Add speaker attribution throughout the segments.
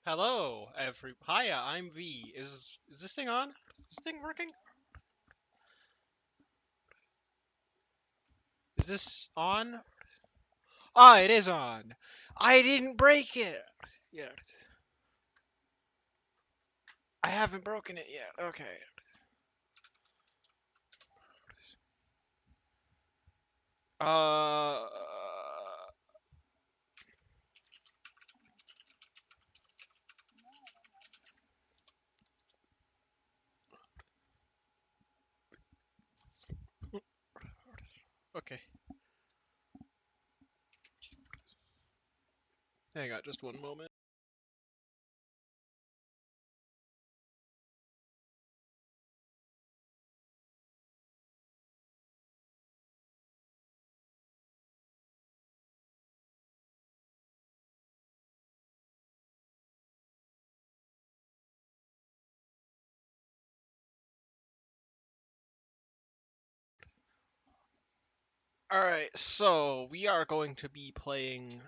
Speaker 1: Hello, Hiya, I'm V. Is this thing on? Is this thing working? Is this on? Ah, it is on. I didn't break it. Yeah, I haven't broken it yet. Okay. Uh. Okay. Hang on, just one moment. All right, so we are going to be playing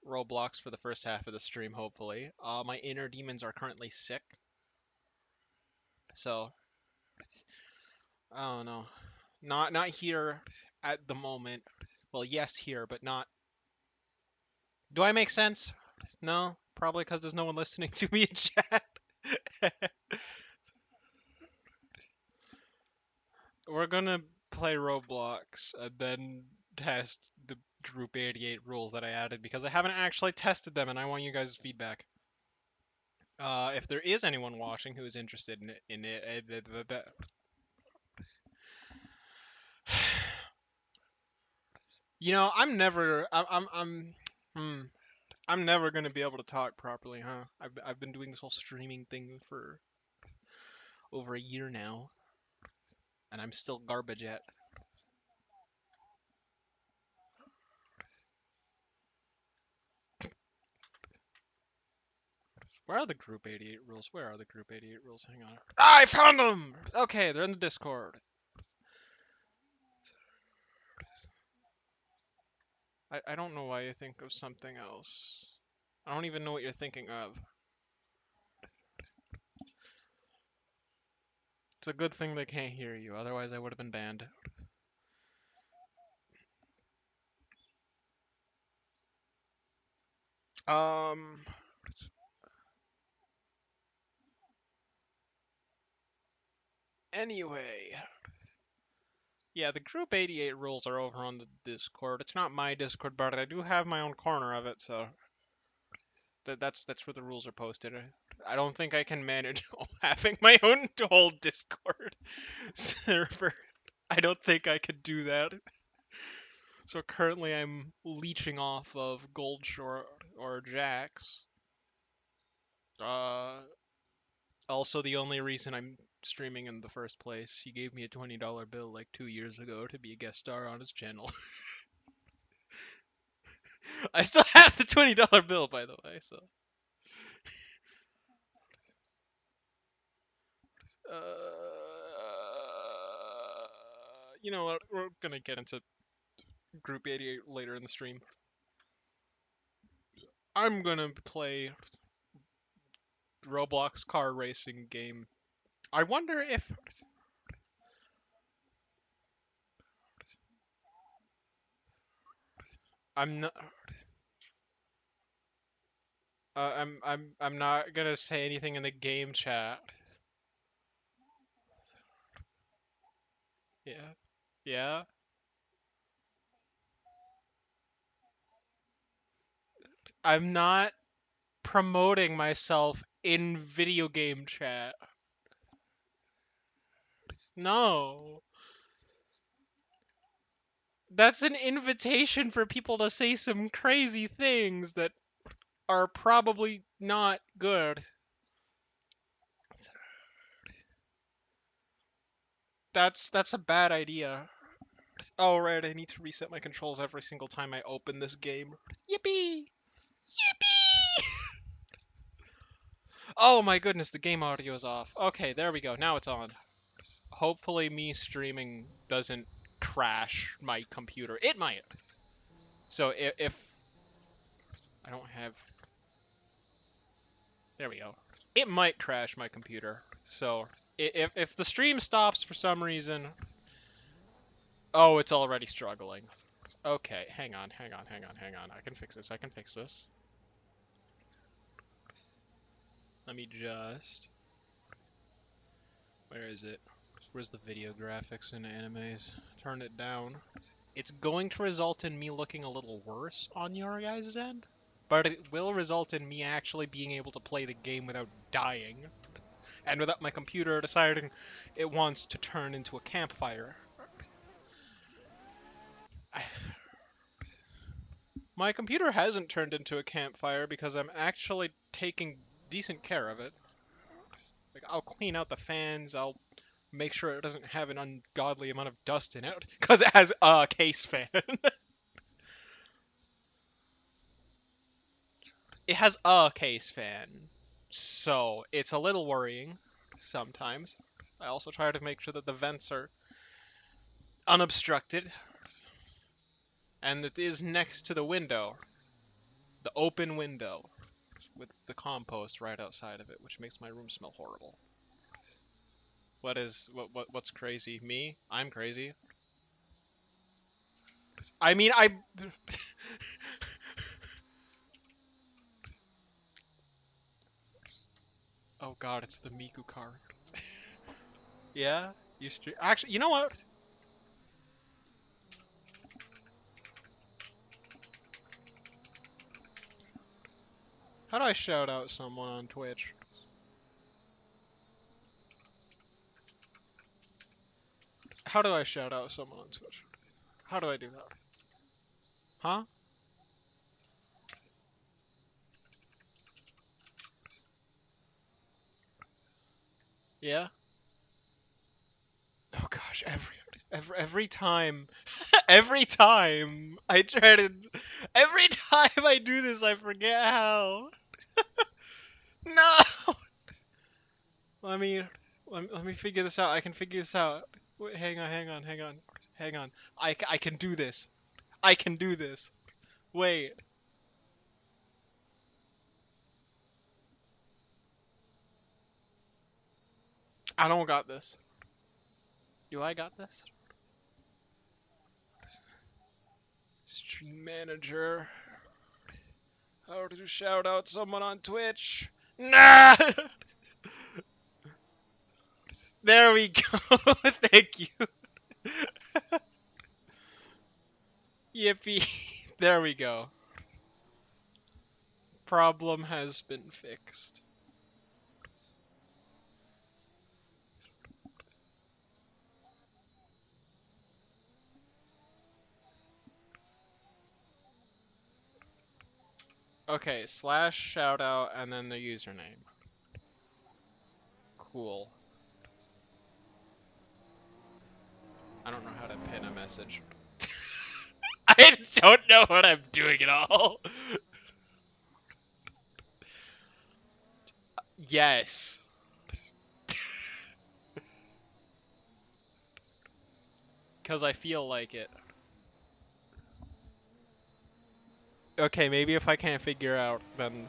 Speaker 1: Roblox for the first half of the stream, hopefully. My inner demons are currently sick, so I don't know. Not here at the moment. Well, yes, here, but not. Do I make sense? No, probably because there's no one listening to me in chat. We're gonna play Roblox and then test the Group 88 rules that I added because I haven't actually tested them and I want you guys' feedback. If there is anyone watching who is interested in it, you know, hmm, I'm never gonna be able to talk properly, huh? I've been doing this whole streaming thing for over a year now, and I'm still garbage at. Where are the Group 88 rules? Where are the Group 88 rules? Hang on. Ah, I found them! Okay, they're in the Discord. I don't know why you think of something else. I don't even know what you're thinking of. It's a good thing they can't hear you, otherwise I would have been banned. Um, anyway. Yeah, the Group 88 rules are over on the Discord. It's not my Discord, but I do have my own corner of it, so that's where the rules are posted. I don't think I can manage having my own whole Discord server. I don't think I could do that. So currently I'm leeching off of Goldshore or Jax. Uh, Also the only reason I'm streaming in the first place. He gave me a $20 bill like 2 years ago to be a guest star on his channel. I still have the $20 bill, by the way, so. You know what? We're gonna get into Group 88 later in the stream. I'm gonna play Roblox car racing game. I wonder if I'm not. I'm not gonna say anything in the game chat. Yeah, yeah. I'm not promoting myself in video game chat. No. That's an invitation for people to say some crazy things that are probably not good. That's a bad idea. Oh right, I need to reset my controls every single time I open this game. Yippee! Yippee! Oh my goodness, the game audio is off. Okay, there we go. Now it's on. Hopefully me streaming doesn't crash my computer. It might. So if I don't have There we go. It might crash my computer. So if the stream stops for some reason, oh, it's already struggling. Okay, hang on. I can fix this. Let me just. Where is it? Where's the video graphics in animes? Turn it down. It's going to result in me looking a little worse on your guys' end, but it will result in me actually being able to play the game without dying, and without my computer deciding it wants to turn into a campfire. My computer hasn't turned into a campfire because I'm actually taking decent care of it. Like, I'll clean out the fans, I'll make sure it doesn't have an ungodly amount of dust in it, because it has a case fan. It has a case fan, so it's a little worrying sometimes. I also try to make sure that the vents are unobstructed, and it is next to the window, the open window, with the compost right outside of it, which makes my room smell horrible. What's crazy? Me? I'm crazy. I mean, I. Oh God, it's the Miku car. Yeah, actually, you know what? How do I shout out someone on Twitch? How do I shout out someone on Twitch? How do I do that? Huh? Yeah. Oh gosh, every time, every time I try to, every time I do this, I forget how. No. Let me let me figure this out. I can figure this out. Wait, hang on. I can do this. I can do this. Wait. I don't got this. Do I got this? Stream manager. How to shout out someone on Twitch? Nah. There we go. Thank you. Yippee. There we go. Problem has been fixed. Okay, slash shoutout and then the username. Cool. I don't know how to pin a message. I don't know what I'm doing at all. Yes. Because I feel like it. Okay, maybe if I can't figure out, then...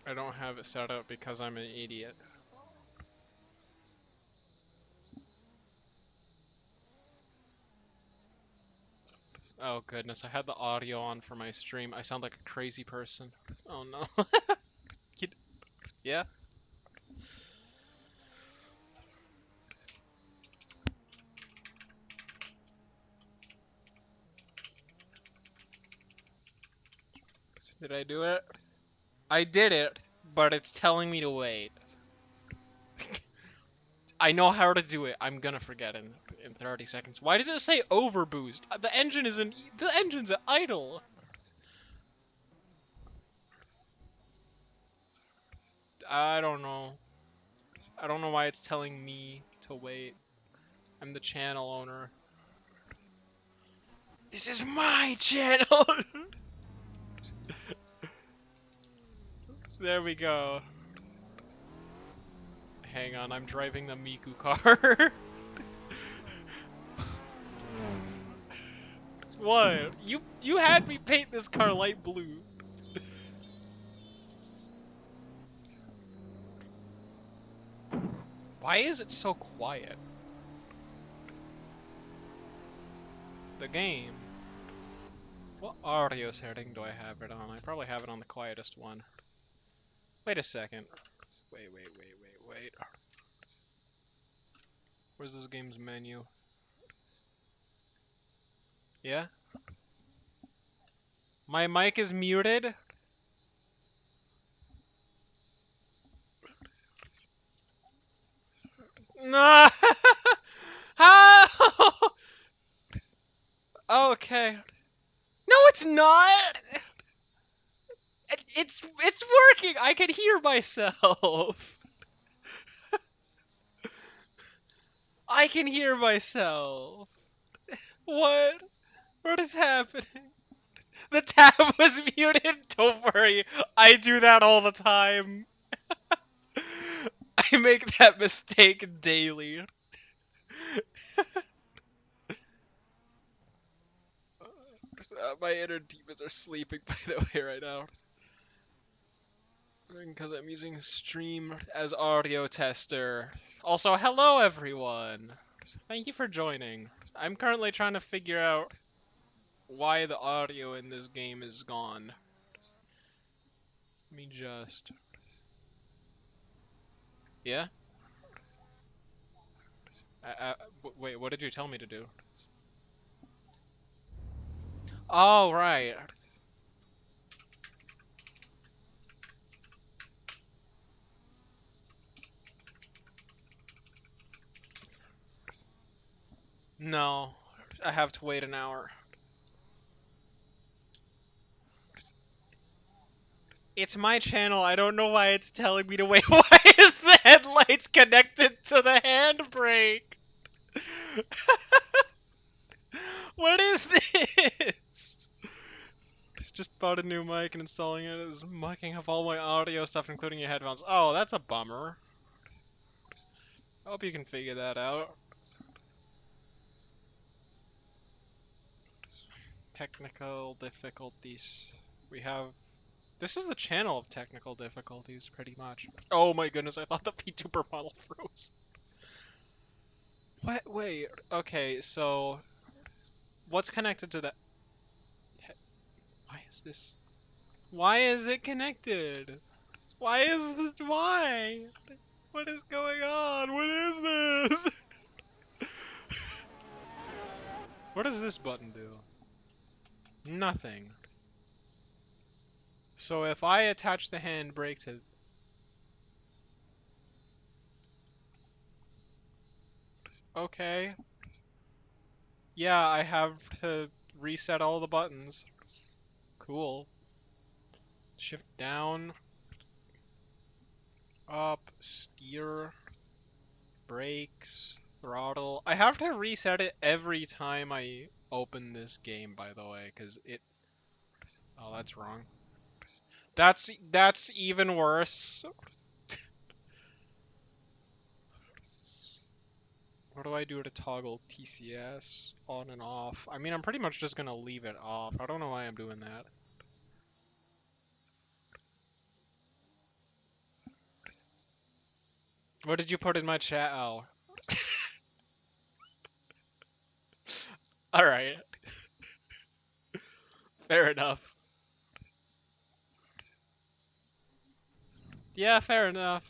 Speaker 1: I don't have it set up because I'm an idiot. Oh goodness, I had the audio on for my stream. I sound like a crazy person. Oh no. Yeah? Did I do it? I did it, but it's telling me to wait. I know how to do it. I'm gonna forget in 30 seconds. Why does it say overboost? The engine isn't. The engine's idle. I don't know. I don't know why it's telling me to wait. I'm the channel owner. This is my channel. There we go. Hang on, I'm driving the Miku car. What? You had me paint this car light blue. Why is it so quiet? The game. What audio setting do I have it on? I probably have it on the quietest one. Wait a second. Wait. Where's this game's menu? Yeah? My mic is muted? No! How? Okay. No, it's not! It's working! I can hear myself! I can hear myself! What? What is happening? The tab was muted? Don't worry, I do that all the time. I make that mistake daily. My inner demons are sleeping, by the way, right now. Because I'm using Stream as audio tester. Also, hello everyone! Thank you for joining. I'm currently trying to figure out why the audio in this game is gone. Let me just... Yeah? Wait, what did you tell me to do? Oh, right. No, I have to wait an hour. It's my channel, I don't know why it's telling me to wait. Why is the headlights connected to the handbrake? What is this? Just bought a new mic and installing it. It's mucking up all my audio stuff, including your headphones. Oh, that's a bummer. I hope you can figure that out. Technical difficulties. We have... This is the channel of technical difficulties, pretty much. Oh my goodness, I thought the VTuber model froze. What? Wait, okay, so... What's connected to that? Why is this? Why is it connected? Why is this? Why? What is going on? What is this? What does this button do? Nothing. So if I attach the handbrake to... Okay. Yeah, I have to reset all the buttons. Cool. Shift down, up, steer, brakes, throttle. I have to reset it every time I open this game, by the way, because it... Oh, that's wrong. That's even worse. What do I do to toggle TCS on and off? I mean, I'm pretty much just gonna leave it off. I don't know why I'm doing that. What did you put in my chat? Oh. Alright. Fair enough. Yeah, fair enough.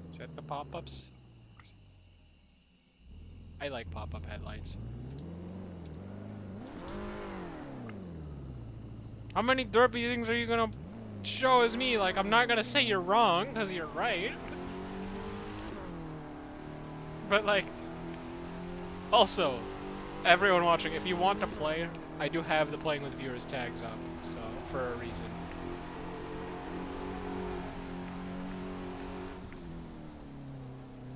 Speaker 1: Set the pop-ups. I like pop-up headlights. How many derpy things are you gonna show as me? Like, I'm not gonna say you're wrong, because you're right. But, like... Also, everyone watching, if you want to play, I do have the playing with viewers tags up, so, for a reason.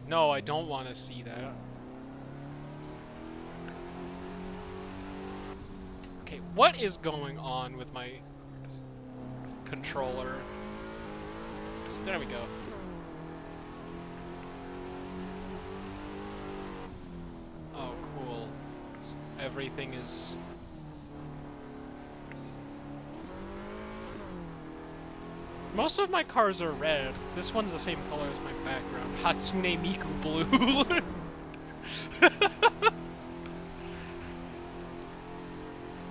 Speaker 1: No, I don't want to see that. Okay, what is going on with my controller? There we go. everything is... Most of my cars are red. This one's the same color as my background. Hatsune Miku blue.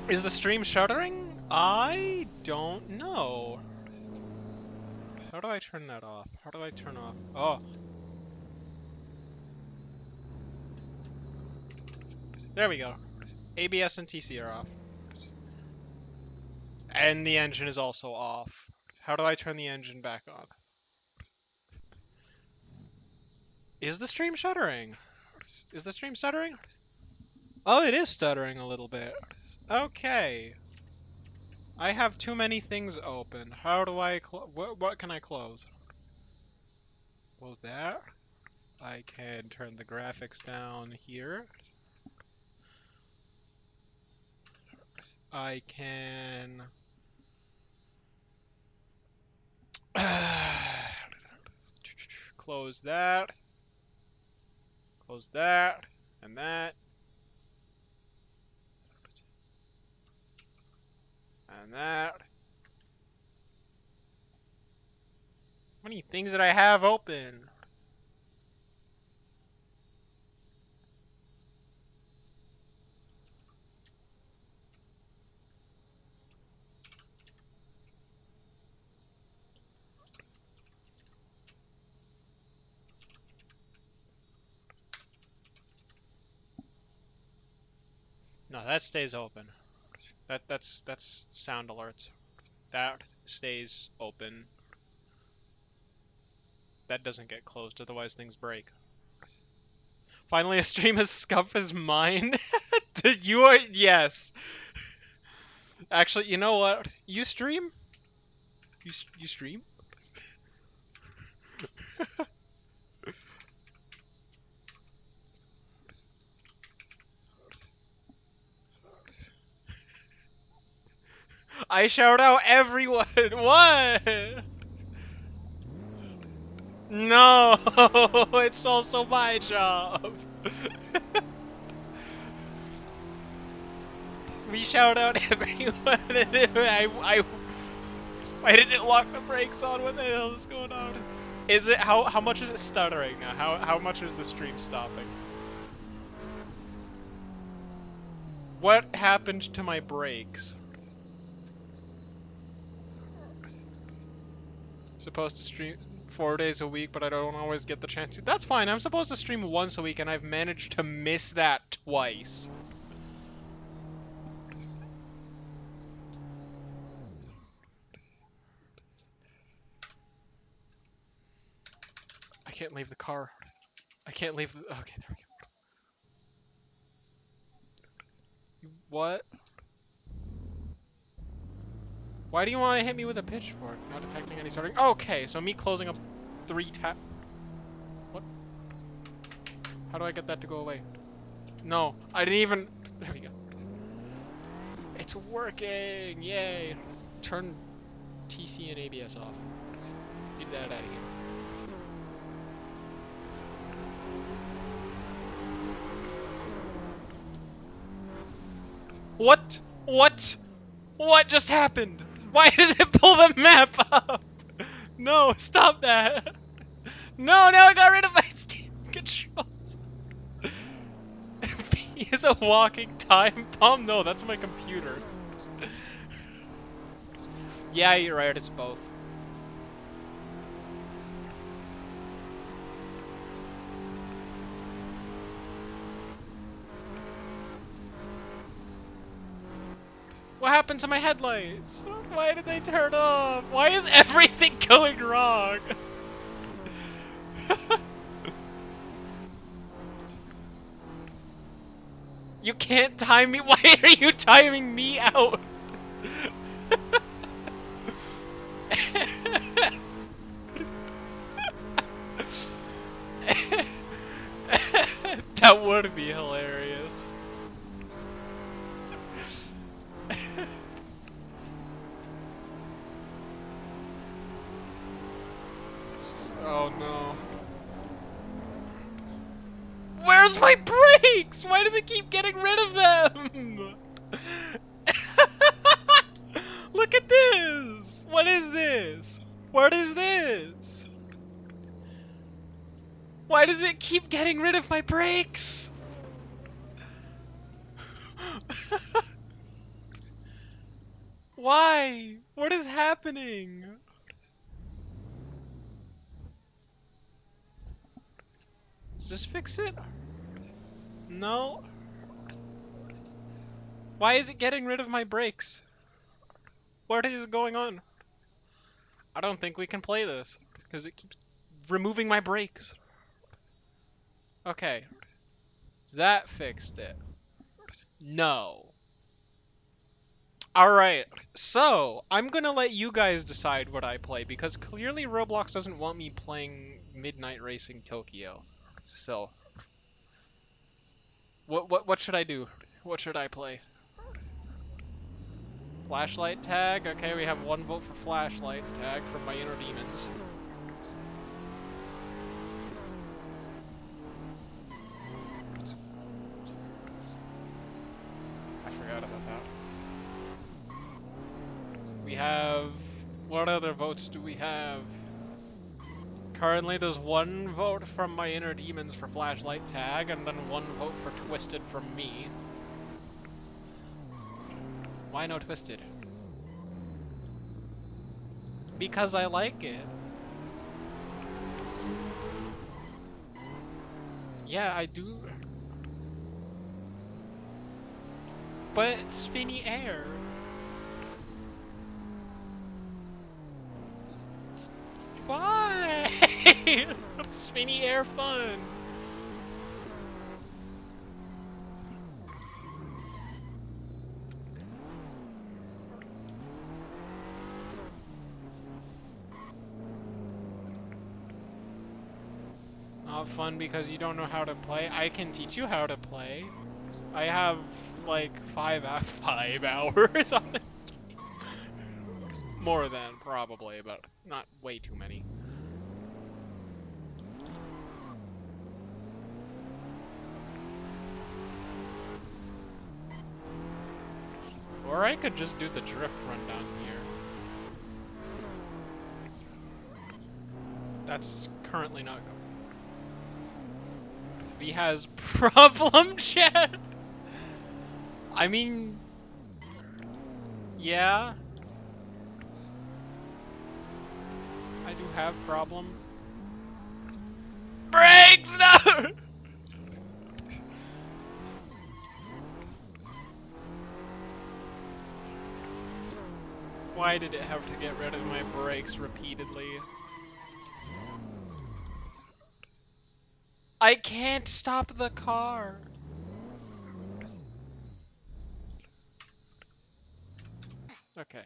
Speaker 1: Is the stream shuddering? I don't know. How do I turn that off? How do I turn off? Oh. There we go. ABS and TC are off. And the engine is also off. How do I turn the engine back on? Is the stream shuddering? Is the stream stuttering? Oh, it is stuttering a little bit. Okay. I have too many things open. How do I what can I close? Close that. I can turn the graphics down here. I can close that. Close that. And that. And that. How many things did I have open? No, that stays open. That's sound alerts. That stays open. That doesn't get closed, otherwise things break. Finally, a stream as scuff as mine. Did you are yes. Actually, you know what? You stream? You stream? I shout out everyone. What? No, it's also my job. We shout out everyone. Why didn't it lock the brakes on? What the hell is going on? Is it how much is it stuttering now? How much is the stream stopping? What happened to my brakes? Supposed to stream 4 days a week, but I don't always get the chance to. That's fine. I'm supposed to stream once a week, and I've managed to miss that twice. I can't leave the car. I can't leave the... Okay, there we go. What? Why do you want to hit me with a pitchfork? Not detecting any starting... Okay, so me closing up 3 tab... What? How do I get that to go away? No, I didn't even... There we go. It's working! Yay! Turn TC and ABS off. Get that out of here. What? What? What just happened? Why did it pull the map up? No, stop that. No, now I got rid of my Steam controls. P is a walking time bomb? No, that's my computer. Yeah, you're right, it's both. What happened to my headlights? Why did they turn off? Why is everything going wrong? You can't time me. Why are you timing me out? That would be hilarious. Oh no. Where Where's my brakes? Why does it keep getting rid of them? Look at this! What is this? What is this? Why does it keep getting rid of my brakes? Why? What is happening? Does this fix it? No. Why is it getting rid of my brakes? What is going on? I don't think we can play this because it keeps removing my brakes. Okay. That fixed it. No. Alright, so I'm gonna let you guys decide what I play because clearly Roblox doesn't want me playing Midnight Racing Tokyo. So, what should I do? What should I play? Flashlight tag? Okay, we have one vote for flashlight tag from my inner demons. I forgot about that. We have... What other votes do we have? Currently, there's one vote from my inner demons for flashlight tag, and then one vote for twisted from me. Why no twisted? Because I like it. Yeah, I do. But it's spinny air. Why? Spinny air fun. Not fun because you don't know how to play. I can teach you how to play. I have like 5 hours on it. More than probably, but not way too many. Or I could just do the drift run down here. That's currently not going. He has problem chat. I mean, yeah, I do have problem. Brakes, no! Why did it have to get rid of my brakes repeatedly? I can't stop the car. Okay.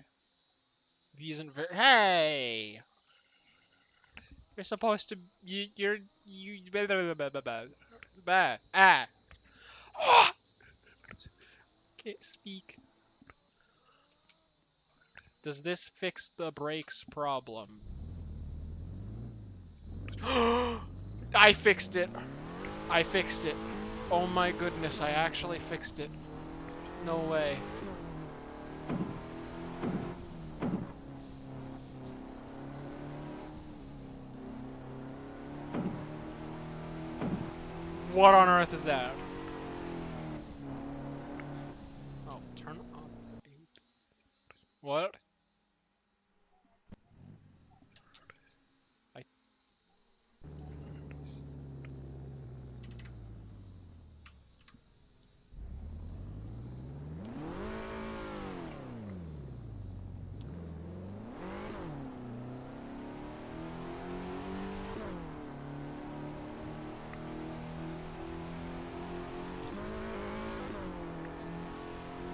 Speaker 1: He isn't very. Hey! You're supposed to. You're. You. Blah, blah, blah, blah, blah, blah. Ah! Can't speak. Does this fix the brakes problem? I fixed it. I fixed it. Oh my goodness, I actually fixed it. No way. What on earth is that? Oh, turn on. What?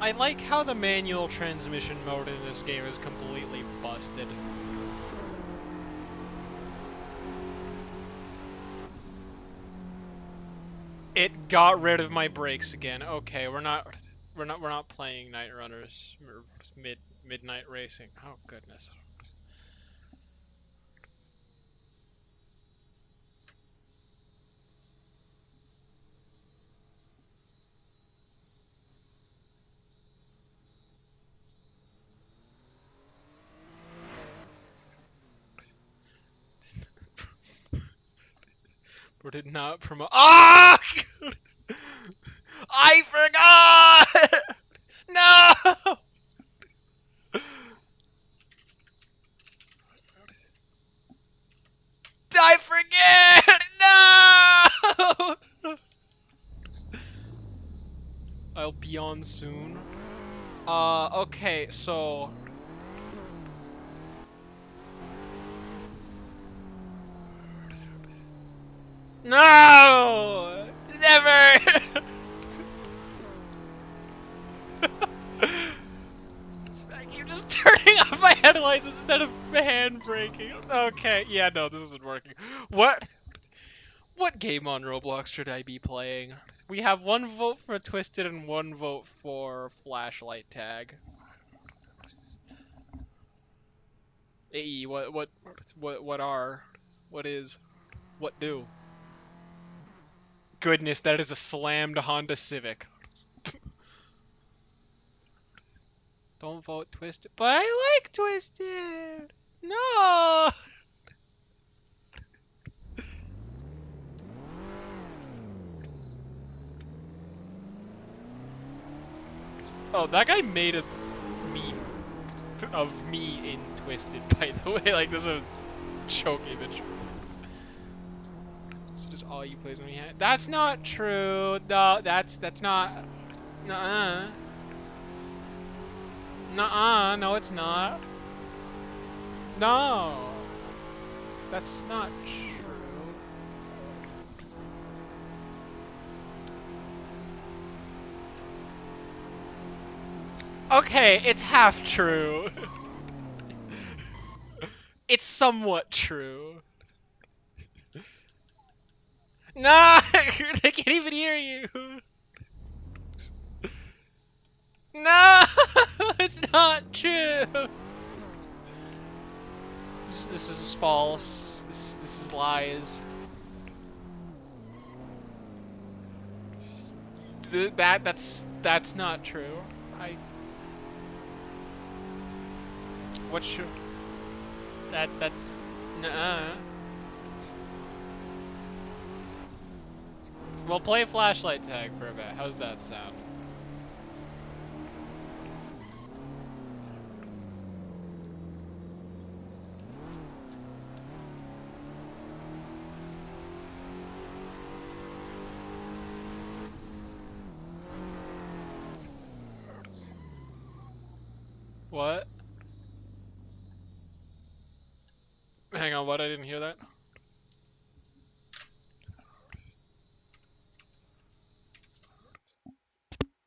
Speaker 1: I I like how the manual transmission mode in this game is completely busted. It got rid of my brakes again. Okay, we're not playing Night Runners or midnight racing. Oh goodness. Or did not promote. Ah! I forgot! No! I forget! No! I'll be on soon. Okay, so... No! Never! I keep just turning off my headlights instead of hand braking. Okay, yeah, no, this isn't working. What? What game on Roblox should I be playing? We have one vote for Twisted and one vote for Flashlight Tag. AE, what is, what do? Goodness, that is a slammed Honda Civic. Don't vote Twisted, but I like Twisted. No. Oh, that guy made a meme of me in Twisted, by the way. Like, this is a choke image. So just all you plays when you had. That's not true. No, that's not. Nuh-uh. Nuh-uh. No, it's not. No. That's not true. Okay, it's half true. It's somewhat true. No, they can't even hear you. No, it's not true. This is false. This is lies. That's not true. I what should that's nuh-uh. We'll play flashlight tag for a bit. How's that sound? What? Hang on, what? I didn't hear that.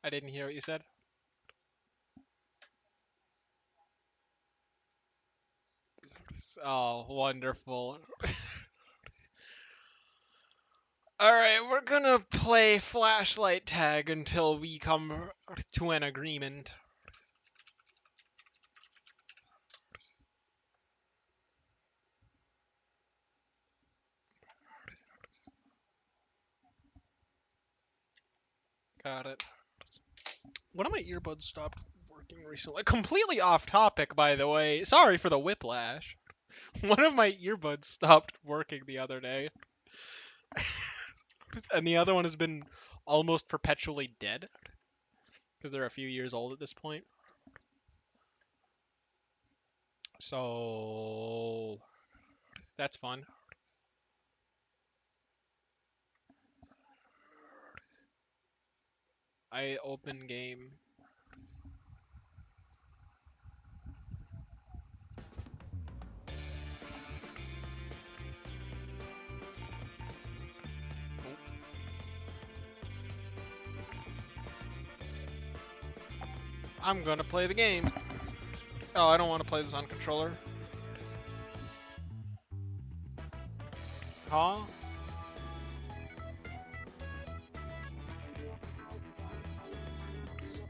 Speaker 1: I didn't hear what you said. Oh, wonderful. Alright, we're gonna play flashlight tag until we come to an agreement. Got it. One of my earbuds stopped working recently. Completely off topic, by the way. Sorry for the whiplash. One of my earbuds stopped working the other day. And the other one has been almost perpetually dead. Because they're a few years old at this point. So that's fun. I open game. I'm gonna play the game. Oh, I don't want to play this on controller. Huh?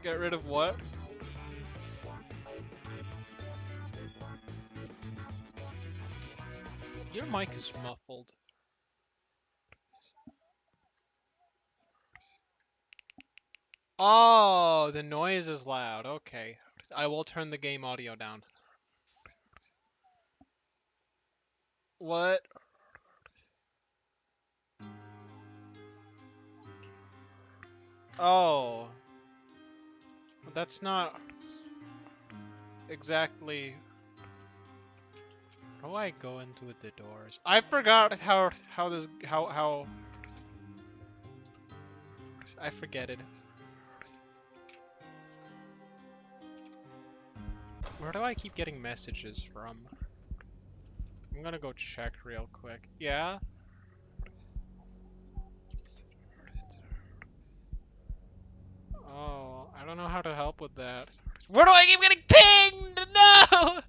Speaker 1: Get rid of what? Your mic is muffled. Oh, the noise is loud. Okay. I will turn the game audio down. What? Oh. That's not exactly... How do I go into the doors? I forgot how this... How... I forget it. Where do I keep getting messages from? I'm gonna go check real quick. Yeah? Oh, I don't know how to help with that. Where do I keep getting pinged? No!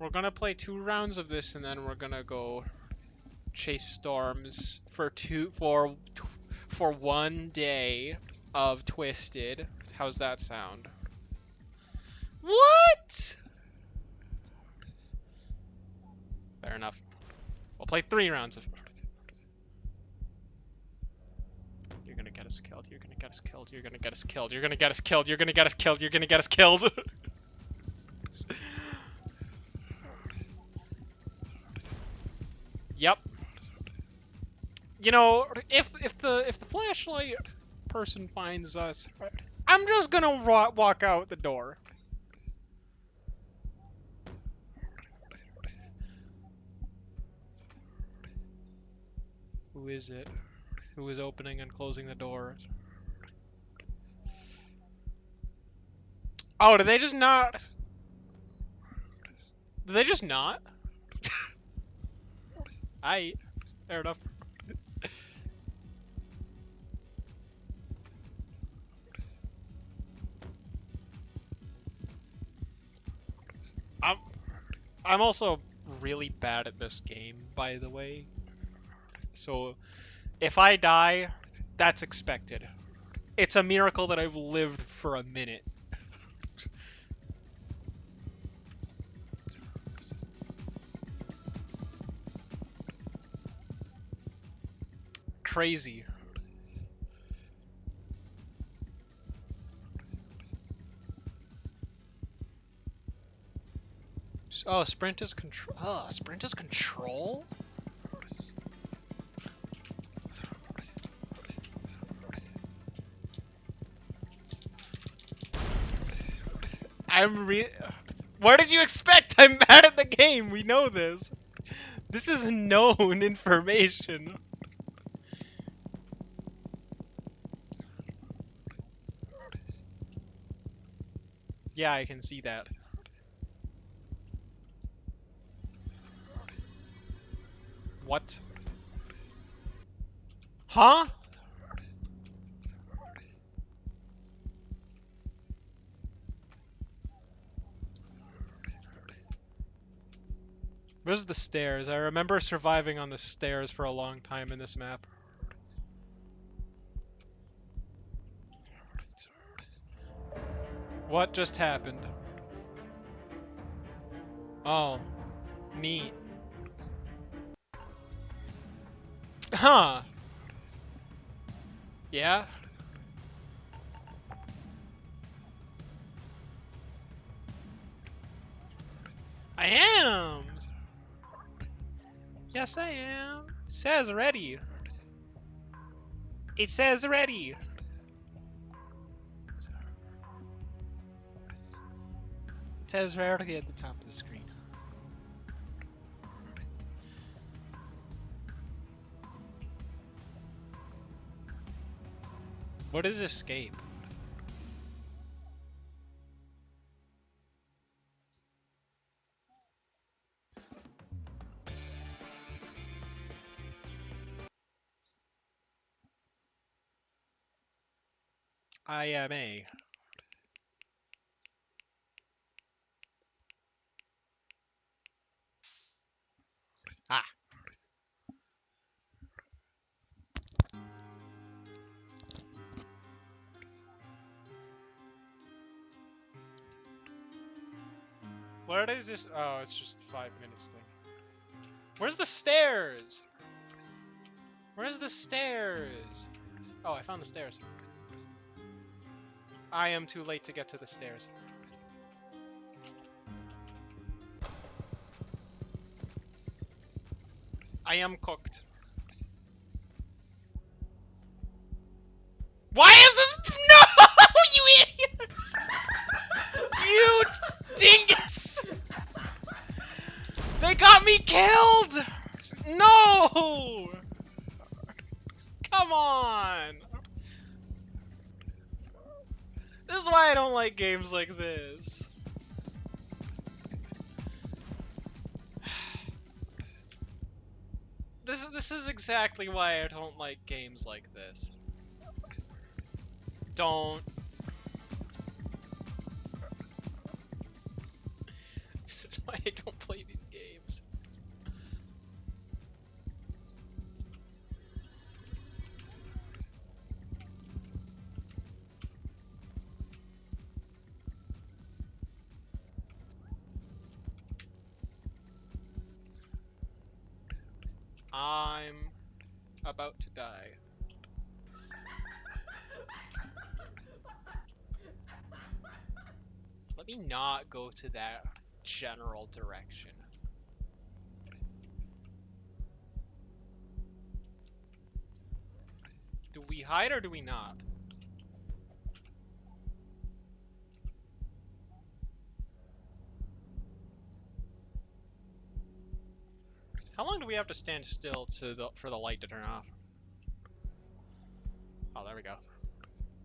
Speaker 1: We're gonna play 2 rounds of this and then we're gonna go chase storms for 1 day of Twisted. How's that sound? What? Fair enough. We'll play 3 rounds of... You're gonna get us killed. You're gonna get us killed. You're gonna get us killed. You're gonna get us killed. You're gonna get us killed. You're gonna get us killed. Yep. You know, if the flashlight person finds us, I'm just gonna walk out the door. Who is it? Who is opening and closing the door? Oh, did they just not? Did they just not? Fair enough. I'm I'm also really bad at this game, by the way. So if I die, that's expected. It's a miracle that I've lived for a minute. Crazy. Oh, sprint is control. Oh, sprint is control? What did you expect? I'm bad at the game. We know this. This is known information. Yeah, I can see that. What? Huh? Where's the stairs? I remember surviving on the stairs for a long time in this map. What just happened? Oh, neat. Huh. Yeah? I am! Yes, I am. It says ready. It says ready. It says ready at the top of the screen. What is escape? I am a. Ah. What is this? Oh, it's just 5 minutes thing. Where's the stairs? Where's the stairs? Oh, I found the stairs. I am too late to get to the stairs. I am cooked. Why is this? No, you idiot! You dingus! They got me killed! No! Come on! This is why I don't like games like this. This is exactly why I don't like games like this. Don't. This is why I don't play these games. I'm about to die. Let me not go to that general direction. Do we hide or do we not? How long do we have to stand still for the light to turn off? Oh, there we go.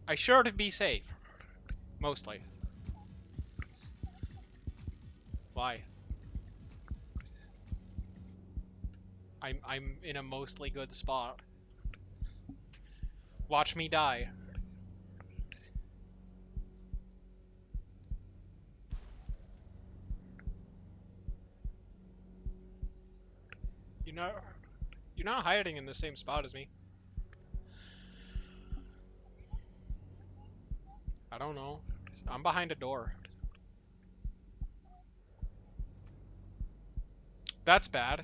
Speaker 1: I sure to be safe. Mostly. Why? I'm in a mostly good spot. Watch me die. You know, you're not hiding in the same spot as me. I don't know. I'm behind a door. That's bad.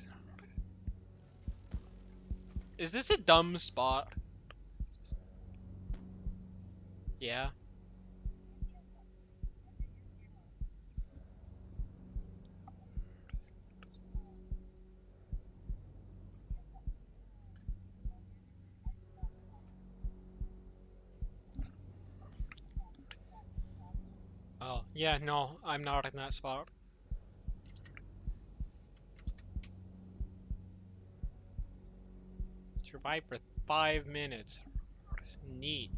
Speaker 1: Is this a dumb spot? Yeah. Oh, yeah, no, I'm not in that spot. Survived for 5 minutes. Neat.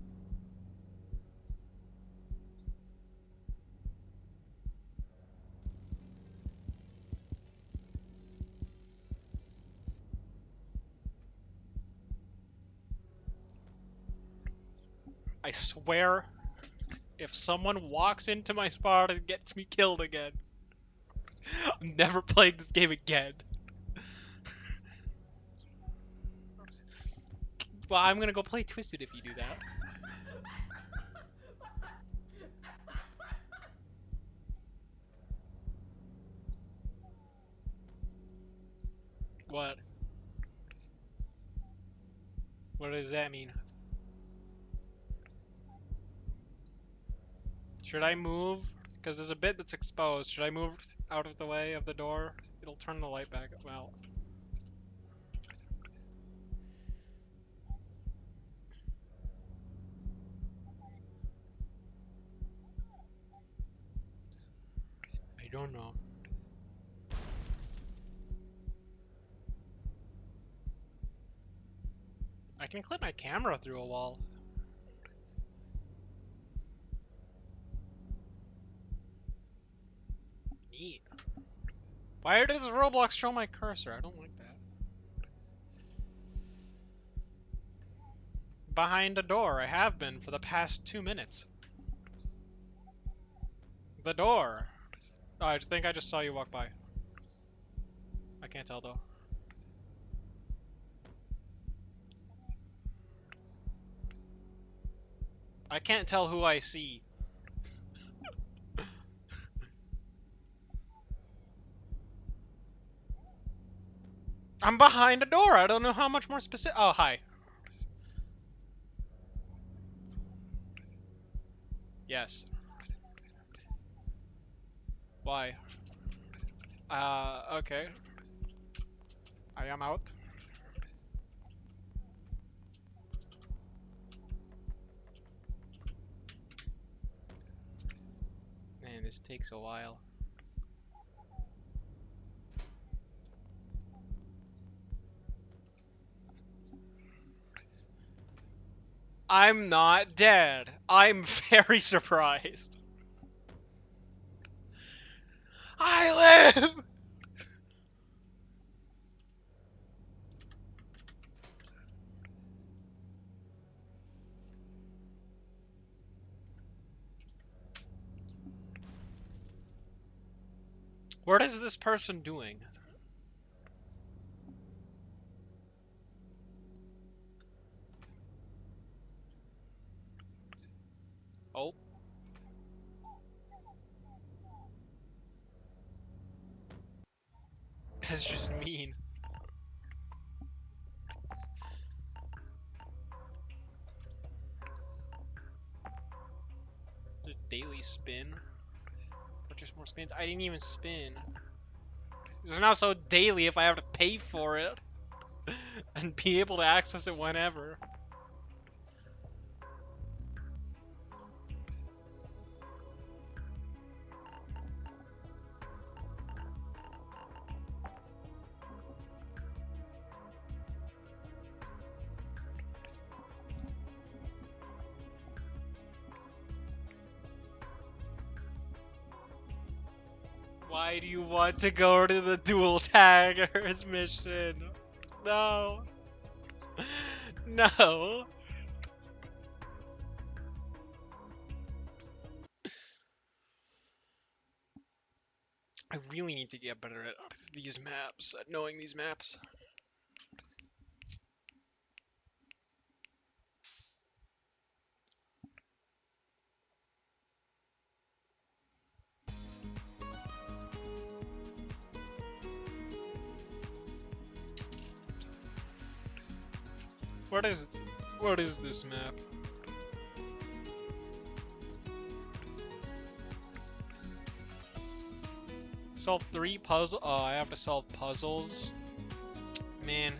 Speaker 1: I swear, if someone walks into my spot and gets me killed again, I'm never playing this game again. Well, I'm gonna go play Twisted if you do that. What? What does that mean? Should I move? Because there's a bit that's exposed. Should I move out of the way of the door? It'll turn the light back out. I don't know. I can clip my camera through a wall. Neat. Why does Roblox show my cursor? I don't like that. Behind a door. I have been for the past 2 minutes. The door. Oh, I think I just saw you walk by. I can't tell though. I can't tell who I see. I'm behind a door. I don't know how much more specific. Oh, hi. Yes. Why? Okay. I am out. Man, this takes a while. I'm not dead. I'm very surprised. I live! What is this person doing? Oh, that's just mean. The daily spin? Purchase more spins? I didn't even spin. It's not so daily if I have to pay for it. And be able to access it whenever. Why do you want to go to the dual taggers mission? No. No. I really need to get better at these maps, at knowing these maps. What is this map? Solve 3 puzzle. Oh, I have to solve puzzles. Man.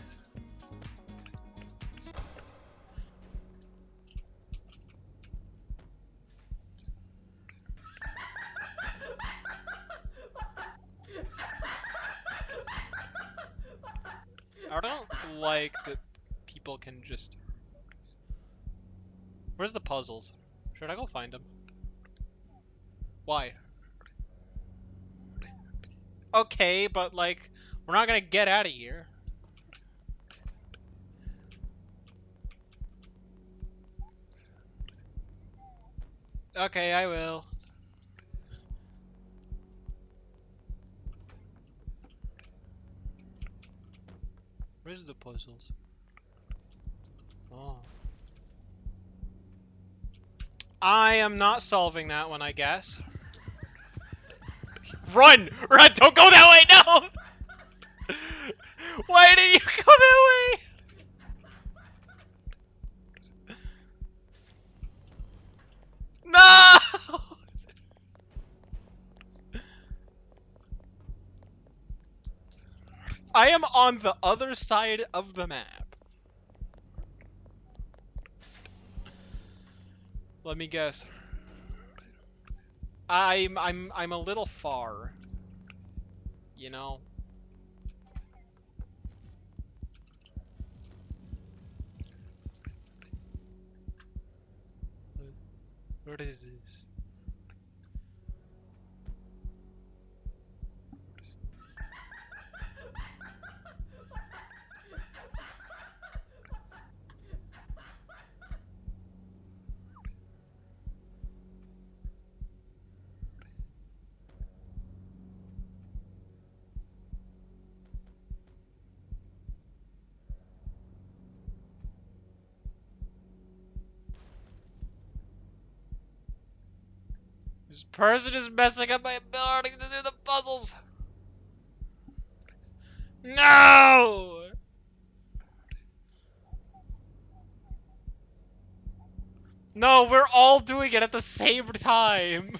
Speaker 1: I don't like that people can just. Where's the puzzles? Should I go find them? Why? Okay, but like, we're not gonna get out of here. Okay, I will. Where's the puzzles? Oh. I am not solving that one, I guess. Run! Run! Don't go that way! No! Why did you go that way? No! I am on the other side of the map. Let me guess. I'm a little far. You know? What is this? This person is messing up my ability to do the puzzles. No! No, we're all doing it at the same time.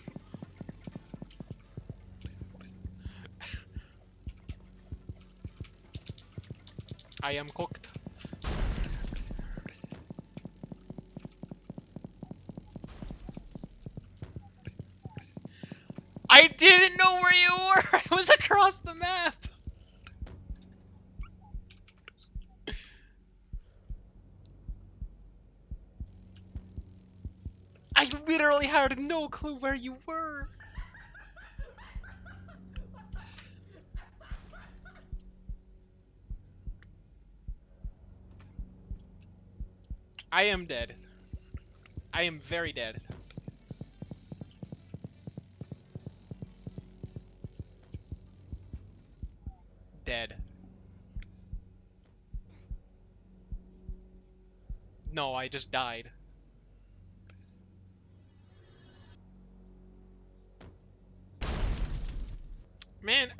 Speaker 1: I am cooked. I didn't know where you were. I was across the map. I literally had no clue where you were. I am dead. I am very dead. Dead. No, I just died. Man,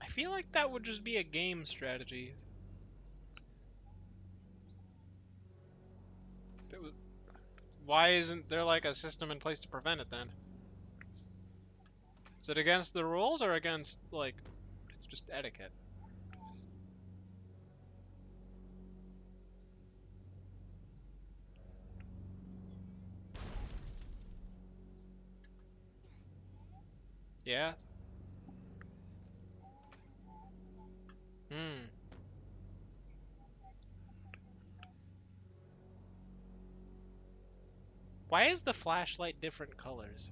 Speaker 1: I feel like that would just be a game strategy. Why isn't there like a system in place to prevent it then? Is it against the rules or against like just etiquette? Yeah. Hmm. Why is the flashlight different colors?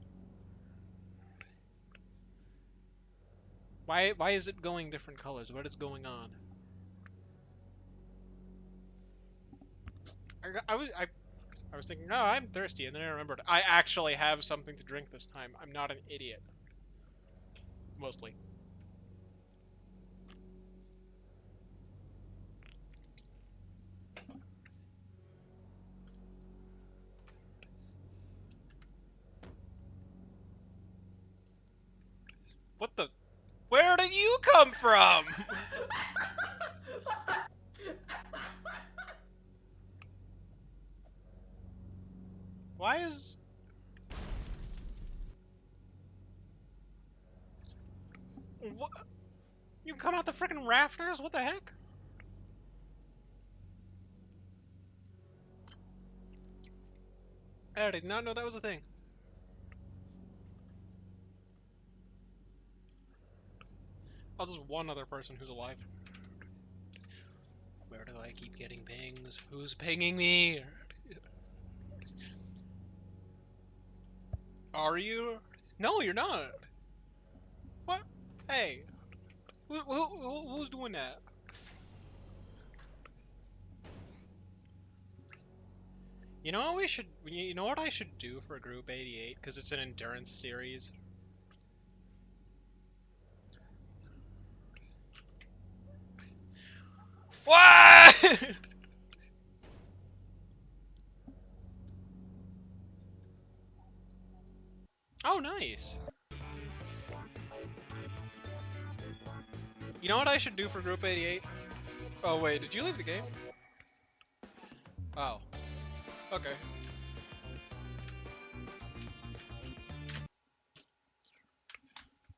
Speaker 1: Why is it going different colors? What is going on? I was thinking, oh, I'm thirsty, and then I remembered I actually have something to drink this time. I'm not an idiot. Mostly. What the? Where did you come from? Why is... What? You come out the freaking rafters? What the heck? I did not know that was a thing. Oh, there's one other person who's alive. Where do I keep getting pings? Who's pinging me? Are you? No, you're not. What? Hey, who's doing that? You know what we should? You know what I should do for Group 88? Because it's an endurance series. What? Oh, nice. You know what I should do for Group 88? Oh wait, did you leave the game? Oh, okay.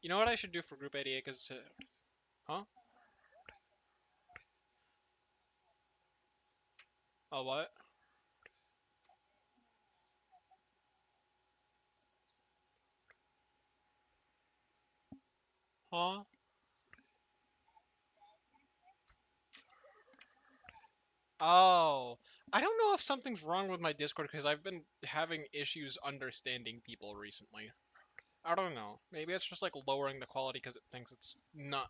Speaker 1: You know what I should do for Group 88? Because huh? Oh what? Huh? Oh, I don't know if something's wrong with my Discord because I've been having issues understanding people recently. I don't know. Maybe it's just like lowering the quality because it thinks it's not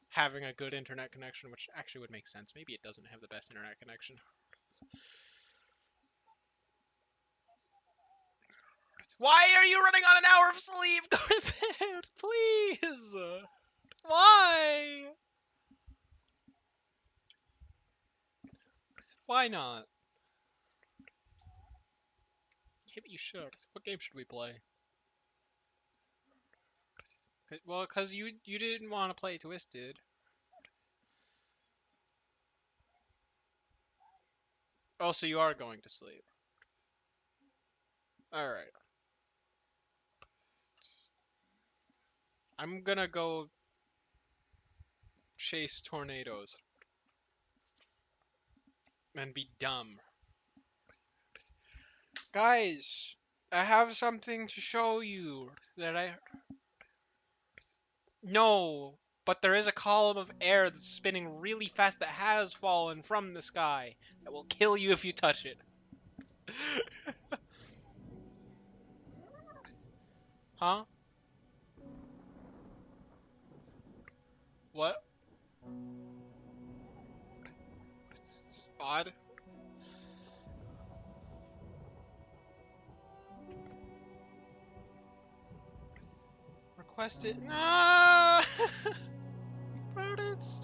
Speaker 1: having a good internet connection, which actually would make sense. Maybe it doesn't have the best internet connection. Why are you running on an hour of sleep? Go to bed, please. Why? Why not? Yeah, but you should. What game should we play? Well, cause you didn't want to play Twisted. Oh, so you are going to sleep. All right. I'm gonna go chase tornadoes and be dumb. Guys, I have something to show you that I. No, but there is a column of air that's spinning really fast that has fallen from the sky that will kill you if you touch it. Huh? What? Odd. Request it. No! But it's.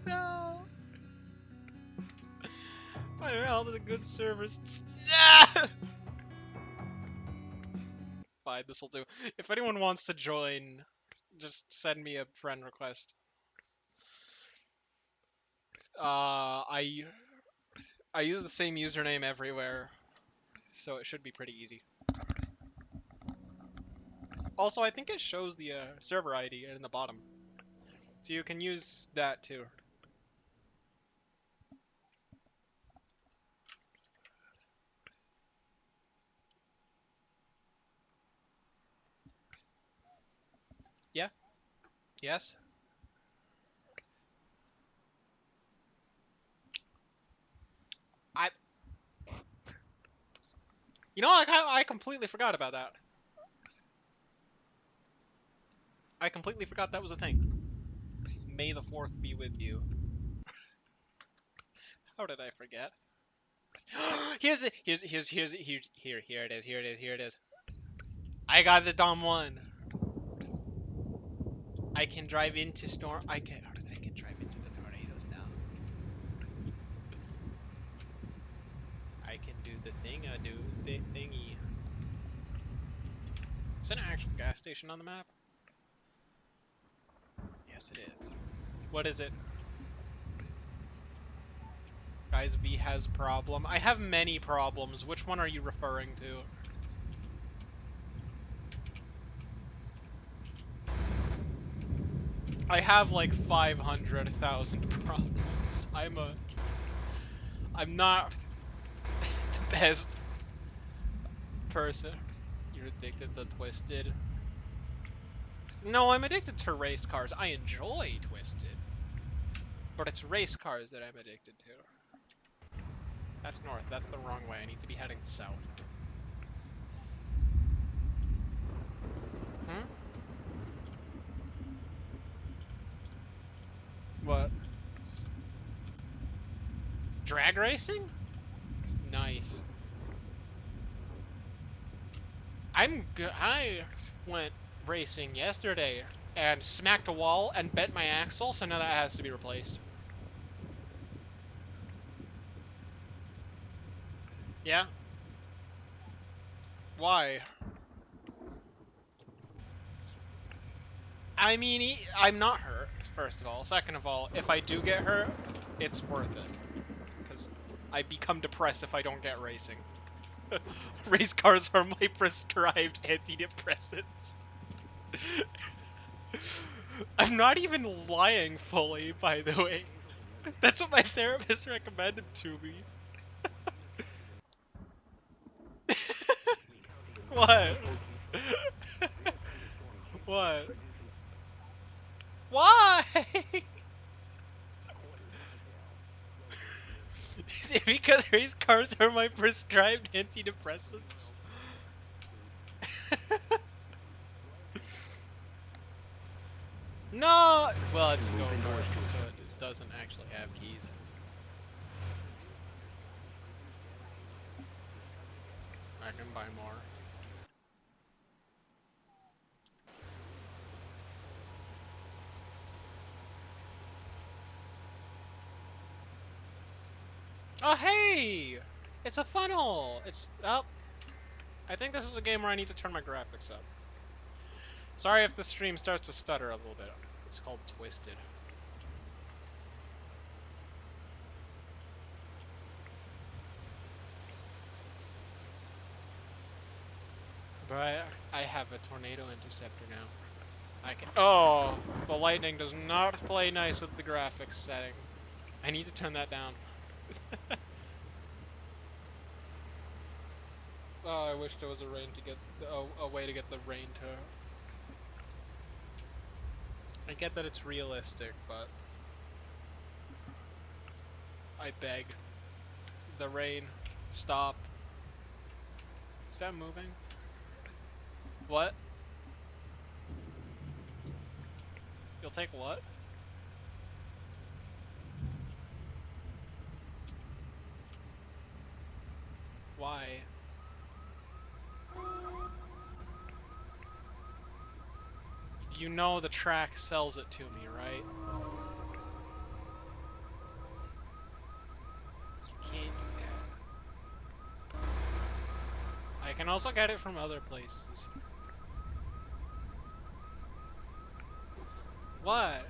Speaker 1: No! I held a good service. Fine, this'll do. If anyone wants to join, just send me a friend request. I use the same username everywhere, so it should be pretty easy. Also, I think it shows the server ID in the bottom, so you can use that too. Yeah. Yes. I. You know, I completely forgot about that. I completely forgot that was a thing. May the 4th be with you. How did I forget? Here it is, here it is. I got the dumb one. I can drive into storm. I can drive into the tornadoes now. I can do the thing. I do the thingy. Is there an actual gas station on the map? Yes, it is. What is it? Guys, V has problem. I have many problems. Which one are you referring to? I have like 500,000 problems. I'm not the best person. You're addicted to Twisted. No, I'm addicted to race cars. I enjoy Twisted. But it's race cars that I'm addicted to. That's north. That's the wrong way. I need to be heading south. Hmm? What? Drag racing? Nice. I went racing yesterday and smacked a wall and bent my axle, so now that has to be replaced. Yeah? Why? I mean, I'm not hurt, first of all. Second of all, if I do get hurt, it's worth it. Because I become depressed if I don't get racing. Race cars are my prescribed antidepressants. I'm not even lying fully, by the way. That's what my therapist recommended to me. What? What? Why? Is it because race cars are my prescribed antidepressants? No! Well, it's a go-kart, so it doesn't actually have keys. I can buy more. Oh, hey! It's a funnel! It's up. I think this is a game where I need to turn my graphics up. Sorry if the stream starts to stutter a little bit. It's called Twisted. But I have a tornado interceptor now. I can. Oh! The lightning does not play nice with the graphics setting. I need to turn that down. Oh, I wish there was a rain to get a way to get the rain to. I get that it's realistic, but I beg. The rain, stop. Is that moving? What? You'll take what? Why? You know the track sells it to me, right? You can't do that. I can also get it from other places. What?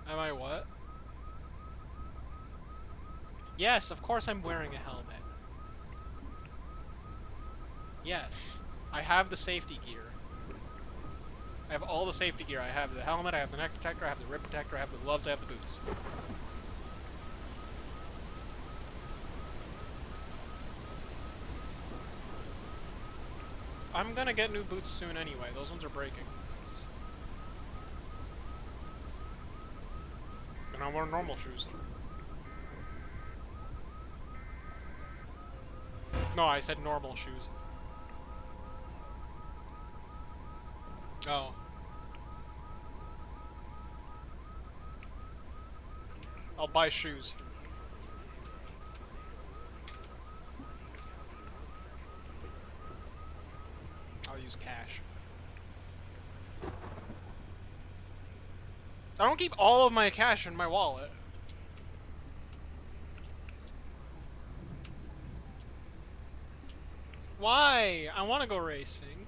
Speaker 1: Am I what? Yes, of course I'm wearing a helmet. Yes. I have the safety gear. I have all the safety gear. I have the helmet, I have the neck protector, I have the rib protector, I have the gloves, I have the boots. I'm gonna get new boots soon anyway. Those ones are breaking. And I wear normal shoes. No, I said normal shoes. Oh. I'll buy shoes. I'll use cash. I don't keep all of my cash in my wallet. Why? I want to go racing.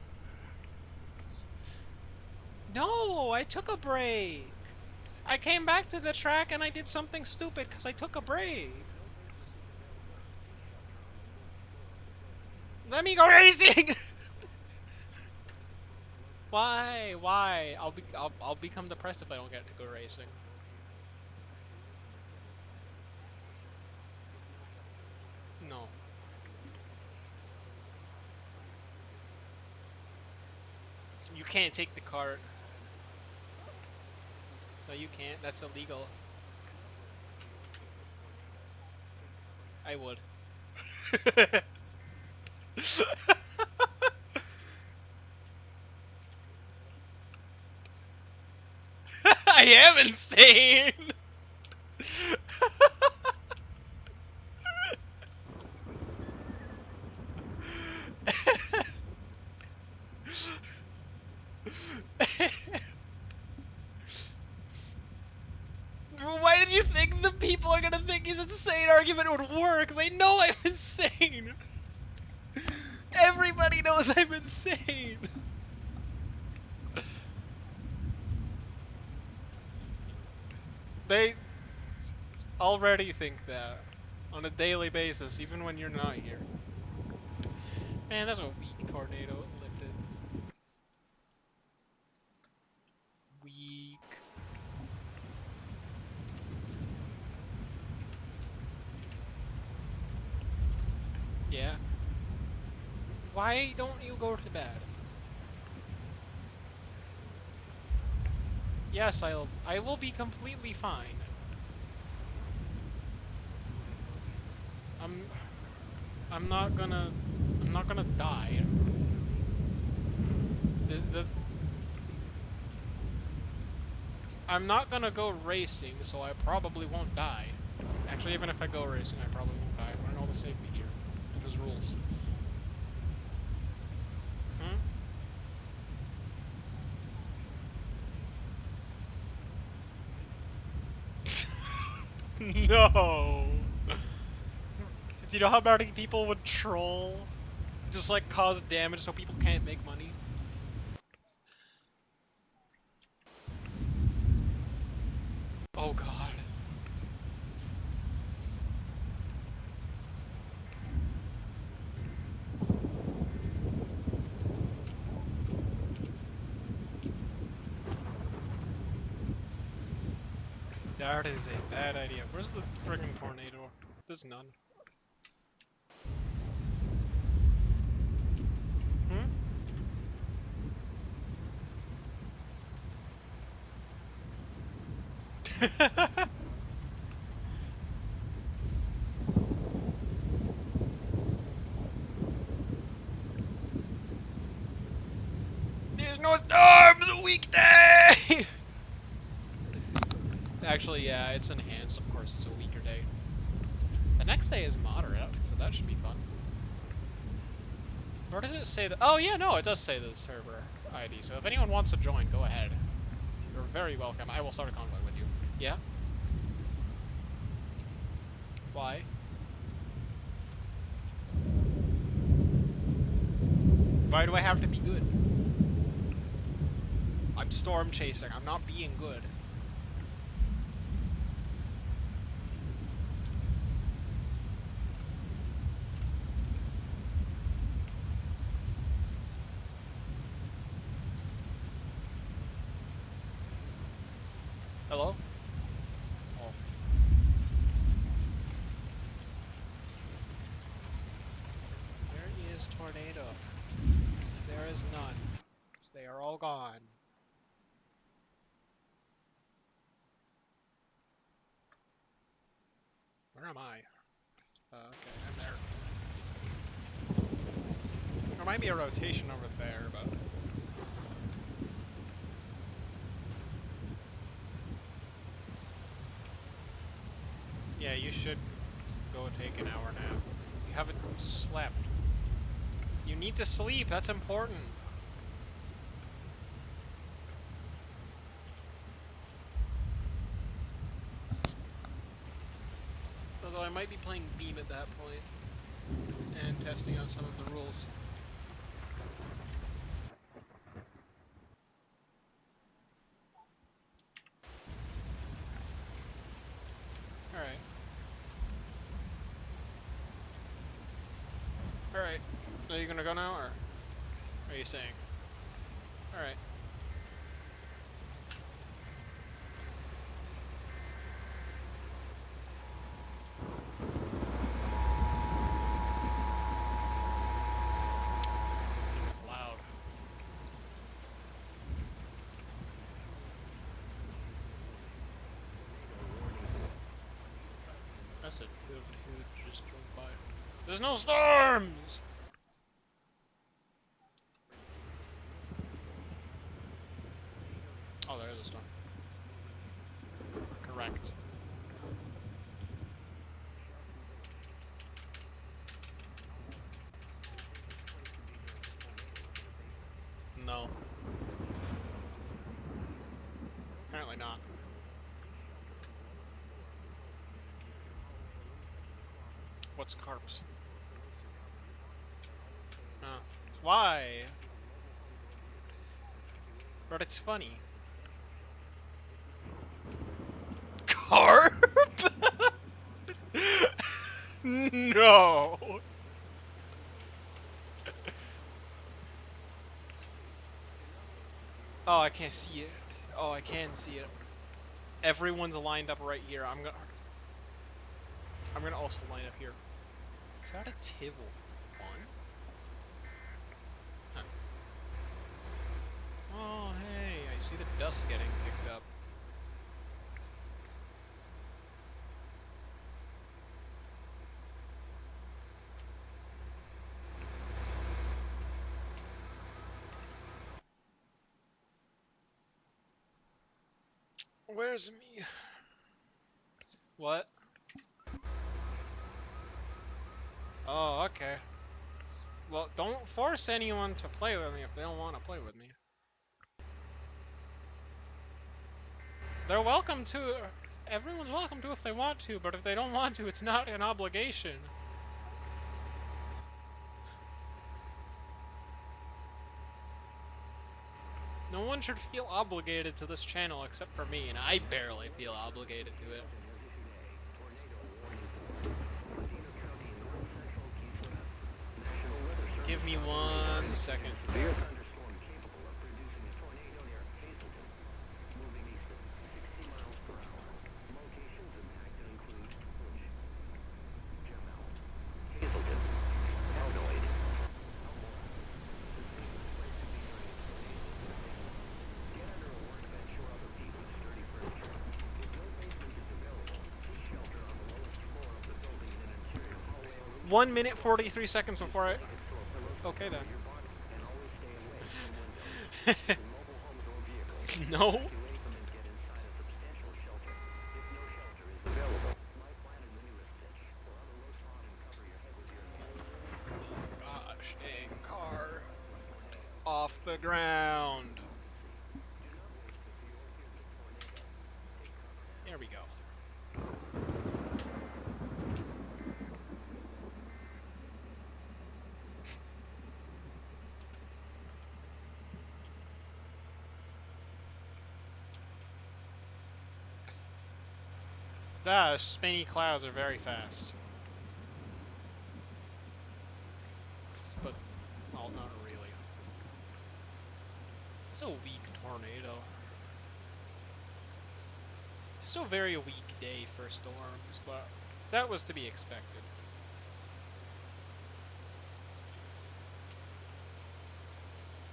Speaker 1: No, I took a break. I came back to the track and I did something stupid because I took a break. Let me go racing. Why? Why? I'll become depressed if I don't get to go racing. No. You can't take the cart. No, you can't. That's illegal. I would. I am insane. Why did you think the people are gonna think his insane argument would work? They know I'm insane. Everybody knows I'm insane. They already think that on a daily basis, even when you're not here. Man, that's a weak tornado. It lifted. Weak. Yeah. Why don't you go to bed? Yes, I will be completely fine. I'm I'm not gonna die. The I'm not gonna go racing, so I probably won't die. Actually, even if I go racing, I probably won't die. I know the safety gear and there's rules. Hmm? No! Do you know how many people would troll? Just like cause damage so people can't make money? Oh god. That is a bad idea. Where's the friggin' tornado? There's none. Hmm? There's no storms! A weekday! Actually, yeah, it's enhanced. Of course, it's a weaker day. The next day is moderate, so that should be fun. Where does it say that? Oh, yeah, no, it does say the server ID. So if anyone wants to join, go ahead. You're very welcome. I will start a convoy with you. Yeah? Why? Why do I have to be good? I'm storm chasing. I'm not being good. Hello? Oh. Where is tornado? There is none. They are all gone. Where am I? Okay, I'm there. There might be a rotation over there, but... Yeah, you should go take an hour nap. You haven't slept. You need to sleep, that's important. Although I might be playing Beam at that point, and testing out some of the rules. Alright. Alright. Are you gonna go now, or are you saying? Alright. This thing is loud. That's a good who just drove by. There's no storms! Oh, there is a storm. Correct. No. Apparently not. What's carps? Why? But it's funny. Carp? No! Oh, I can't see it. Oh, I can see it. Everyone's lined up right here. I'm gonna also line up here. Is that a Tivol one? Huh. Oh, hey, I see the dust getting picked up. Where's me? What? Oh, okay. Well, don't force anyone to play with me if they don't want to play with me. They're welcome to Everyone's welcome to if they want to, but if they don't want to, it's not an obligation. No one should feel obligated to this channel except for me, and I barely feel obligated to it. Give me 1 second. One minute 43 seconds before I... Okay then. No? Gosh dang car. Off the ground. There we go. The spinny clouds are very fast. But, well, not really. It's a weak tornado. Still very weak day for storms, but that was to be expected.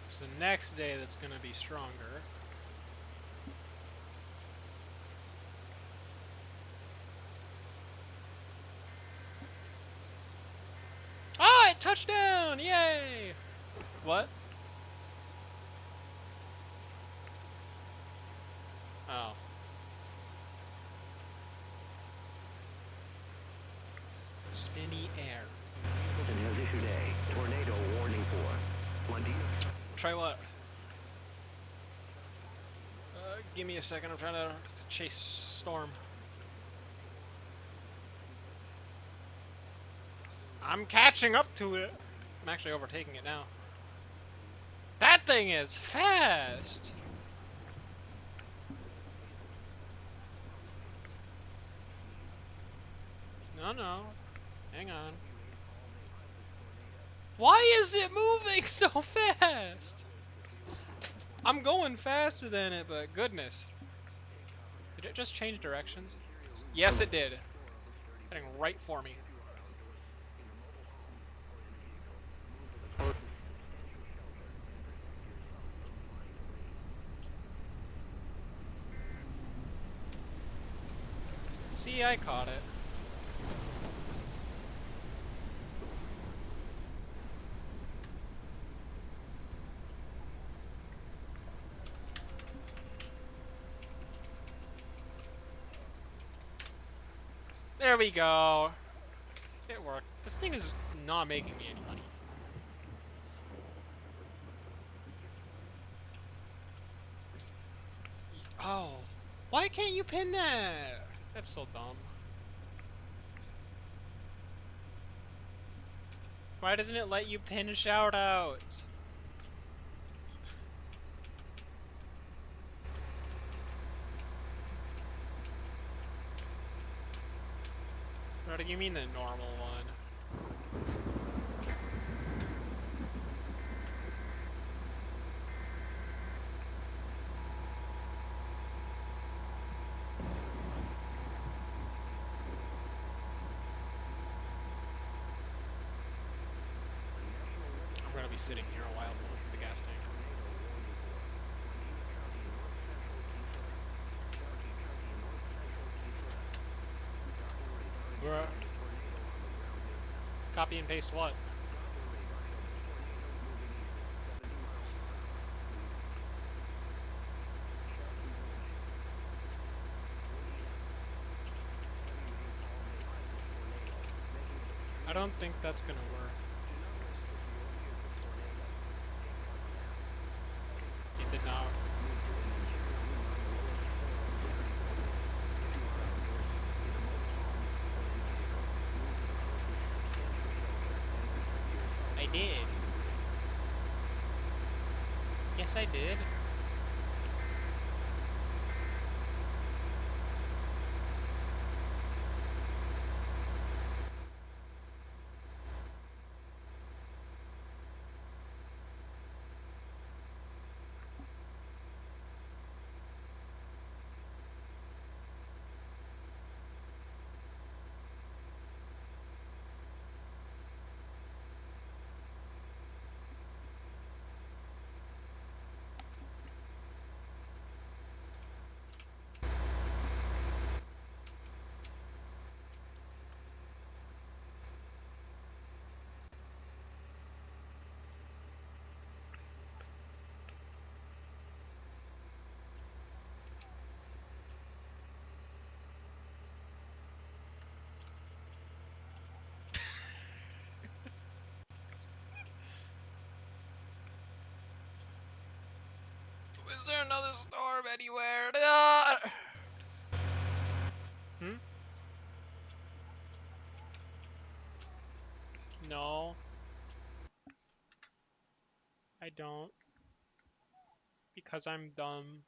Speaker 1: It's the next day that's going to be stronger. Ah, it touched down! Yay! What? Oh. Spinny air.
Speaker 2: Has issued a tornado warning for London.
Speaker 1: Try what? Give me a second, I'm trying to chase storm. I'm catching up to it. I'm actually overtaking it now. That thing is fast! No. Hang on. Why is it moving so fast? I'm going faster than it, but goodness. Did it just change directions? Yes, it did. Heading right for me. See, I caught it. There we go. It worked. This thing is not making me any money. Oh. Why can't you pin that? That's so dumb. Why doesn't it let you pin shoutouts? What do you mean the normal one? I'm gonna be sitting here a while with the gas tank. Copy and paste what? I don't think that's gonna work. It did not. I did. Yes, I did. Is there another storm anywhere? Ah! Hmm? No, I don't. Because I'm dumb.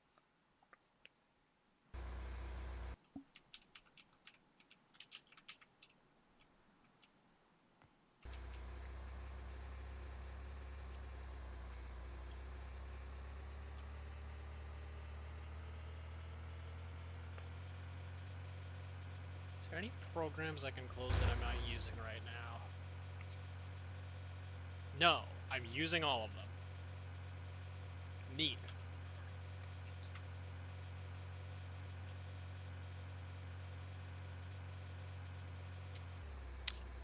Speaker 1: Is there any programs I can close that I'm not using right now? No, I'm using all of them. Neat.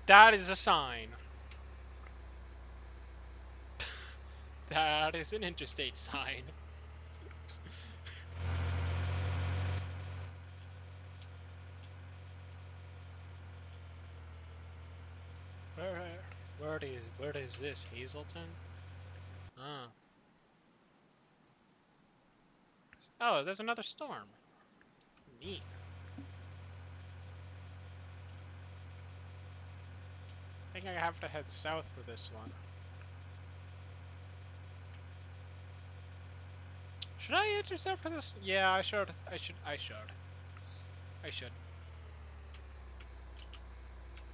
Speaker 1: That is a sign. That is an interstate sign. Where, where is this? Hazleton? Ah. Oh, there's another storm. Neat. I think I have to head south for this one. Should I intercept for this? Yeah, I should. I should.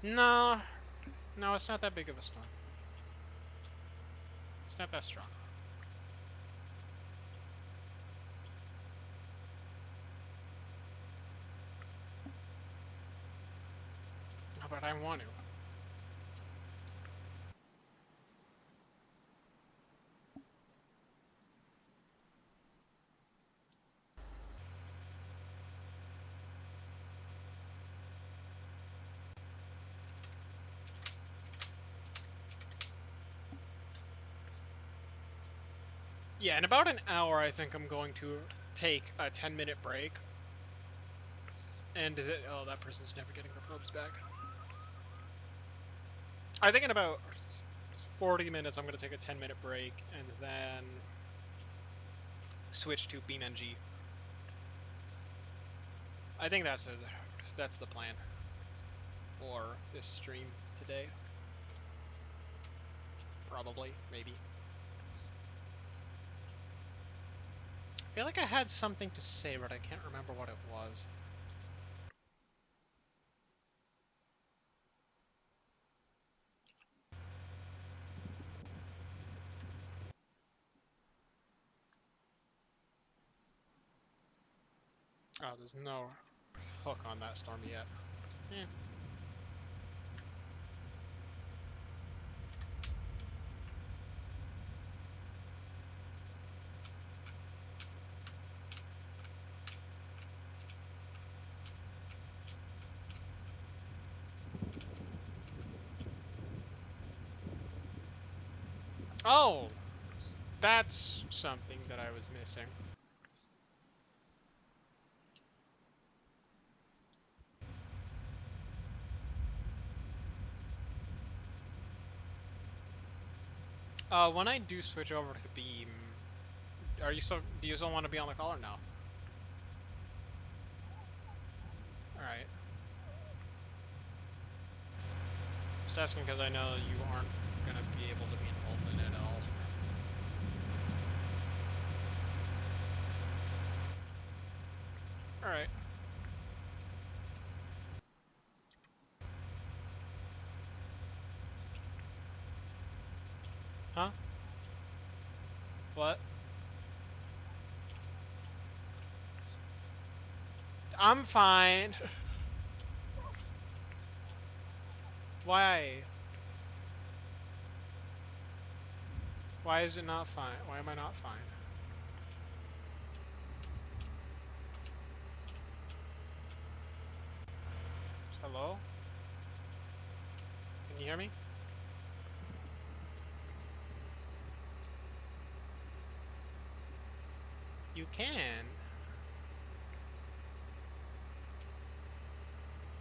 Speaker 1: No. No, it's not that big of a storm. It's not that strong. No, but I want to. Yeah, in about an hour, I think I'm going to take a 10-minute break. And oh, that person's never getting the probes back. I think in about 40 minutes, I'm going to take a 10-minute break and then switch to BeamNG. I think that's the plan for this stream today. Probably, maybe. I feel like I had something to say, but I can't remember what it was. Oh, there's no hook on that storm yet. Eh. Oh, that's something that I was missing. When I do switch over to the beam, do you still want to be on the call or no? Alright. Just asking because I know you aren't gonna be able to be involved in it at all. Alright. Huh? What? I'm fine. Why? Why is it not fine? Why am I not fine? Hello? Can you hear me? You can.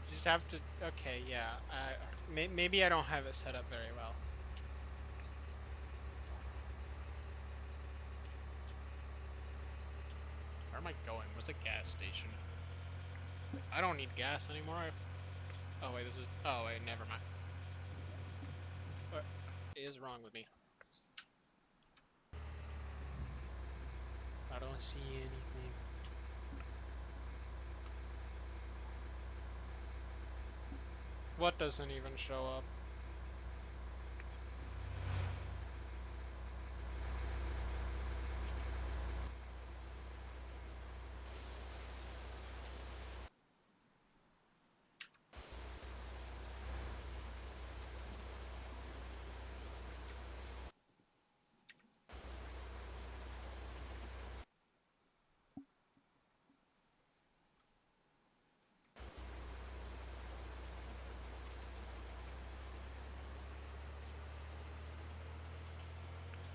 Speaker 1: You just have to. Okay, yeah. Maybe I don't have it set up very well. Where am I going? Where's a gas station? I don't need gas anymore. Oh wait, this is. Oh wait, never mind. What is wrong with me? I don't see anything. What doesn't even show up?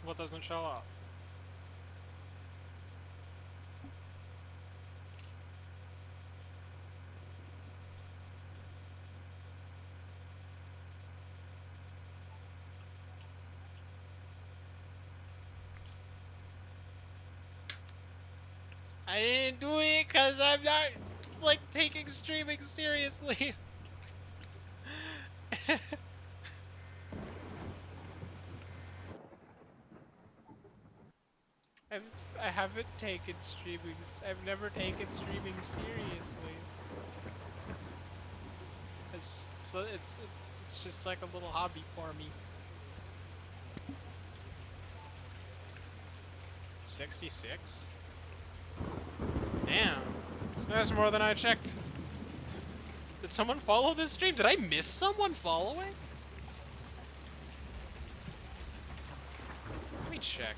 Speaker 1: What doesn't show up? I didn't do it because I'm not like taking streaming seriously. I've, I haven't taken streaming. I've never taken streaming seriously. It's just like a little hobby for me. 66? Damn. That's more than I checked. Did someone follow this stream? Did I miss someone following? Let me check.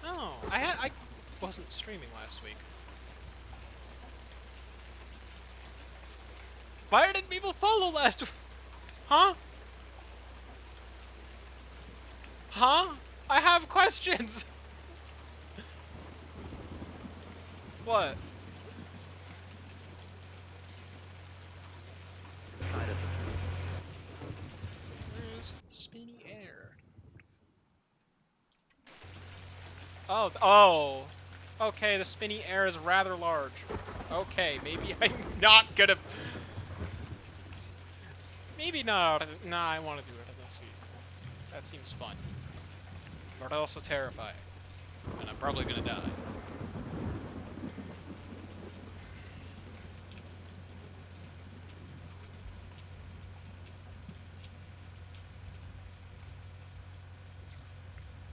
Speaker 1: Oh, I wasn't streaming last week. Why did people follow last week? Huh? Huh? I have questions. What? Where's the spinny air? Oh, oh. Okay, the spinny air is rather large. Okay, maybe I'm not gonna. Maybe not. Nah, I want to do it this week. That seems fun. But also terrifying. And I'm probably gonna die.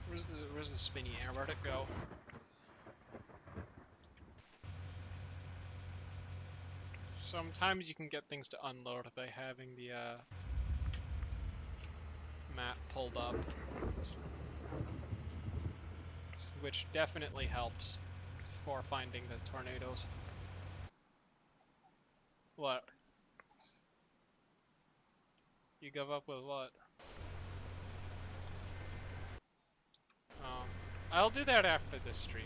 Speaker 1: Where's the spinny air? Where'd it go? Sometimes you can get things to unload by having the map pulled up, which definitely helps for finding the tornadoes. What? You give up with what? I'll do that after this stream.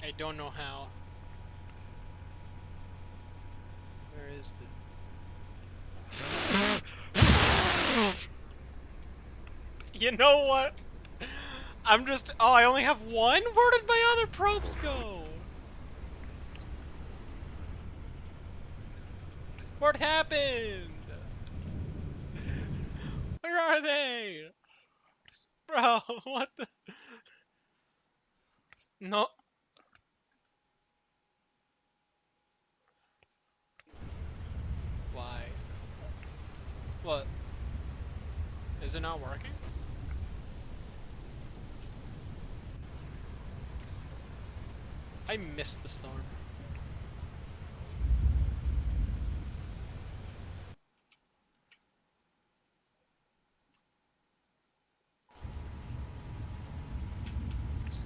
Speaker 1: I don't know how. Where is the... You know what? I'm just... Oh, I only have one? Where did my other probes go? What happened? Where are they? Bro, what the? No. Why? What? Is it not working? I missed the storm.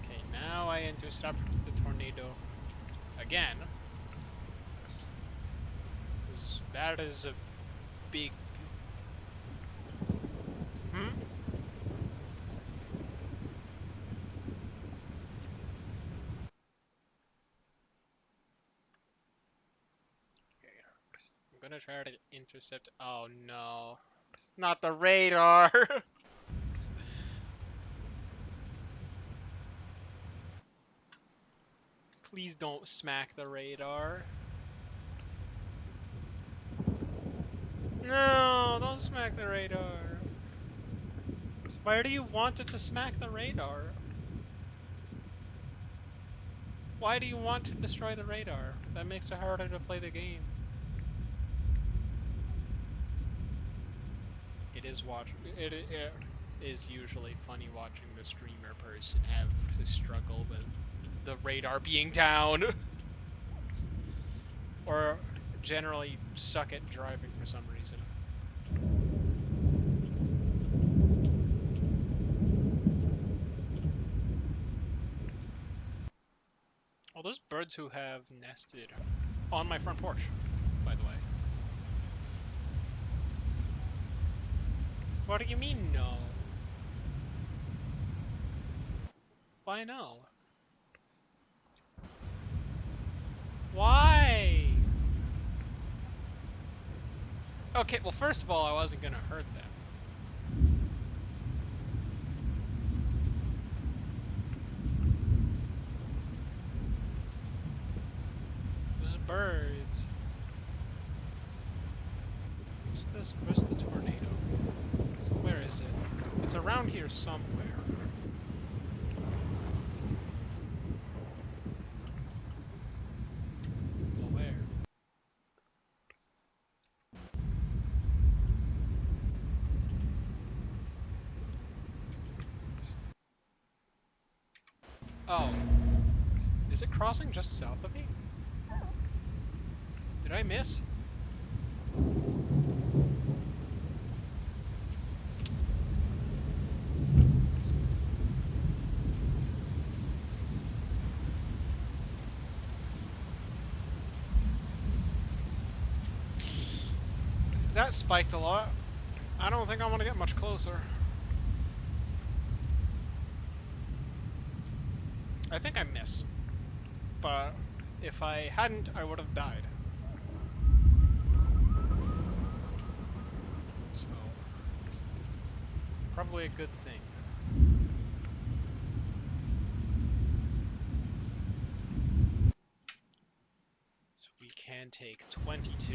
Speaker 1: Okay, now I intercept the tornado again. That is a big. Hmm? Okay, I'm gonna try to intercept. Oh no. It's not the radar! Please don't smack the radar. No, don't smack the radar. Why do you want it to smack the radar? Why do you want to destroy the radar? That makes it harder to play the game. It is usually funny watching the streamer person have to struggle with the radar being down. Or generally suck at driving for some reason. Oh, there's birds who have nested on my front porch, by the way. What do you mean, no? Why no? Why? Okay, well, first of all, I wasn't gonna hurt them. There's birds. Where's the tornado? So where is it? It's around here somewhere. Well, where? Oh. Is it crossing just south of me? Did I miss? That spiked a lot. I don't think I want to get much closer. I think I missed. But if I hadn't, I would have died. So, probably a good thing. So we can take 22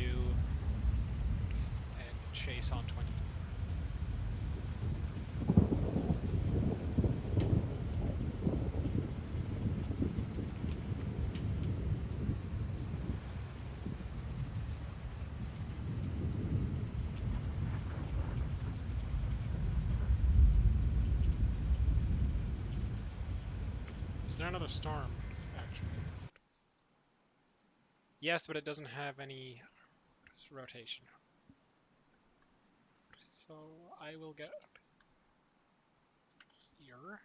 Speaker 1: and chase on 22. Is there another storm, actually? Yes, but it doesn't have any rotation. So I will get here.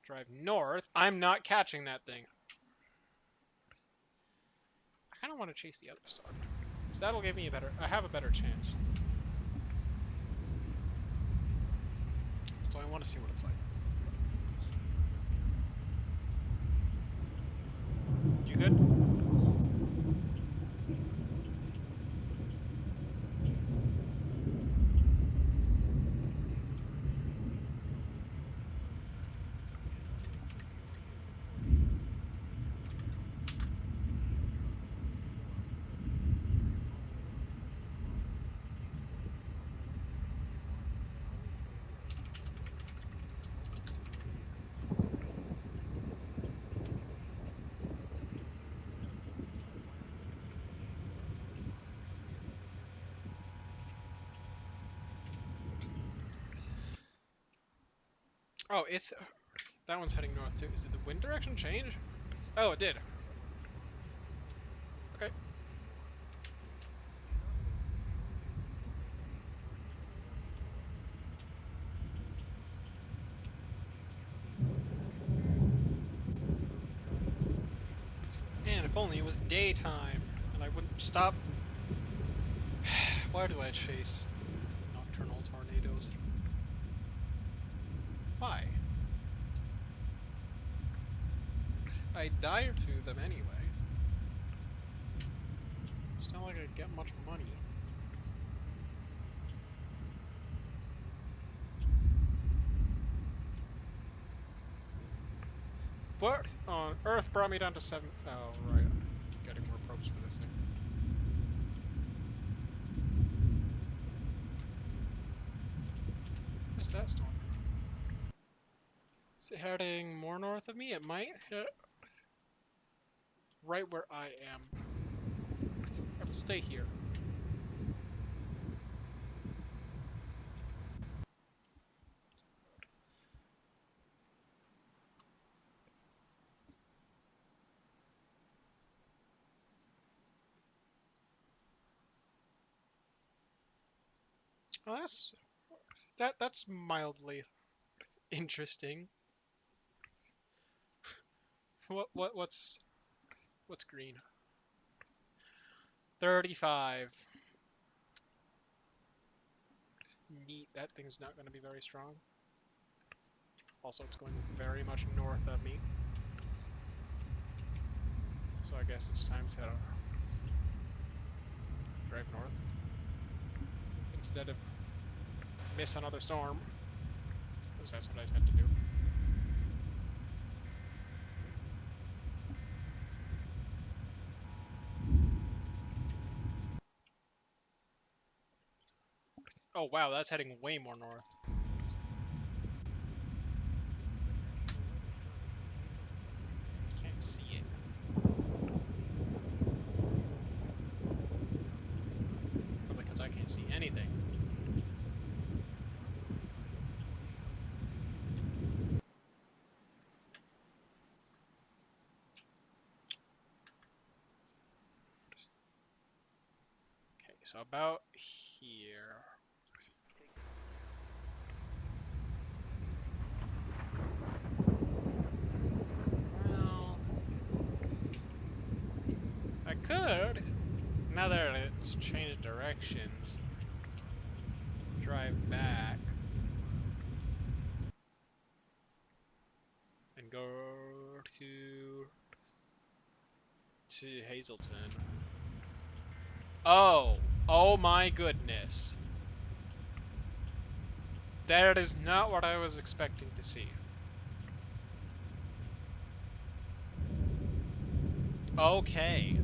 Speaker 1: Drive north. I'm not catching that thing. I kind of want to chase the other storm. Because that'll give me I have a better chance. So I want to see what it's like. You good? Oh, it's that one's heading north too. Did the wind direction change? Oh, it did. Okay. Man, if only it was daytime and I wouldn't stop. Why do I chase nocturnal tornadoes? Why? I die to them anyway. It's not like I get much money. What? Earth brought me down to 7. Oh, right. Getting more probes for this thing. Where's that storm? Is it heading more north of me? It might hit right where I am. I will stay here. Oh, that's mildly interesting. What's green? 35. Neat. That thing's not going to be very strong. Also, it's going very much north of me. So I guess it's time to drive north instead of miss another storm, because that's what I tend to do. Oh wow, that's heading way more north. Can't see it. Probably because I can't see anything. Okay, so about here. Well, I could, now that it's changed directions, drive back and go to Hazleton. Oh, oh my goodness. That is not what I was expecting to see. Okay.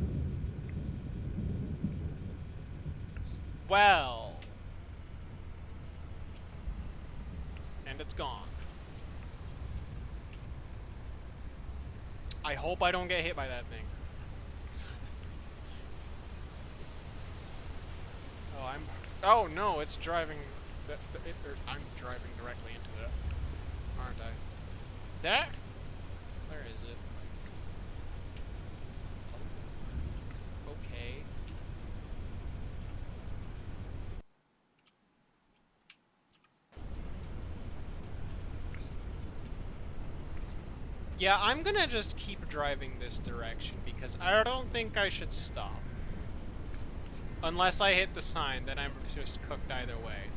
Speaker 1: Well. And it's gone. I hope I don't get hit by that thing. Oh, oh no, it's driving. I'm driving directly into it, aren't I? That? Where is it? Oh, okay. Yeah, I'm gonna just keep driving this direction because I don't think I should stop. Unless I hit the sign, then I'm just cooked either way.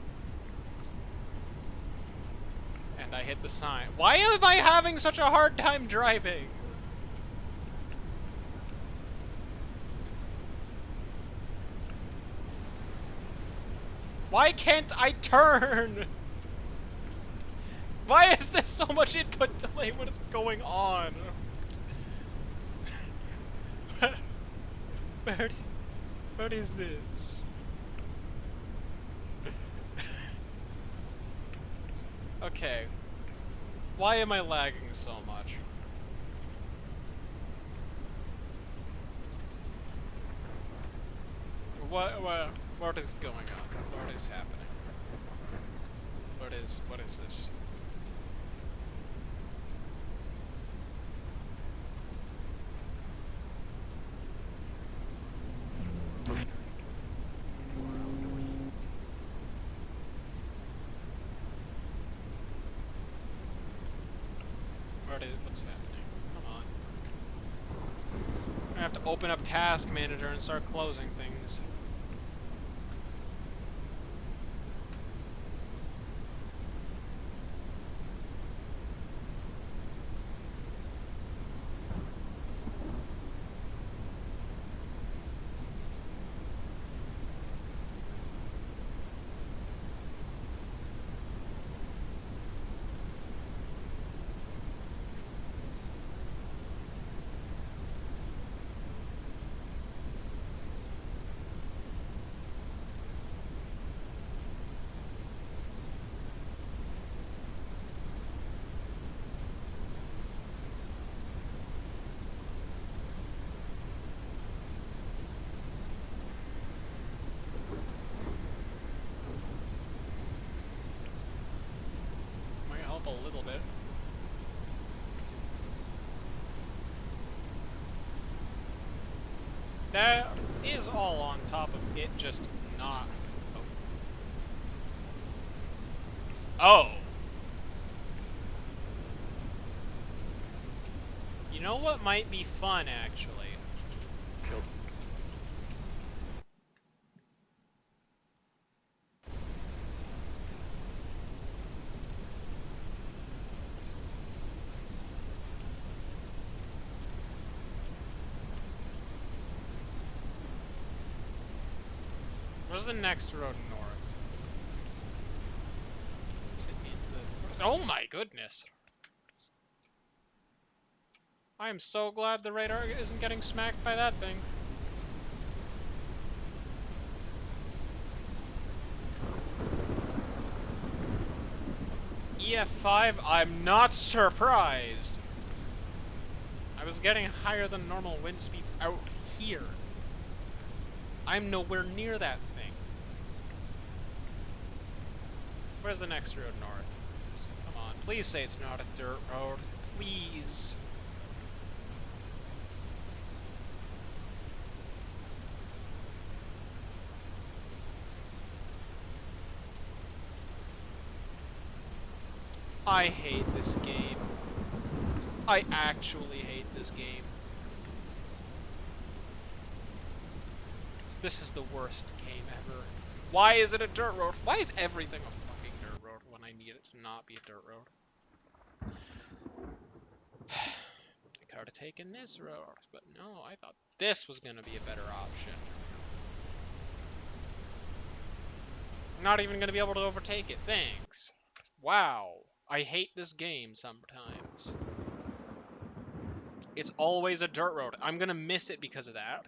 Speaker 1: And I hit the sign. Why am I having such a hard time driving? Why can't I turn? Why is there so much input delay? What is going on? Where, what is this? Okay. Why am I lagging so much? What is going on? What is happening? What is this? What's happening? Come on. I have to open up Task Manager and start closing things. Might help a little bit. That is all on top of it just not. Oh! You know what might be fun, actually? Where's the next road north? Is it in the... Oh my goodness! I am so glad the radar isn't getting smacked by that thing. EF5, I'm not surprised! I was getting higher than normal wind speeds out here. I'm nowhere near that thing. Where's the next road north? Come on, please say it's not a dirt road. Please. I hate this game. I actually hate this game. This is the worst game ever. Why is it a dirt road? Why is everything a fucking dirt road when I need it to not be a dirt road? I could have taken this road, but no, I thought this was gonna be a better option. I'm not even gonna be able to overtake it, thanks. Wow, I hate this game sometimes. It's always a dirt road. I'm gonna miss it because of that.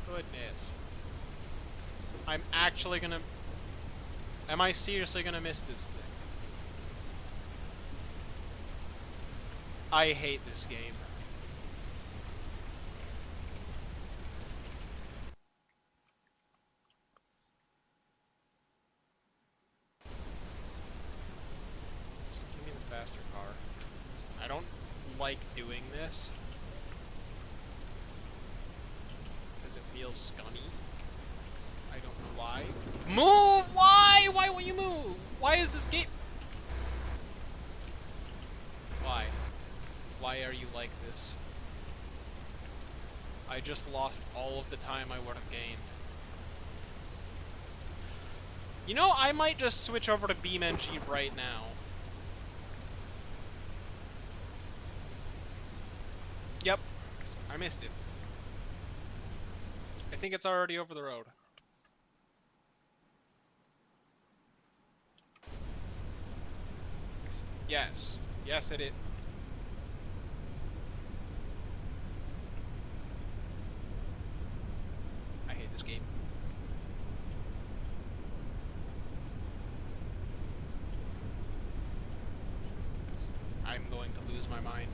Speaker 1: Goodness. I'm actually gonna... Am I seriously gonna miss this thing? I hate this game. Just give me the faster car. I don't like doing this. Because it feels scummy. I don't know why. Move! Why? Why won't you move? Why is this game... Why? Why are you like this? I just lost all of the time I would have gained. You know, I might just switch over to BeamNG right now. Yep, I missed it. I think it's already over the road. Yes. Yes, it is. I hate this game. I'm going to lose my mind.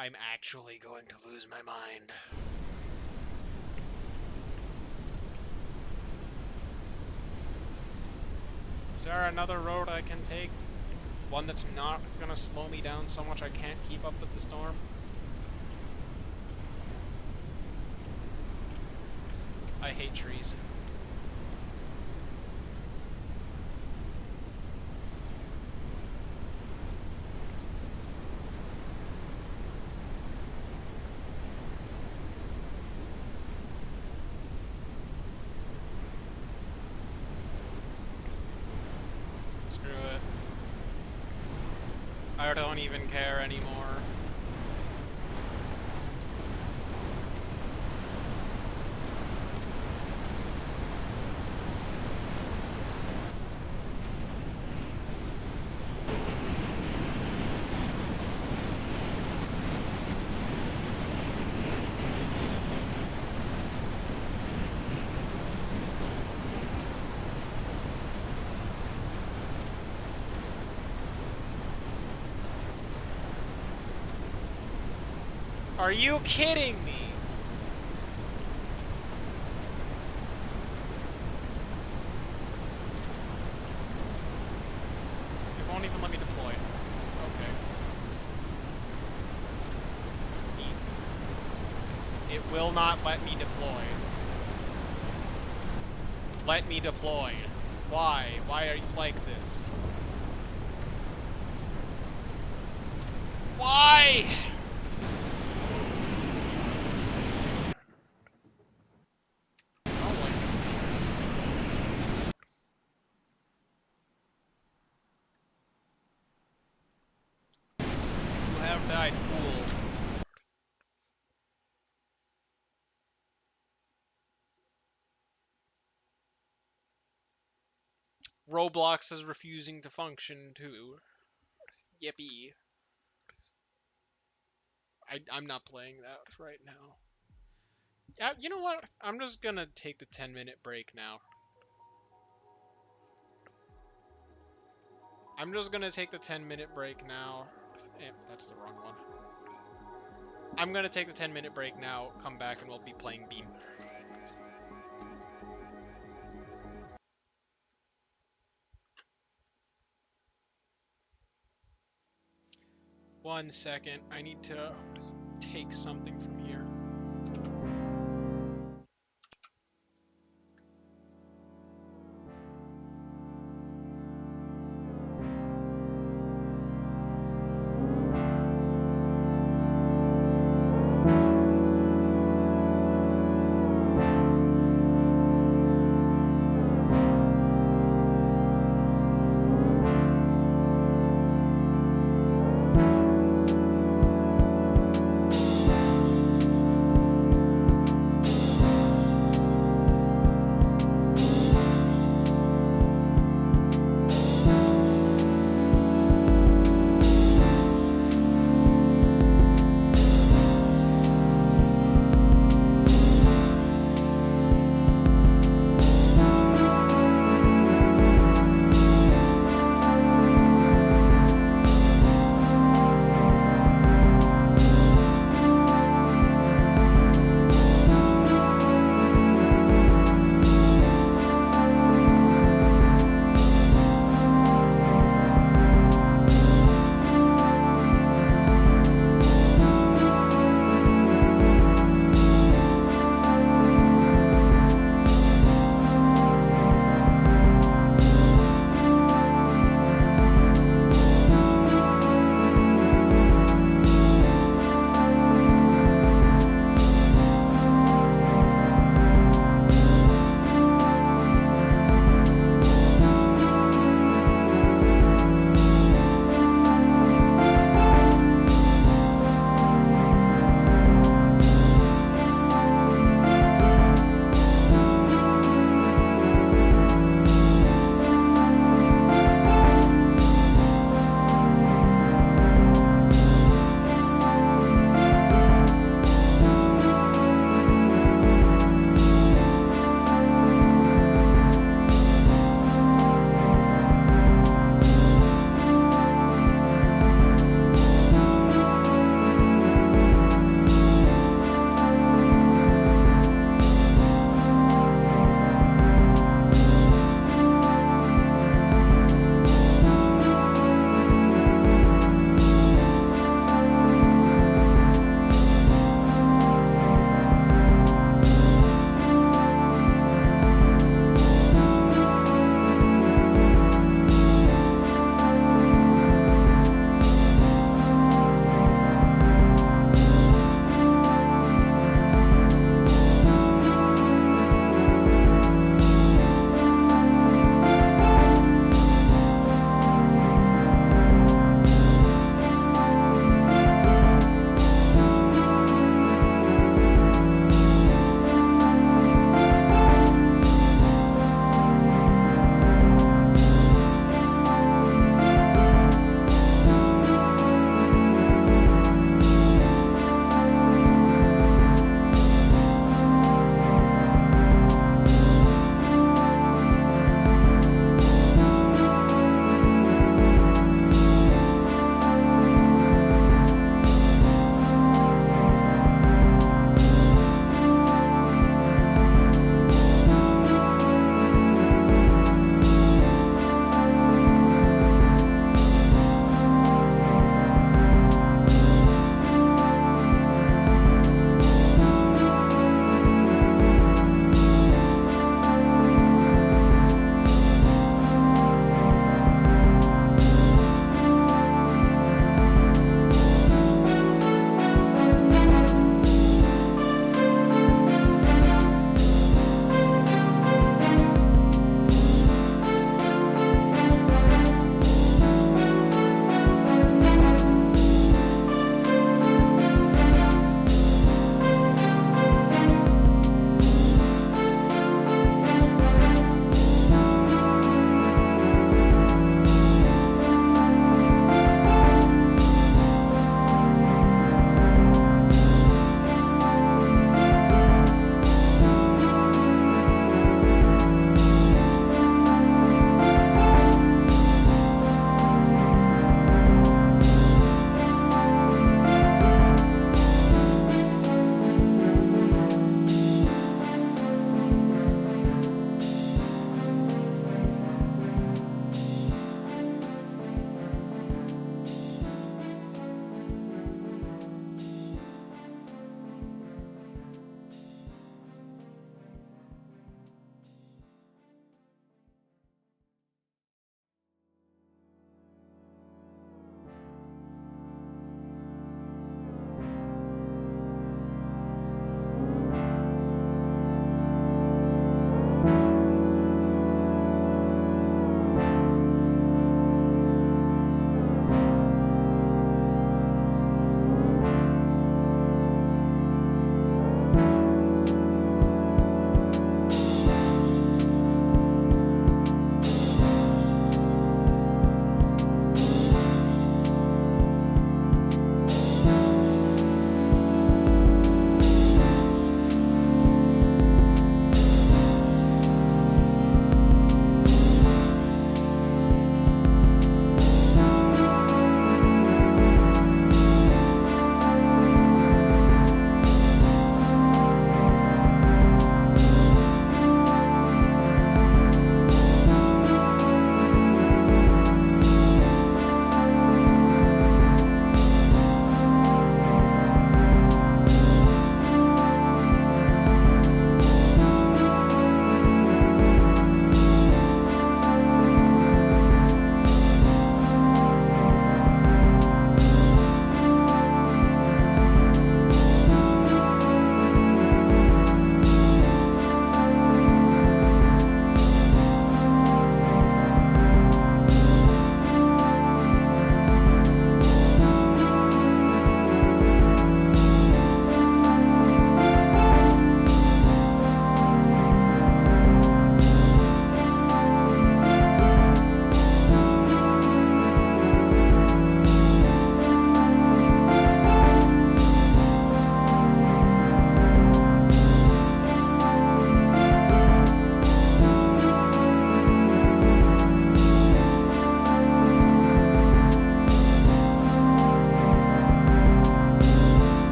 Speaker 1: I'm actually going to lose my mind. Is there another road I can take? One that's not gonna slow me down so much I can't keep up with the storm? I hate trees. Screw it. I don't even care anymore. Are you kidding me? It won't even let me deploy. Okay. It will not let me deploy. Let me deploy. Why? Why are you like this? Why? You have died, fool. Roblox is refusing to function too. Yippee. I'm not playing that right now. Yeah, you know what? I'm just gonna take the 10-minute break now. I'm just gonna take the 10-minute break now. That's the wrong one. I'm gonna take the 10-minute break now, come back, and we'll be playing Beam. 1 second. I need to take something from here.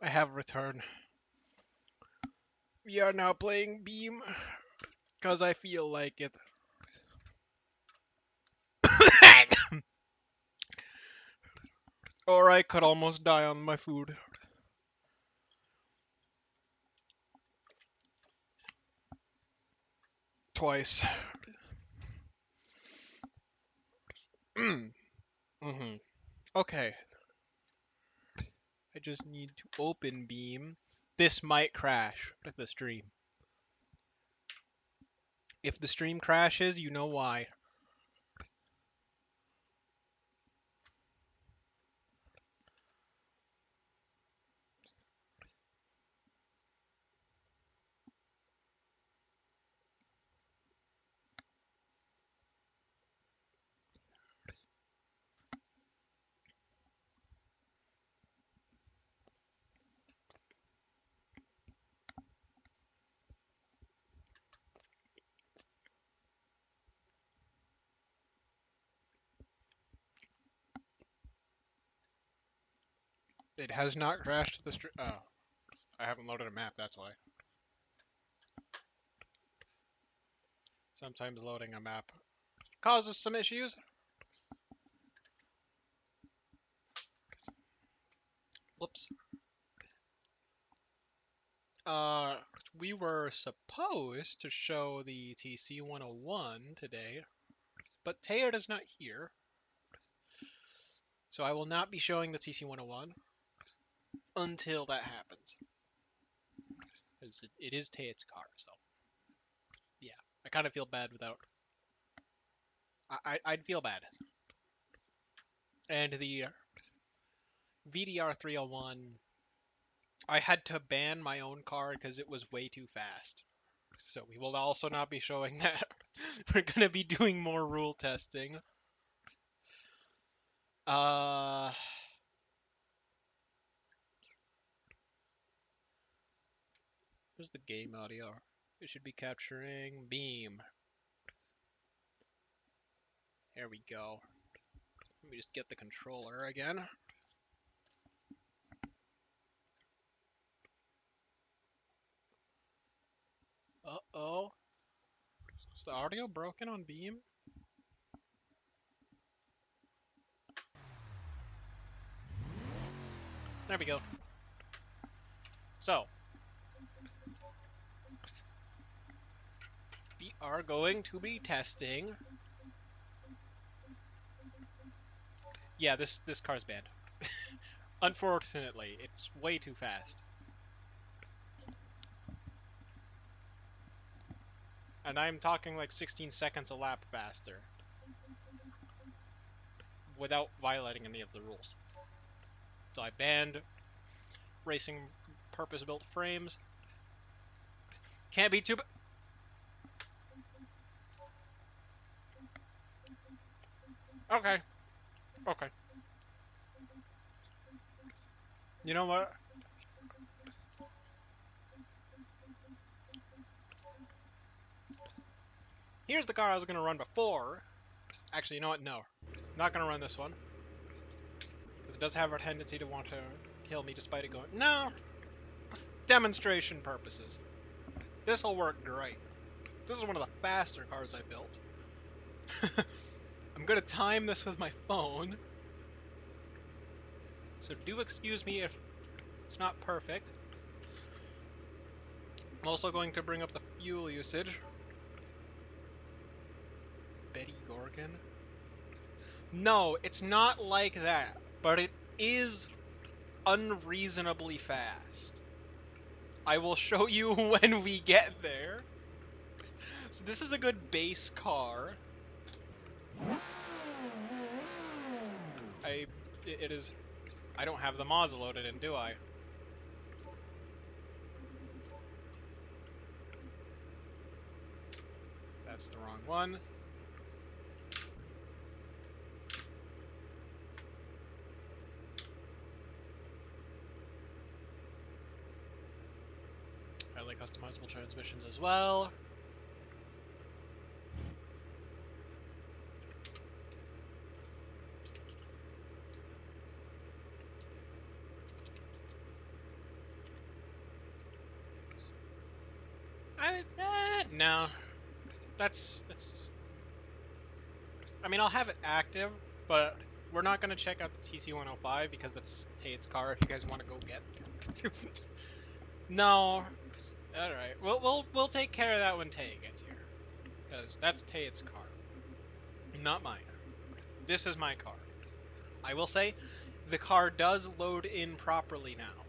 Speaker 1: I have returned. We are now playing Beam because I feel like it. Or I could almost die on my food. Twice. Mm-hmm. Okay. I just need to open Beam. This might crash the stream. If the stream crashes, you know why. It has not crashed the stream. Oh, I haven't loaded a map, that's why. Sometimes loading a map causes some issues. Whoops. Uh, we were supposed to show the TC-101 today, but Teod is not here, so I will not be showing the TC-101 until that happens. Because it is Teod's car, so yeah. I kind of feel bad without... I'd feel bad. And the VDR 301, I had to ban my own car because it was way too fast. So we will also not be showing that. We're going to be doing more rule testing. Where's the game audio? It should be capturing Beam. There we go. Let me just get the controller again. Uh-oh. Is the audio broken on Beam? There we go. So, we are going to be testing... Yeah, this car's banned. Unfortunately, it's way too fast. And I'm talking like 16 seconds a lap faster. Without violating any of the rules. So I banned racing purpose-built frames. Can't be too... Okay. Okay. You know what? Here's the car I was going to run before. Actually, you know what? No. I'm not going to run this one. Because it does have a tendency to want to kill me despite it going... No! Demonstration purposes. This will work great. This is one of the faster cars I built. I'm going to time this with my phone. So do excuse me if it's not perfect. I'm also going to bring up the fuel usage. Betty Gorgon? No, it's not like that, but it is unreasonably fast. I will show you when we get there. So this is a good base car. It is... I don't have the mods loaded in, do I? That's the wrong one. I like customizable transmissions as well. No. That's. I mean, I'll have it active, but we're not gonna check out the TC-105 because that's Tate's car. If you guys want to go get. No. All right. We'll take care of that when Tay gets here, because that's Tate's car, not mine. This is my car. I will say, the car does load in properly now.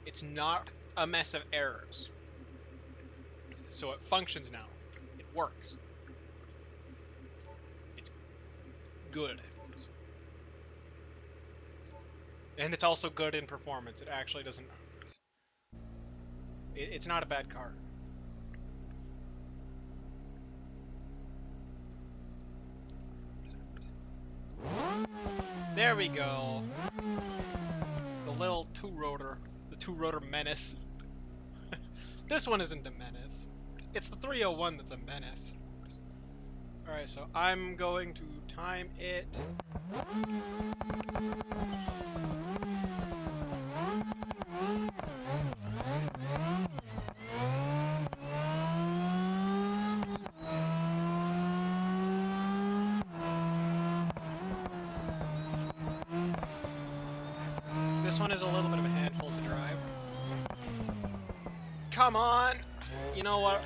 Speaker 1: It's not a mess of errors. So it functions now. It works. It's good. And it's also good in performance. It actually doesn't... It's not a bad car. There we go. The little two-rotor. The two-rotor menace. This one isn't a menace. It's the 301 that's a menace. Alright, so I'm going to time it. This one is a little bit of a handful to drive. Come on! You know what?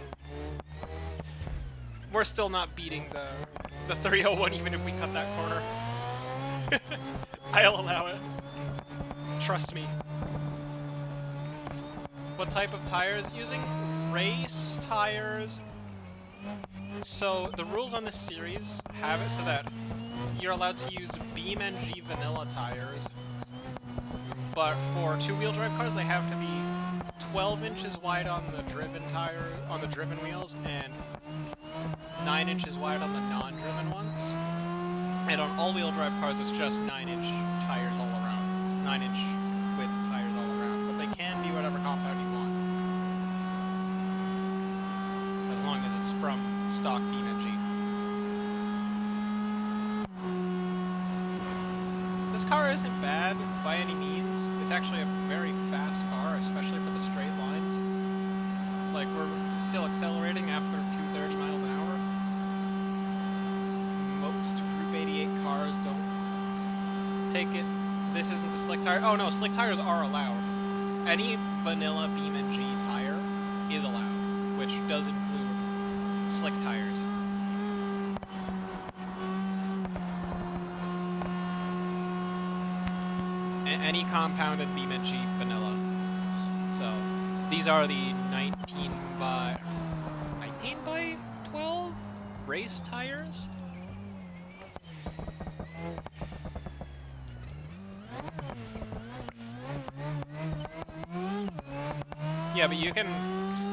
Speaker 1: We're still not beating the 301 even if we cut that corner. I'll allow it. Trust me. What type of tires using? Race tires. So the rules on this series have it so that you're allowed to use BeamNG vanilla tires, but for two-wheel drive cars they have to be 12 inches wide on the driven wheels and 9 inches wide on the non-driven ones. And on all-wheel drive cars it's just 9-inch tires all around, 9-inch width tires all around, but they can be whatever compound you want, as long as it's from stock BeamNG. This car isn't bad by any means. It's actually a very fast car, especially for the straight lines. Like, we're still accelerating after 230 miles an hour. Most Group 88 cars don't take it. This isn't a slick tire. Oh no, slick tires are allowed. Any vanilla BeamNG tire is allowed, which does include slick tires. Any compounded BeamNG vanilla. So these are the 19 by 12 race tires. Yeah, but you can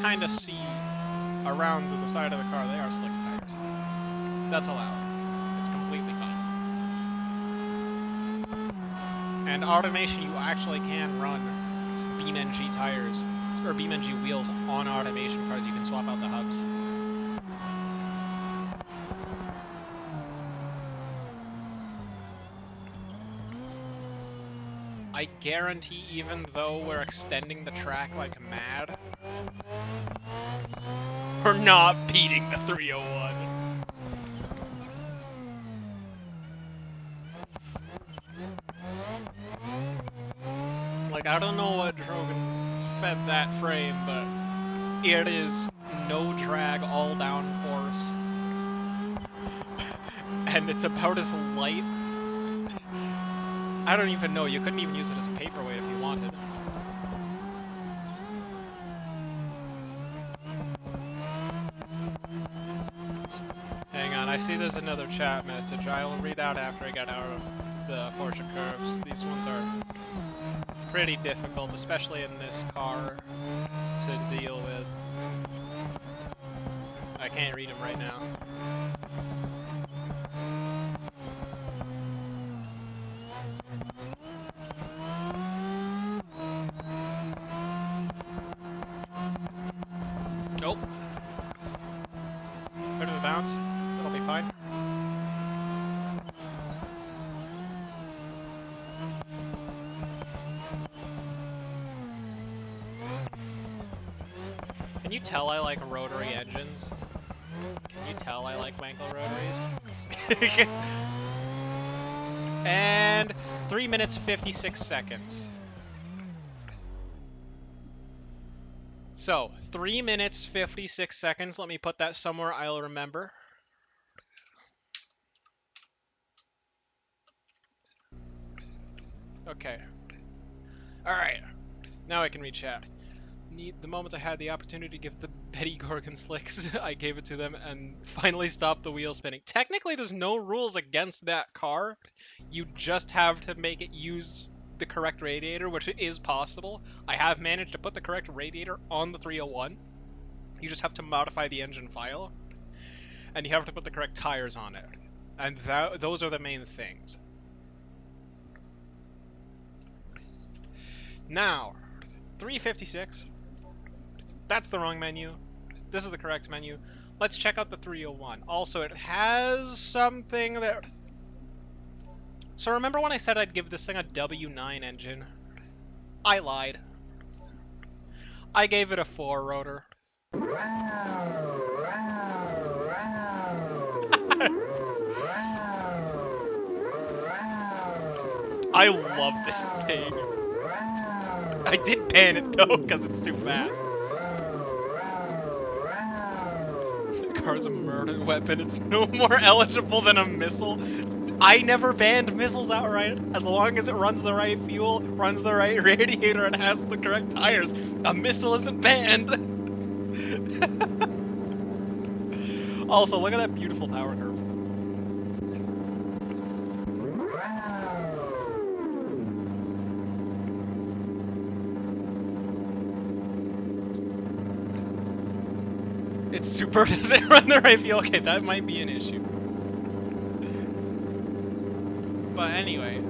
Speaker 1: kind of see around the side of the car they are slick tires. That's allowed. It's completely fine. And automation, you actually can run BeamNG tires, or BeamNG wheels on automation cars. You can swap out the hubs. I guarantee, even though we're extending the track like mad, we're not beating the 301. Like, I don't know what Drogan fed that frame, but it is no drag, all down force. And it's about as light. I don't even know, you couldn't even use it as a paperweight if you wanted. Hang on, I see there's another chat message. I will read out after I get out of the portion curves. These ones are pretty difficult, especially in this car, to deal with. I can't read them right now. Nope. Go to the bounce. It'll be fine. Can you tell I like rotary engines? Can you tell I like Wankel rotaries? And 3 minutes 56 seconds. So, 3 minutes 56 seconds. Let me put that somewhere I'll remember. Okay. Alright. Now I can read chat. The moment I had the opportunity to give the Betty Gorgon slicks, I gave it to them and finally stopped the wheel spinning. Technically, there's no rules against that car. You just have to make it use the correct radiator, which is possible. I have managed to put the correct radiator on the 301. You just have to modify the engine file, and you have to put the correct tires on it. And those are the main things. Now, 356. That's the wrong menu. This is the correct menu. Let's check out the 301. Also, it has something that... So remember when I said I'd give this thing a W9 engine? I lied. I gave it a 4 rotor. I love this thing. I did ban it though, because it's too fast. The car's a murder weapon. It's no more eligible than a missile. I never banned missiles outright. As long as it runs the right fuel, runs the right radiator, and has the correct tires, a missile isn't banned. Also, look at that beautiful power curve. It's super. Does it run the right fuel? Okay, that might be an issue. But anyway,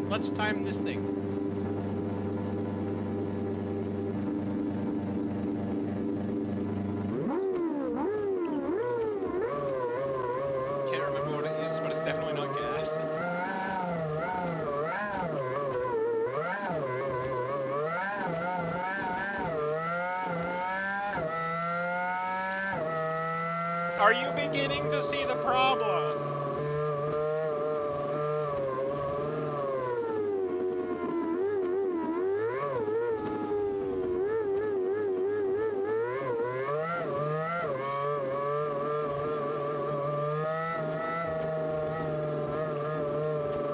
Speaker 1: let's time this thing. Can't remember what it is, but it's definitely not gas. Are you beginning to see the problem?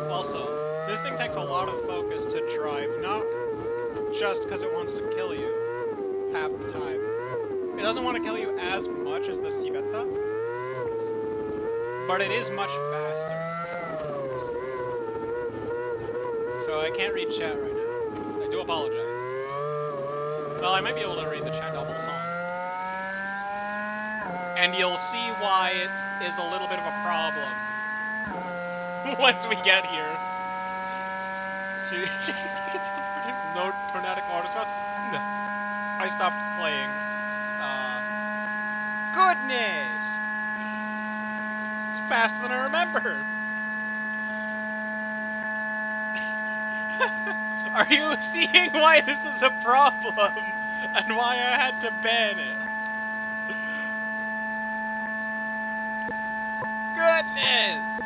Speaker 1: Also, this thing takes a lot of focus to drive, not just because it wants to kill you half the time. It doesn't want to kill you as much as the Civetta, but it is much faster. So I can't read chat right now. I do apologize. Well, I might be able to read the chat the whole song. And you'll see why it is a little bit of a problem once we get here. No tornadic water spouts? No. I stopped playing. Goodness! It's faster than I remember. Are you seeing why this is a problem? And why I had to ban it? Goodness!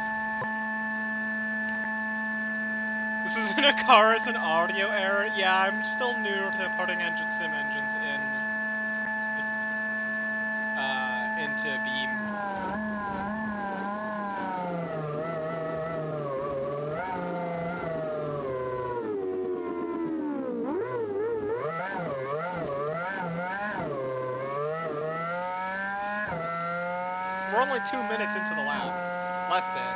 Speaker 1: This isn't a car, it's an audio error. Yeah, I'm still new to putting sim engines into Beam. We're only 2 minutes into the lap. Less than.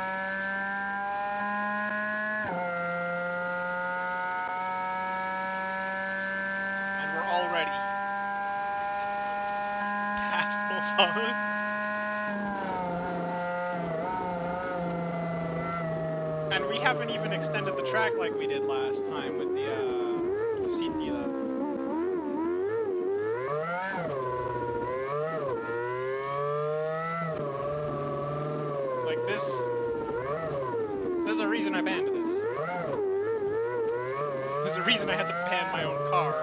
Speaker 1: And we're already past full solid. And we haven't even extended the track like we did last time with the Citila. Like this. There's a reason I banned this. There's a reason I had to ban my own car.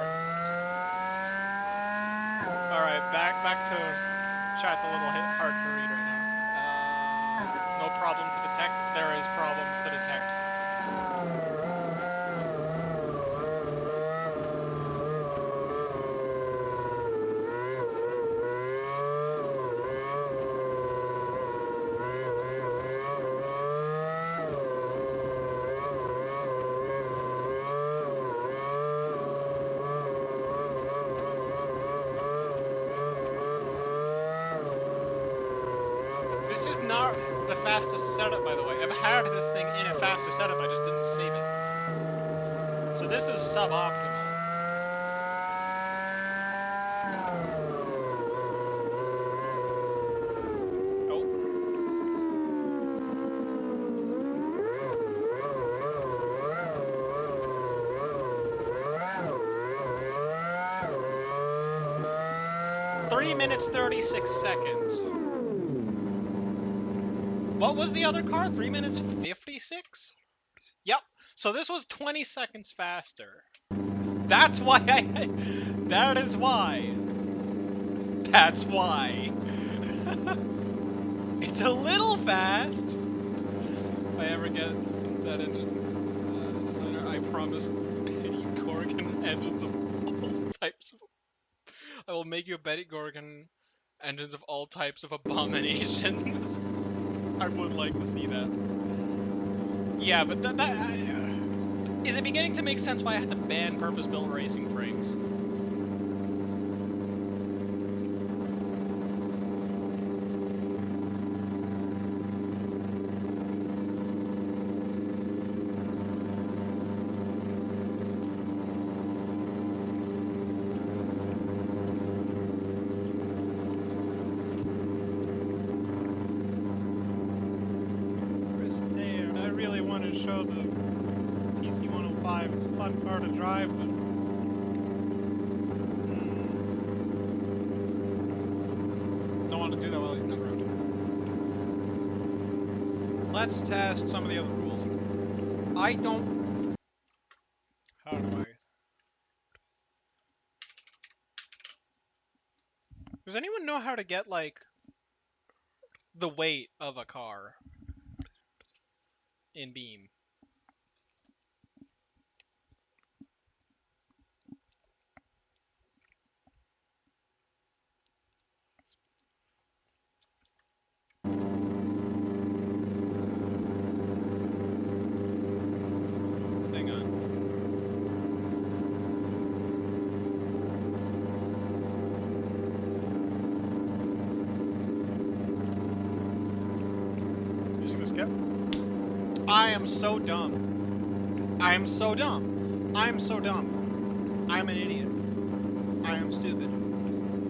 Speaker 1: back to chat's a little hard to read right now. No problem to detect. There is problems to detect. This is not the fastest setup, by the way. I've had this thing in a faster setup, I just didn't save it. So this is suboptimal. Oh. Three minutes 36 seconds. What was the other car? 3 minutes 56? Yep. So this was 20 seconds faster. That's why that is why. That's why. It's a little fast. If I ever get that engine designer, I promise Betty Gorgon engines of all types of. I will make you a Betty Gorgon engines of all types of abominations. I would like to see that. Yeah, but is it beginning to make sense why I had to ban purpose-built racing frames? I really want to show the TC105. It's a fun car to drive, but don't want to do that while he's not around. Let's test some of the other rules. I don't. How do I? Does anyone know how to get like the weight of a car in Beam? Hang on. Using the skip. I am so dumb. I am so dumb. I am so dumb. I am an idiot. I am stupid.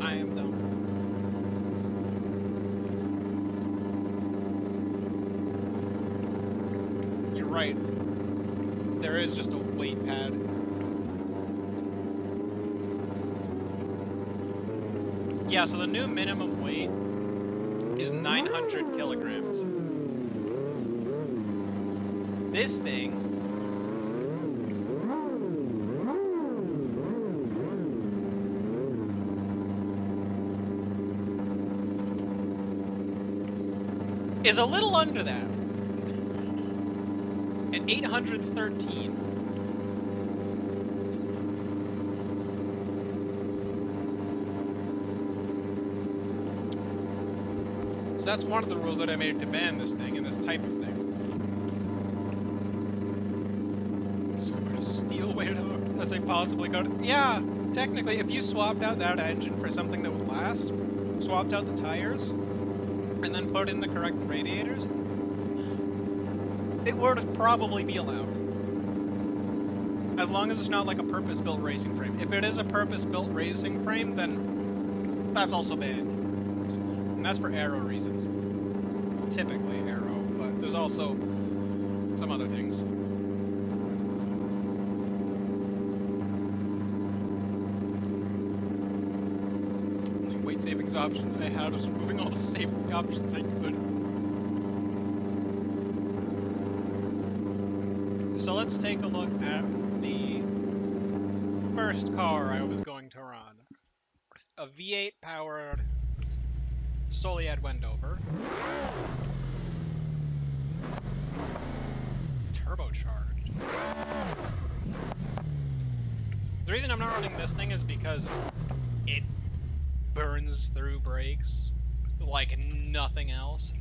Speaker 1: I am dumb. You're right. There is just a weight pad. Yeah, so the new minimum weight is 900 kilograms. This thing is a little under that at 813. So that's one of the rules that I made to ban this thing and this type of thing. So much steel weight out as I possibly could. Yeah, technically, if you swapped out that engine for something that would last, swapped out the tires, and then put in the correct radiators, it would probably be allowed. As long as it's not like a purpose-built racing frame. If it is a purpose-built racing frame, then that's also banned. And that's for aero reasons. Typically aero, but there's also some other things. The only weight savings option I had was removing all the safety options I could. So let's take a look at the first car I was going to run. a V8 powered Soliad Wendover, turbocharged. The reason I'm not running this thing is because it burns through brakes like nothing else.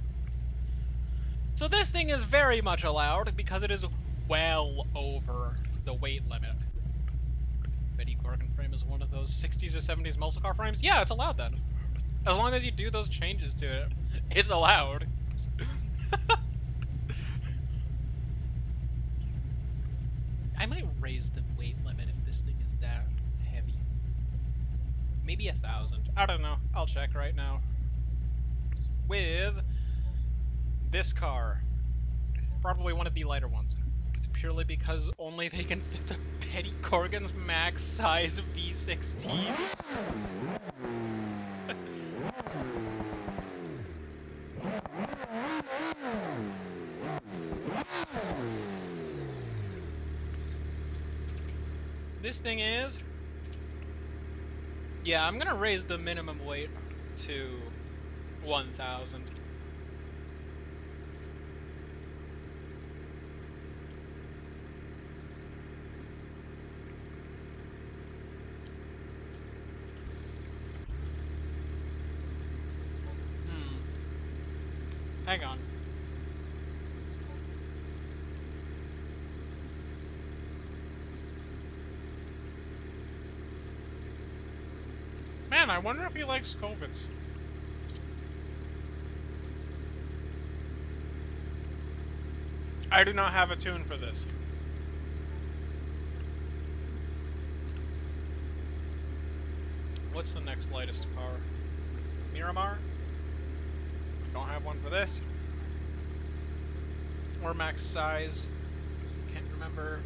Speaker 1: So this thing is very much allowed because it is well over the weight limit. Betty Corgan frame is one of those 60s or 70s muscle car frames. Yeah, it's allowed then. As long as you do those changes to it, it's allowed. I might raise the weight limit if this thing is that heavy. Maybe 1,000. I don't know. I'll check right now. With this car, probably one of the lighter ones. It's purely because only they can fit the Betty Corgan's max size V16. This thing is... Yeah, I'm gonna raise the minimum weight to 1,000. Hang on. Man, I wonder if he likes Covets. I do not have a tune for this. What's the next lightest car? Miramar? Don't have one for this. Or max size. Can't remember.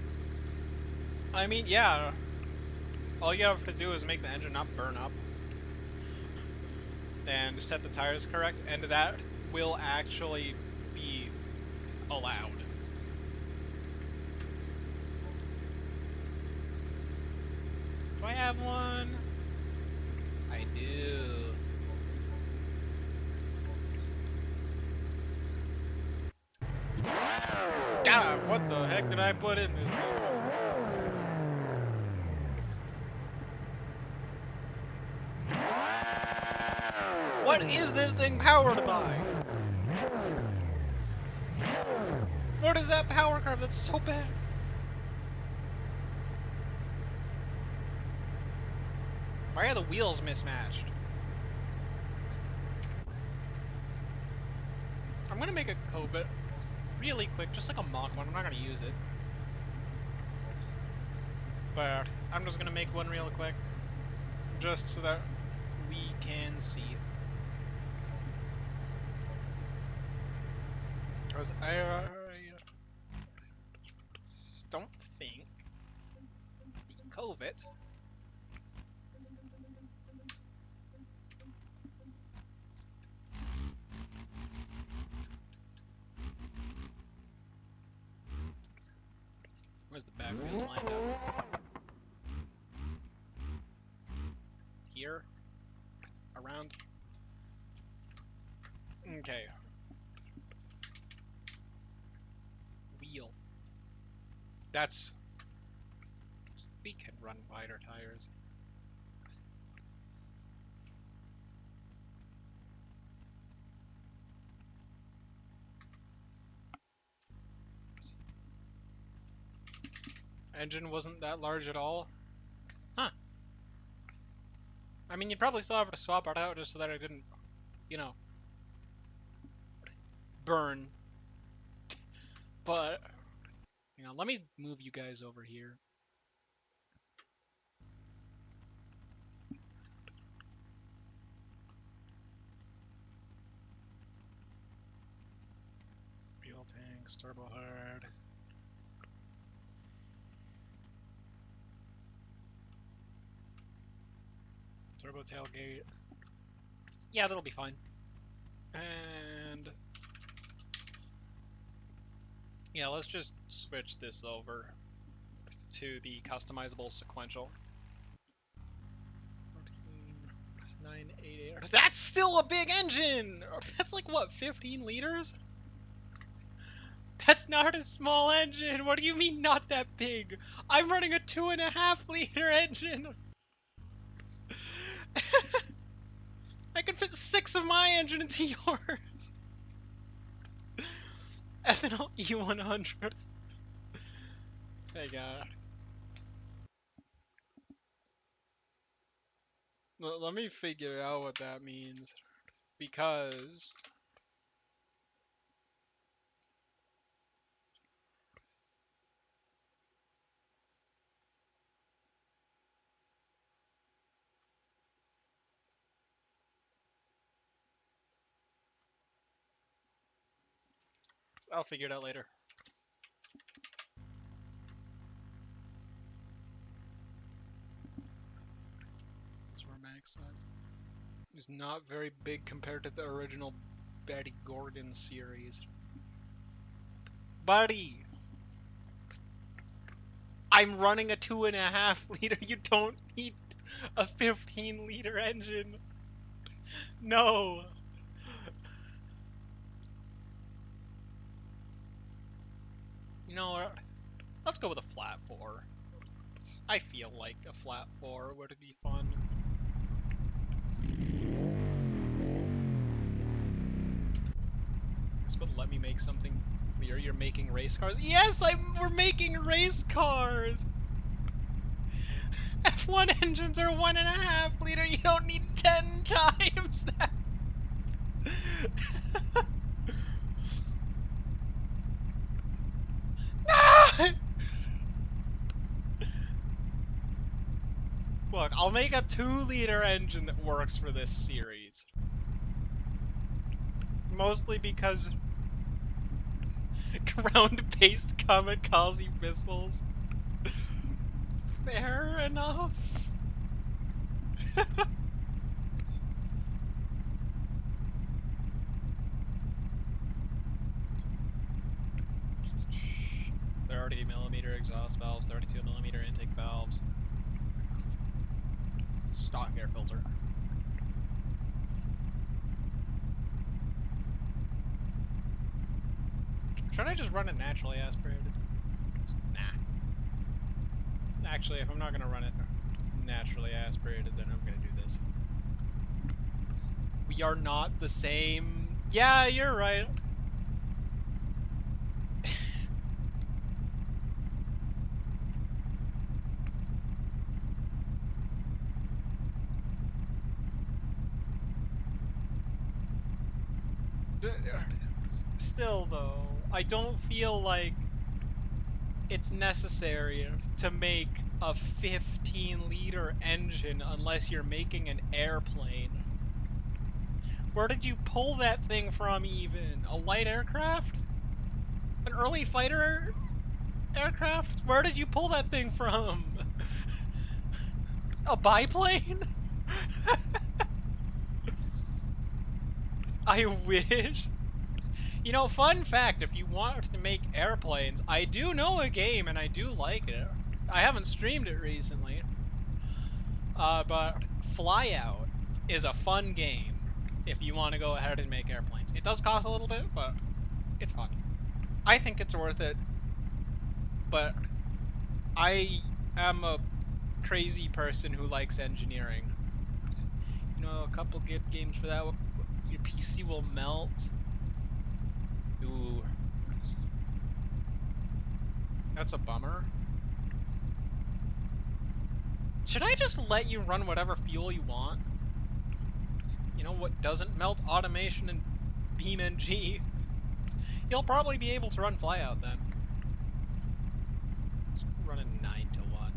Speaker 1: I mean, yeah. All you have to do is make the engine not burn up. And set the tires correct, and that will actually be allowed. Do I have one? I do. God, what the heck did I put in this thing? What is this thing powered by? What is that power curve? That's so bad. Why are the wheels mismatched? I'm gonna make a Cobit really quick, just like a mock one. I'm not gonna use it. But I'm just gonna make one real quick. Just so that we can see. Because I don't think the Covit where's the back wheels lined up? Here? Around? Okay. Wheel. That's... We can run wider tires. Engine wasn't that large at all? Huh. I mean, you'd probably still have to swap it out just so that it didn't, you know, burn. But, you know, let me move you guys over here. Fuel tanks, turbo hard. Turbo tailgate. Yeah, that'll be fine. And yeah, let's just switch this over to the customizable sequential. 14. That's still a big engine! That's like, what, 15 liters? That's not a small engine! What do you mean not that big? I'm running a 2.5 liter engine! I could fit 6 of my engine into yours! Ethanol E100. Hey god. Let me figure out what that means. Because I'll figure it out later. That's our max size. It's not very big compared to the original Betty Gordon series. Buddy! I'm running a 2.5 liter. You don't need a 15 liter engine. No. You know what? Let's go with a flat 4. I feel like a flat 4 would be fun. Yes, but let me make something clear. You're making race cars. Yes, we're making race cars. F1 engines are 1.5 liter. You don't need 10 times that. No! Look, I'll make a 2 liter engine that works for this series. Mostly because ground-based kamikaze missiles. Fair enough. .30 mm exhaust valves, 32 mm intake valves, stock air filter. Should I just run it naturally aspirated? Nah. Actually, if I'm not gonna run it naturally aspirated, then I'm gonna do this. We are not the same. Yeah, you're right. Still, though, I don't feel like it's necessary to make a 15 liter engine unless you're making an airplane. Where did you pull that thing from, even? A light aircraft? An early fighter aircraft? Where did you pull that thing from? A biplane? I wish. You know, fun fact, if you want to make airplanes, I do know a game and I do like it. I haven't streamed it recently. But Flyout is a fun game if you want to go ahead and make airplanes. It does cost a little bit, but it's fun. I think it's worth it, but I am a crazy person who likes engineering. You know, a couple good games for that. Your PC will melt. Ooh, that's a bummer. Should I just let you run whatever fuel you want? You know what doesn't melt? Automation and BeamNG. You'll probably be able to run Flyout then. Let's go run a 9-1.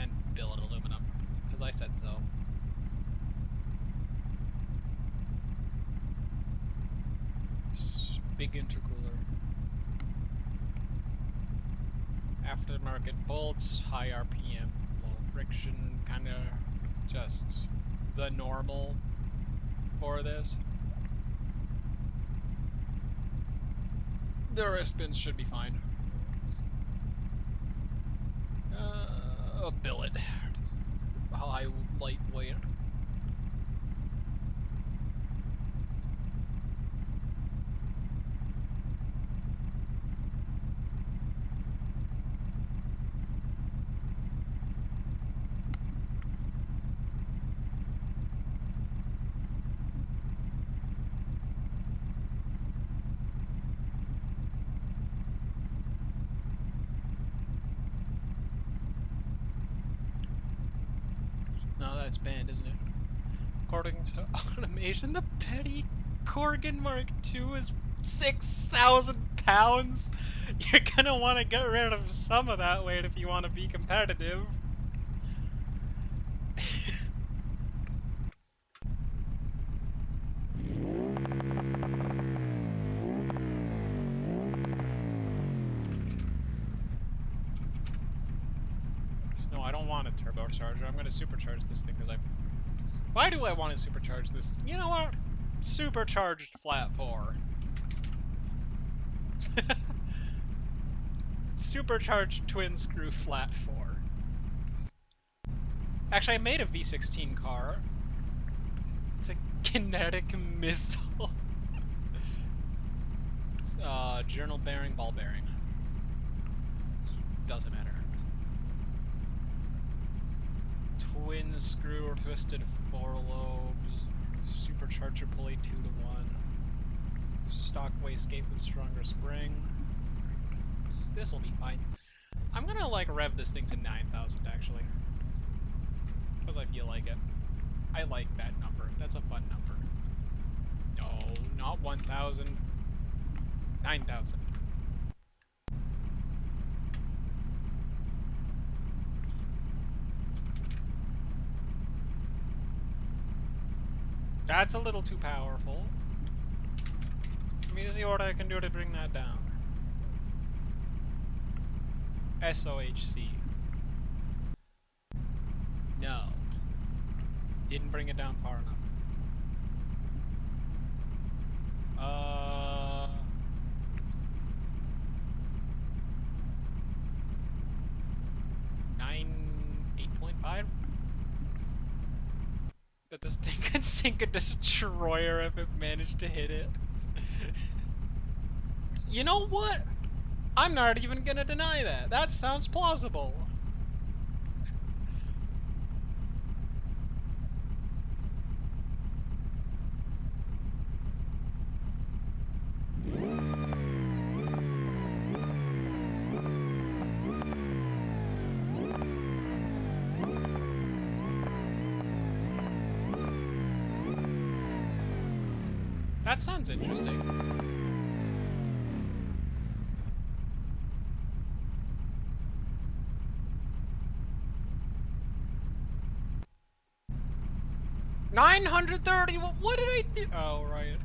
Speaker 1: And billet aluminum, because I said so. Big intercooler. Aftermarket bolts, high RPM, low friction, kind of just the normal for this. The wrist pins should be fine. A billet. High, lightweight. it's banned, isn't it? According to automation, the Petty Corgan Mark II is 6,000 pounds. You're gonna want to get rid of some of that weight if you want to be competitive. No, I don't want a turbocharger. I'm gonna supercharge this thing because I. Why do I want to supercharge this? You know what? Supercharged flat 4. Supercharged twin screw flat 4. Actually, I made a V16 car. It's a kinetic missile. Journal bearing, ball bearing. Doesn't matter. Twin screw or twisted 4 lobes. Supercharger pulley 2-to-1. Stock wastegate with stronger spring. This'll be fine. I'm gonna like rev this thing to 9,000 actually. Because I feel like it. I like that number. That's a fun number. No, not 1,000. 9,000. That's a little too powerful. Let me see what I can do to bring that down. SOHC. No. Didn't bring it down far enough. 8.5? But this thing could sink a destroyer if it managed to hit it. You know what? I'm not even gonna deny that. That sounds plausible. That sounds interesting. $930. What did I do? Oh, right.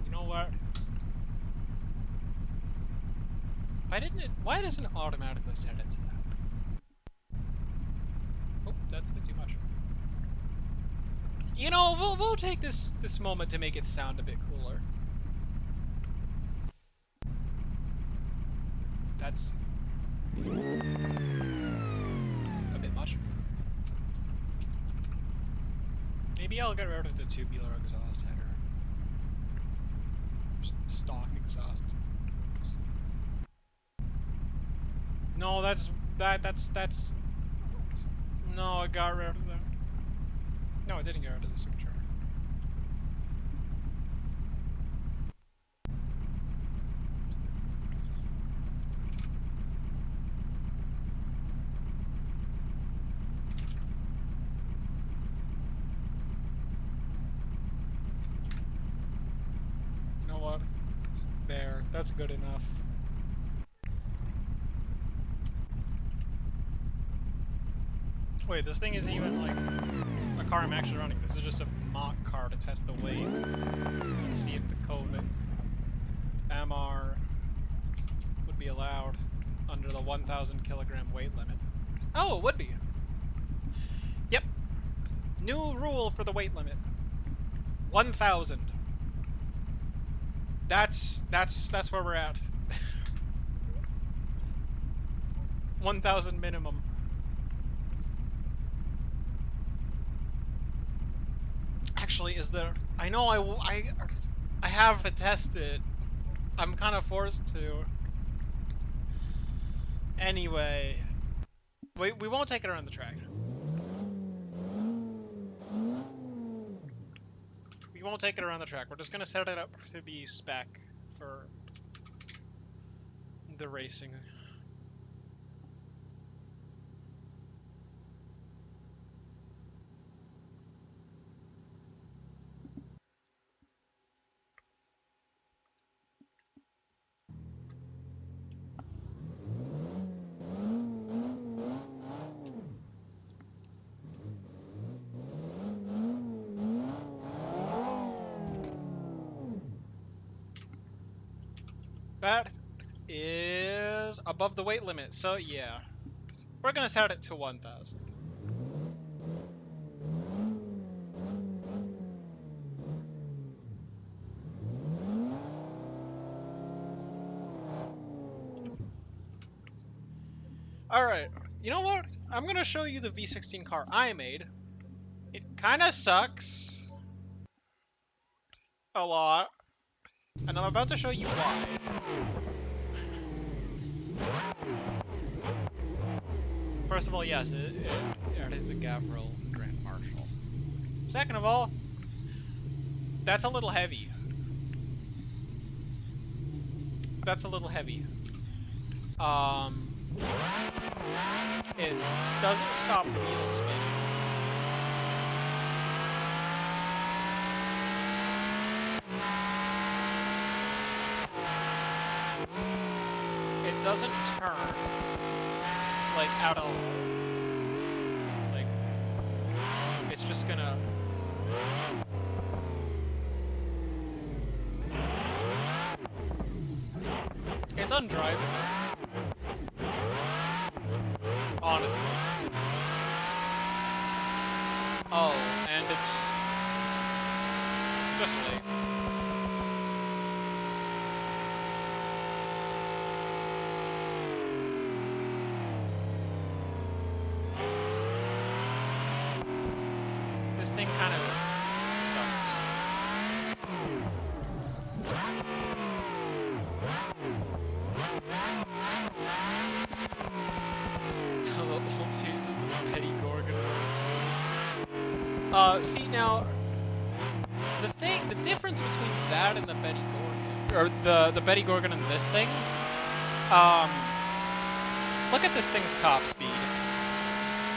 Speaker 1: You know what? Why didn't it? Why doesn't it automatically set it to that? Oh, that's a bit too much. You know, we'll take this moment to make it sound a bit cooler. That's a bit much. Maybe I'll get rid of the tubular exhaust header. Just stock exhaust. No, that's. No, I got rid of that. No, I didn't get rid of the supercharger. You know what? There, that's good enough. Wait, this thing isn't even like a car I'm actually running. This is just a mock car to test the weight and see if the COVID MR would be allowed under the 1,000 kilogram weight limit. Oh, it would be. Yep. New rule for the weight limit. 1,000. That's where we're at. 1,000 minimum. Actually, is there? I know I have to test it. I'm kind of forced to. Anyway, we won't take it around the track. We won't take it around the track. We're just gonna set it up to be spec for the racing. That is above the weight limit, so yeah. We're gonna set it to 1,000. Alright, you know what? I'm gonna show you the V16 car I made. It kinda sucks a lot, and I'm about to show you why. First of all, yes, it is a Gavril Grand Marshal. Second of all, that's a little heavy. That's a little heavy. It doesn't stop wheel spinning. It doesn't turn, like, at all. Like, it's just gonna... It's undrivable. Honestly. Oh, and it's... just wait. This thing kind of sucks. Tell the old series of the Petty Gorgon. See now, the difference between that and the Betty Gorgon, or the Betty Gorgon and this thing, um, look at this thing's top speed.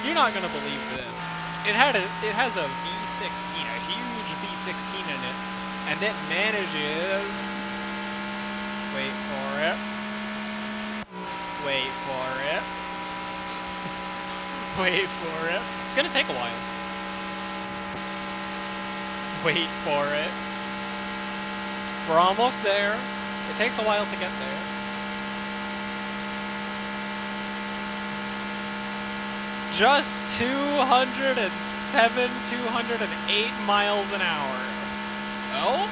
Speaker 1: You're not gonna believe this. It has a V16, a huge V16 in it, and it manages. Wait for it. Wait for it. Wait for it. It's gonna take a while. Wait for it. We're almost there. It takes a while to get there. Just 207, 208 miles an hour. Oh?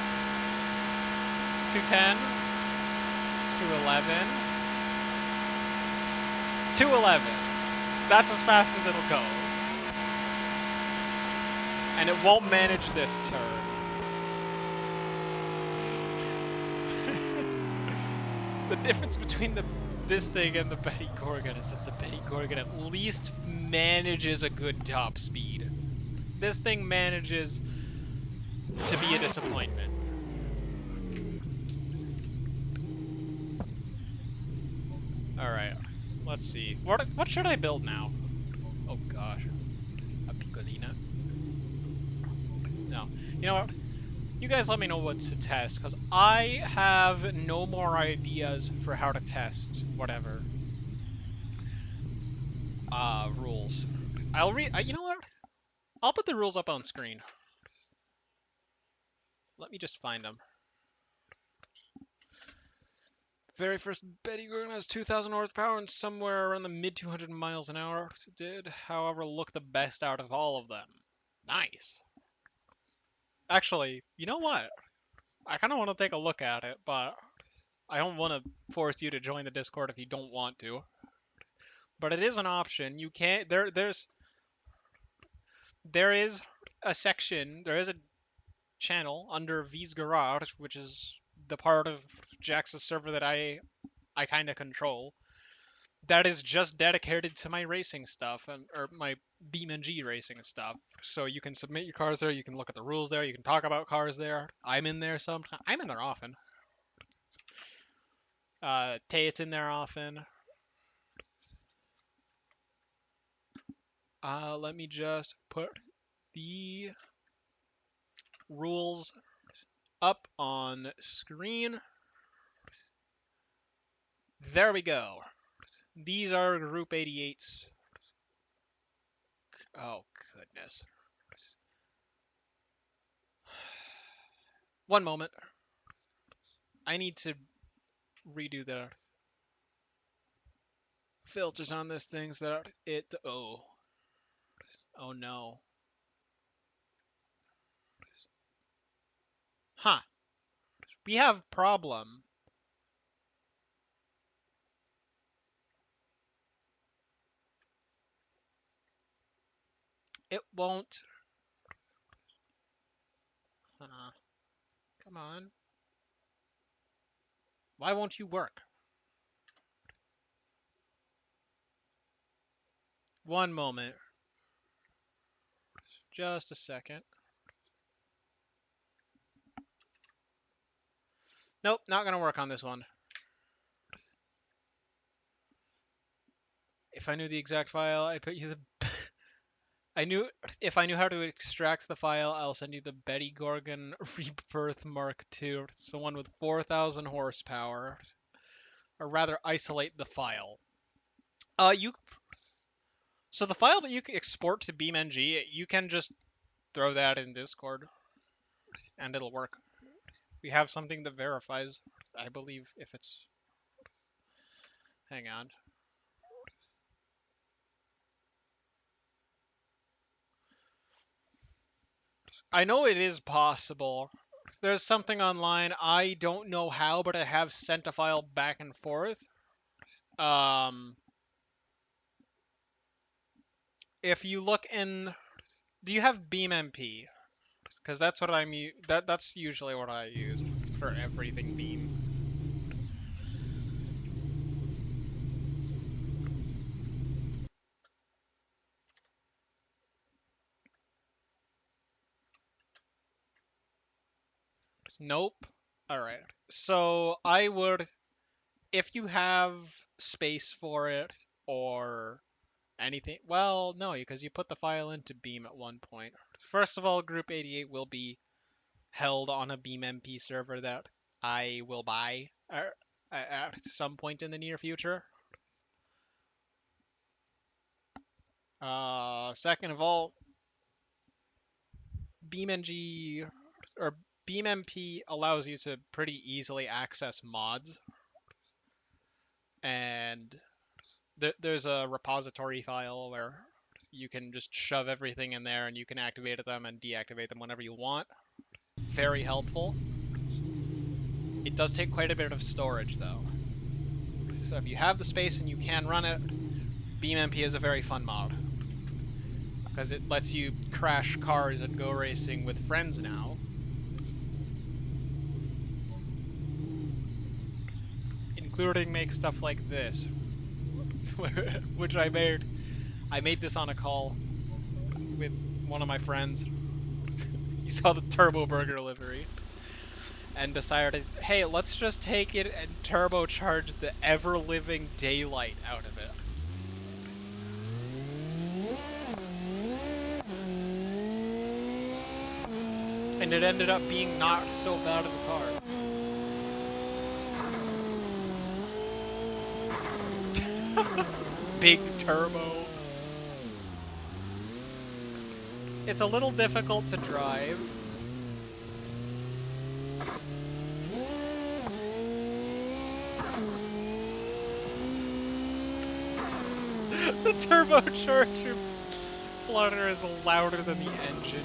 Speaker 1: 210, 211, 211. That's as fast as it'll go. And it won't manage this turn. The difference between this thing and the Betty Gorgon is that the Betty Gorgon at least manages a good top speed. This thing manages to be a disappointment. Alright, let's see. What should I build now? Oh gosh. A Piccolina. No. You know what? You guys let me know what to test, because I have no more ideas for how to test whatever. Rules. You know what? I'll put the rules up on screen. Let me just find them. Very first Betty Gorgon has 2,000 horsepower and somewhere around the mid 200 miles an hour. Did, however, look the best out of all of them. Nice. Actually, you know what? I kind of want to take a look at it, but I don't want to force you to join the Discord if you don't want to. But it is an option. You can't. There is a section. There is a channel under V's Garage, which is the part of Jax's server that I kind of control. That is just dedicated to my racing stuff or my BeamNG racing stuff. So you can submit your cars there. You can look at the rules there. You can talk about cars there. I'm in there sometimes. I'm in there often. Tate's in there often. Let me just put the rules up on screen. There we go. These are Group 88's. Oh, goodness. One moment. I need to redo the filters on this thing so that it. Oh no. Huh. We have problem. It won't. Come on. Why won't you work? One moment. Just a second. Nope, not gonna work on this one. If I knew the exact file, I'd put you the. I knew if I knew how to extract the file, I'll send you the Betty Gorgon Rebirth Mark II. It's the one with 4,000 horsepower. Or rather, isolate the file. You. So the file that you can export to BeamNG, you can just throw that in Discord, and it'll work. We have something that verifies, I believe, if it's. Hang on. I know it is possible. There's something online. I don't know how, but I have sent a file back and forth. If you look in, do you have BeamMP? Because that's what that's usually what I use for everything Beam. Nope. All right. So I would, if you have space for it or anything. Well, no, because you put the file into Beam at one point. First of all, Group 88 will be held on a BeamMP server that I will buy at some point in the near future. Second of all, BeamNG or BeamMP allows you to pretty easily access mods, and there's a repository file where you can just shove everything in there and you can activate them and deactivate them whenever you want. Very helpful. It does take quite a bit of storage though. So if you have the space and you can run it, BeamMP is a very fun mod. Because it lets you crash cars and go racing with friends now. Including make stuff like this. Which I made. I made this on a call with one of my friends. He saw the Turbo Burger livery and decided, hey, let's just take it and turbocharge the ever-living daylight out of it. And it ended up being not so bad of a car. Big turbo. It's a little difficult to drive. The turbocharger flutter is louder than the engine.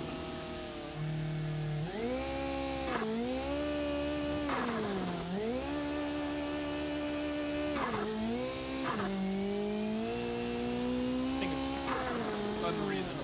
Speaker 1: This thing is unreasonable.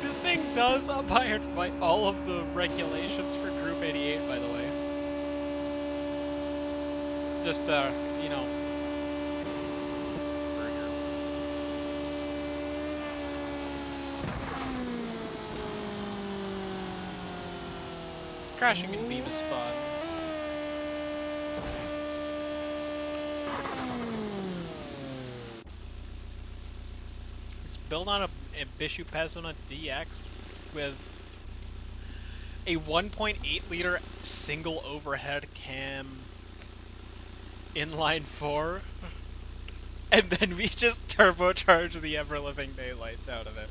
Speaker 1: This thing does abide by all of the regulations for Group 88, by the way. Just, you know. Crashing in Beam is fun. It's built on Ambitious Pesona DX with a 1.8 liter single overhead cam inline four, and then we just turbocharge the ever living daylights out of it.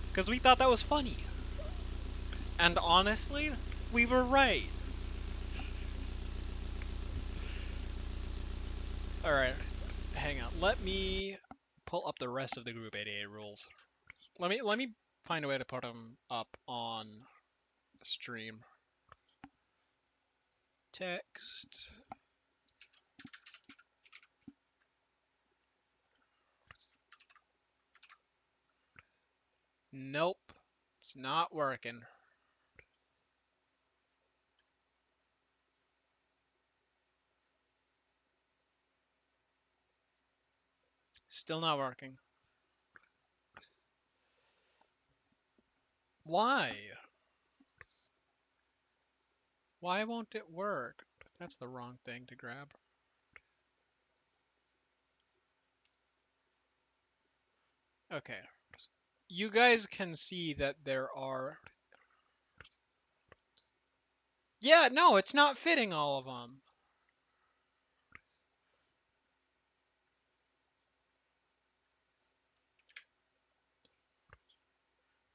Speaker 1: Because we thought that was funny. And honestly, we were right. Alright, hang on. Let me pull up the rest of the Group 88 rules. Let me find a way to put them up on stream. Text. Nope. It's not working. Still not working. Why? Why won't it work? That's the wrong thing to grab. Okay. You guys can see that there are... Yeah, no, it's not fitting all of them.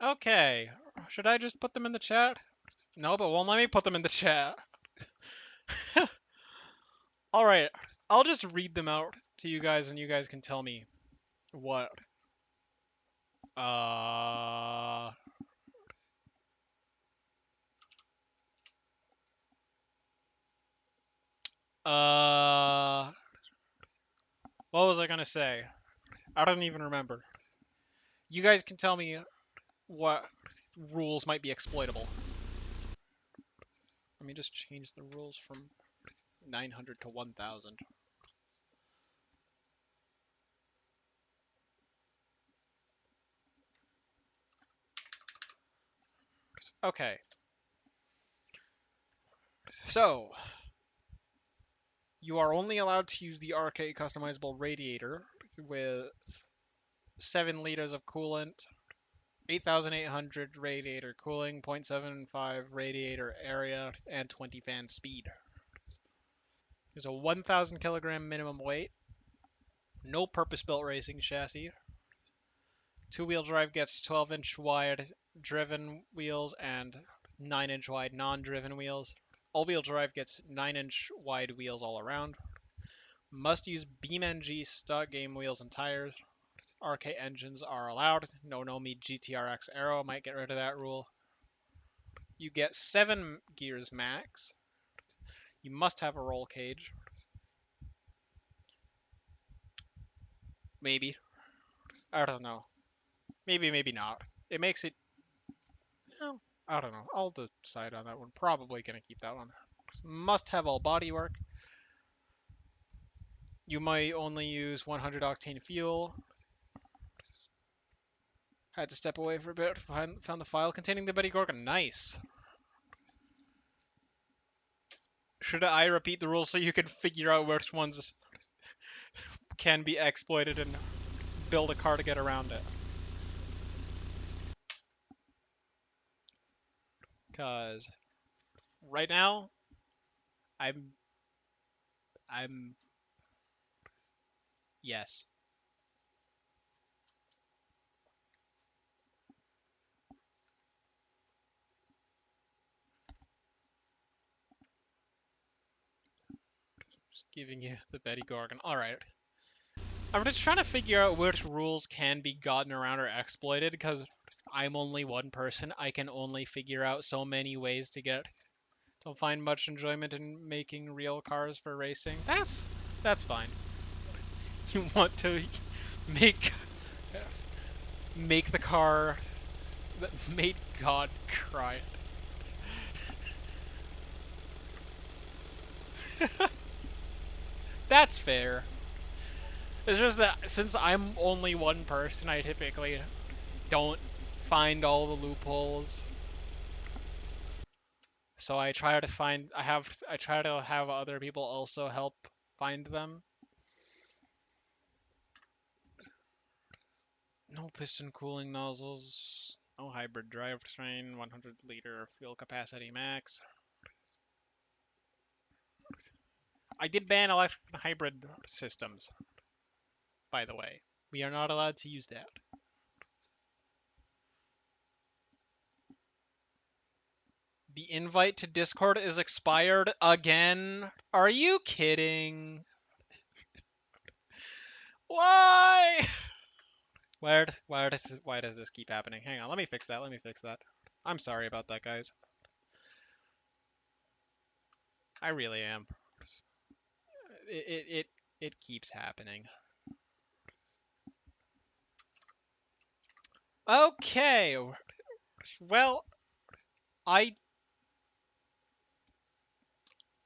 Speaker 1: Okay. Should I just put them in the chat? No, but won't let me put them in the chat. Alright. I'll just read them out to you guys and you guys can tell me what. Uh... Uh... What was I gonna say? I don't even remember. You guys can tell me what rules might be exploitable. Let me just change the rules from 900 to 1000. Okay. So, you are only allowed to use the RK customizable radiator with 7 liters of coolant, 8,800 radiator cooling, 0.75 radiator area, and 20 fan speed. There's a 1,000 kilogram minimum weight, no purpose-built racing chassis. Two-wheel drive gets 12-inch wide driven wheels and 9-inch wide non-driven wheels. All-wheel drive gets 9-inch wide wheels all around. Must use BeamNG stock game wheels and tires. RK engines are allowed. No Nomi GTRX Aero might get rid of that rule. You get 7 gears max. You must have a roll cage. Maybe. I don't know. Maybe, maybe not. It makes it... Well, I don't know. I'll decide on that one. Probably going to keep that one. Must have all bodywork. You might only use 100 octane fuel. Had to step away for a bit. Found the file containing the Betty Gorgon. Nice. Should I repeat the rules so you can figure out which ones can be exploited and build a car to get around it? Because right now, I'm, I'm, yes. Just giving you the Betty Gorgon. All right. I'm just trying to figure out which rules can be gotten around or exploited because I'm only one person. I can only figure out so many ways to get. Don't find much enjoyment in making real cars for racing. That's fine. You want to make make the car that made God cry. That's fair. It's just that since I'm only one person, I typically don't find all the loopholes. So I try to find I try to have other people also help find them. No piston cooling nozzles. No hybrid drivetrain. 100-liter fuel capacity max. I did ban electric and hybrid systems, by the way. We are not allowed to use that. The invite to Discord is expired again. Are you kidding? Why? Why does this keep happening? Hang on, let me fix that. Let me fix that. I'm sorry about that, guys. I really am. It keeps happening. Okay. Well, I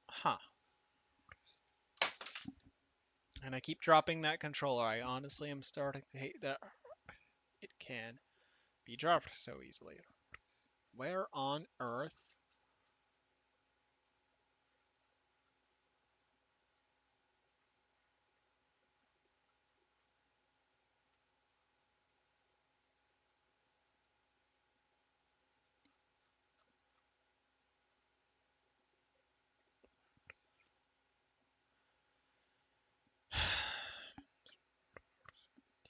Speaker 1: huh. And I keep dropping that controller. I honestly am starting to hate that it can be dropped so easily. Where on earth?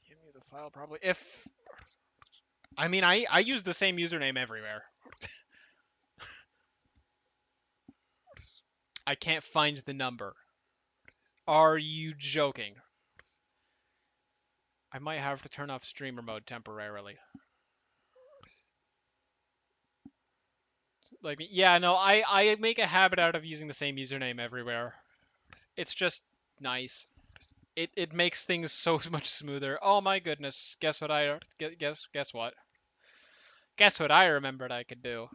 Speaker 1: DM the file probably. If I mean I use the same username everywhere. I can't find the number. Are you joking? I might have to turn off streamer mode temporarily. Like, yeah, no, I make a habit out of using the same username everywhere. It's just nice. It makes things so much smoother. Oh my goodness. Guess what? Guess what I remembered I could do.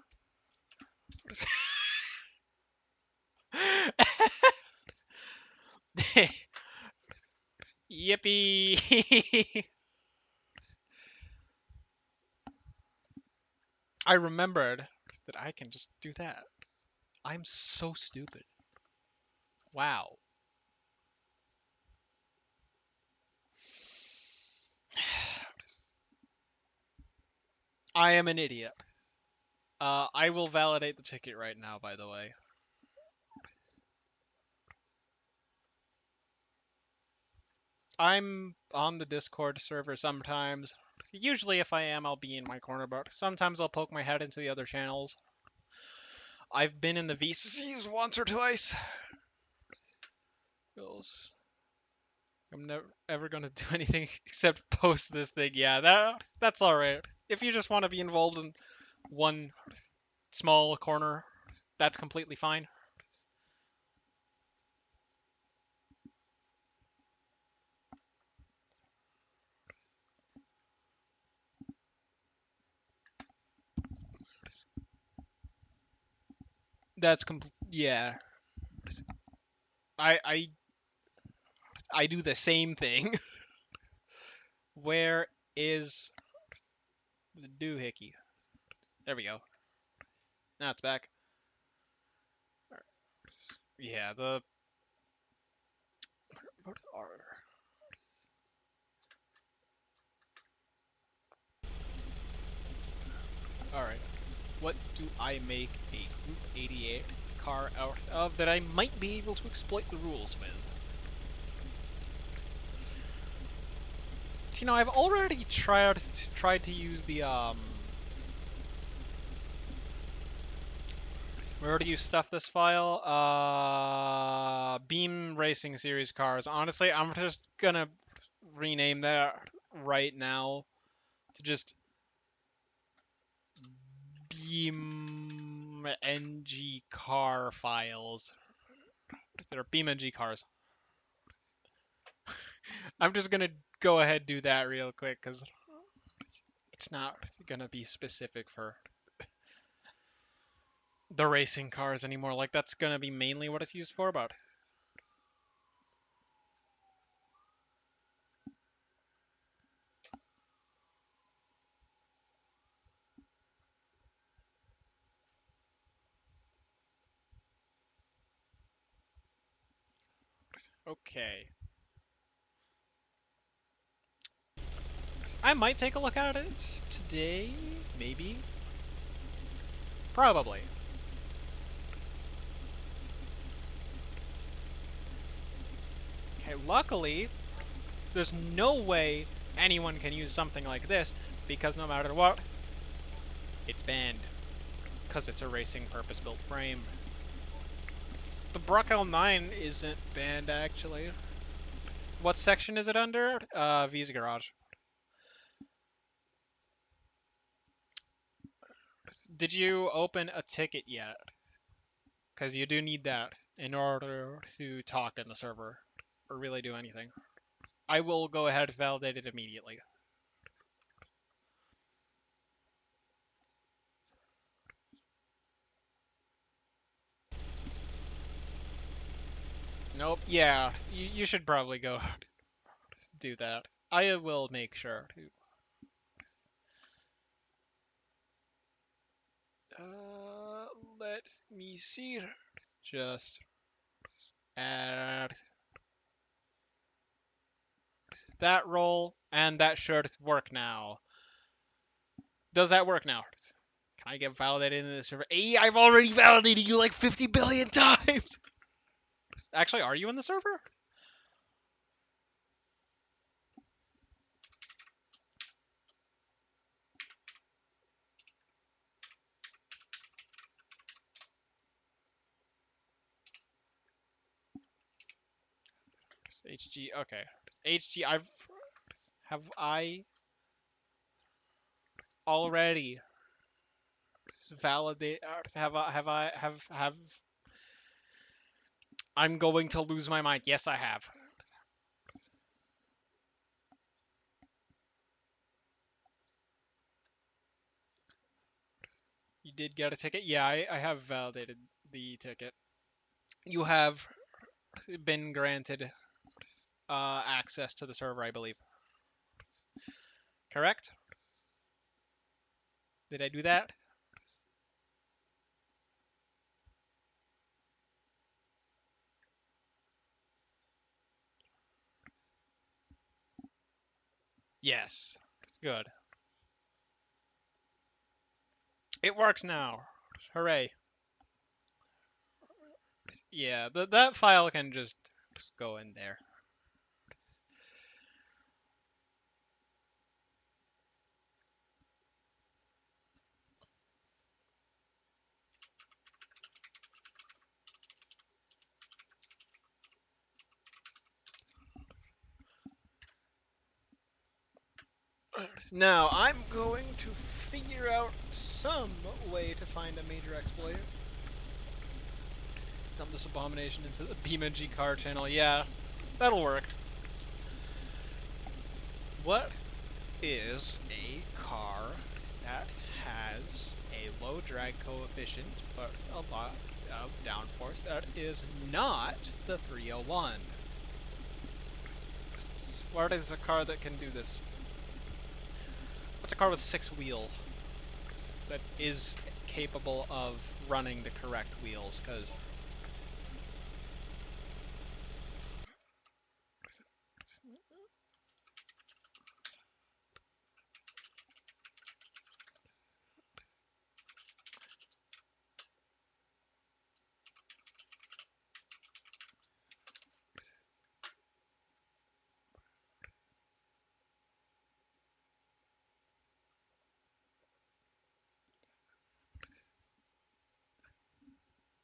Speaker 1: Yippee! I remembered that I can just do that. I'm so stupid. Wow. I am an idiot. I will validate the ticket right now, by the way. I'm on the Discord server sometimes. Usually, if I am, I'll be in my corner, but sometimes I'll poke my head into the other channels. I've been in the VCs once or twice. I'm never ever gonna do anything except post this thing. Yeah, that's all right. If you just want to be involved in one small corner, that's completely fine. Yeah. I I I do the same thing. Where is the doohickey? There we go. Now it's back. Yeah, the what are all right. What do I make a Group 88 car out of that I might be able to exploit the rules with? You know, I've already tried to use the where do you stuff this file? Beam Racing Series cars. Honestly, I'm just gonna rename that right now to just BeamNG car files. That are BeamNG cars. I'm just gonna go ahead and do that real quick because it's not gonna be specific for the racing cars anymore. Like that's gonna be mainly what it's used for, but okay. I might take a look at it today, maybe. Probably. Okay, luckily, there's no way anyone can use something like this because no matter what, it's banned because it's a racing purpose-built frame. The Bruck L9 isn't banned actually. What section is it under? Visa Garage. Did you open a ticket yet? Because you do need that in order to talk in the server or really do anything. I will go ahead and validate it immediately. Nope. Yeah, you should probably go do that. I will make sure to. Let me see. Just add that role, and that should work now. Does that work now? Can I get validated in the server? Hey, I've already validated you like 50 billion times! Actually, are you in the server? HG, okay. HG, have I already validated, have, I'm going to lose my mind. Yes, I have. You did get a ticket? Yeah, I have validated the ticket. You have been granted access to the server, I believe. Correct? Did I do that? Yes. Good. It works now. Hooray. Yeah, that file can just go in there. Now, I'm going to figure out some way to find a major exploit. Dump this abomination into the BeamNG car channel. Yeah, that'll work. What is a car that has a low drag coefficient but a lot of downforce that is not the 301? What is a car that can do this? What's a car with 6 wheels that is capable of running the correct wheels? Because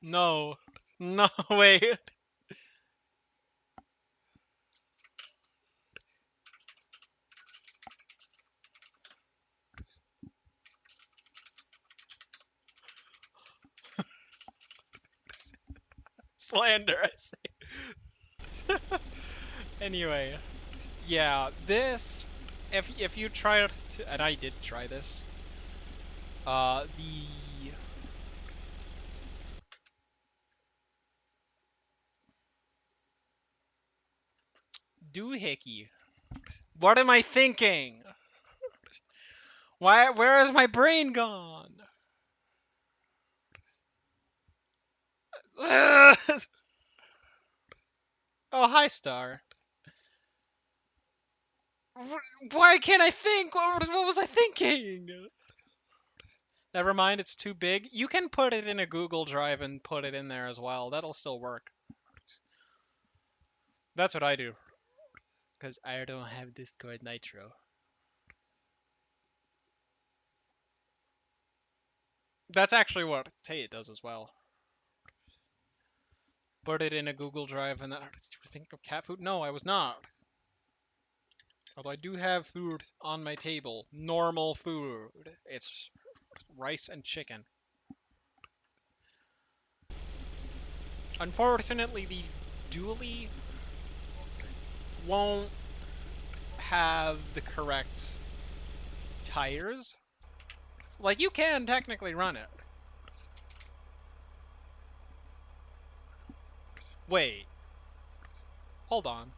Speaker 1: no, no, wait. Slander, I say. Anyway, yeah, this, if you try it, and I did try this, the doohickey. What am I thinking? Where is my brain gone? Oh, hi, Star. Why can't I think? What was I thinking? Never mind, it's too big. You can put it in a Google Drive and put it in there as well. That'll still work. That's what I do. Because I don't have Discord Nitro. That's actually what Tay does as well. Put it in a Google Drive and then think of cat food. No, I was not. Although I do have food on my table. Normal food. It's rice and chicken. Unfortunately, the dually won't have the correct tires. Like, you can technically run it. Wait. Hold on.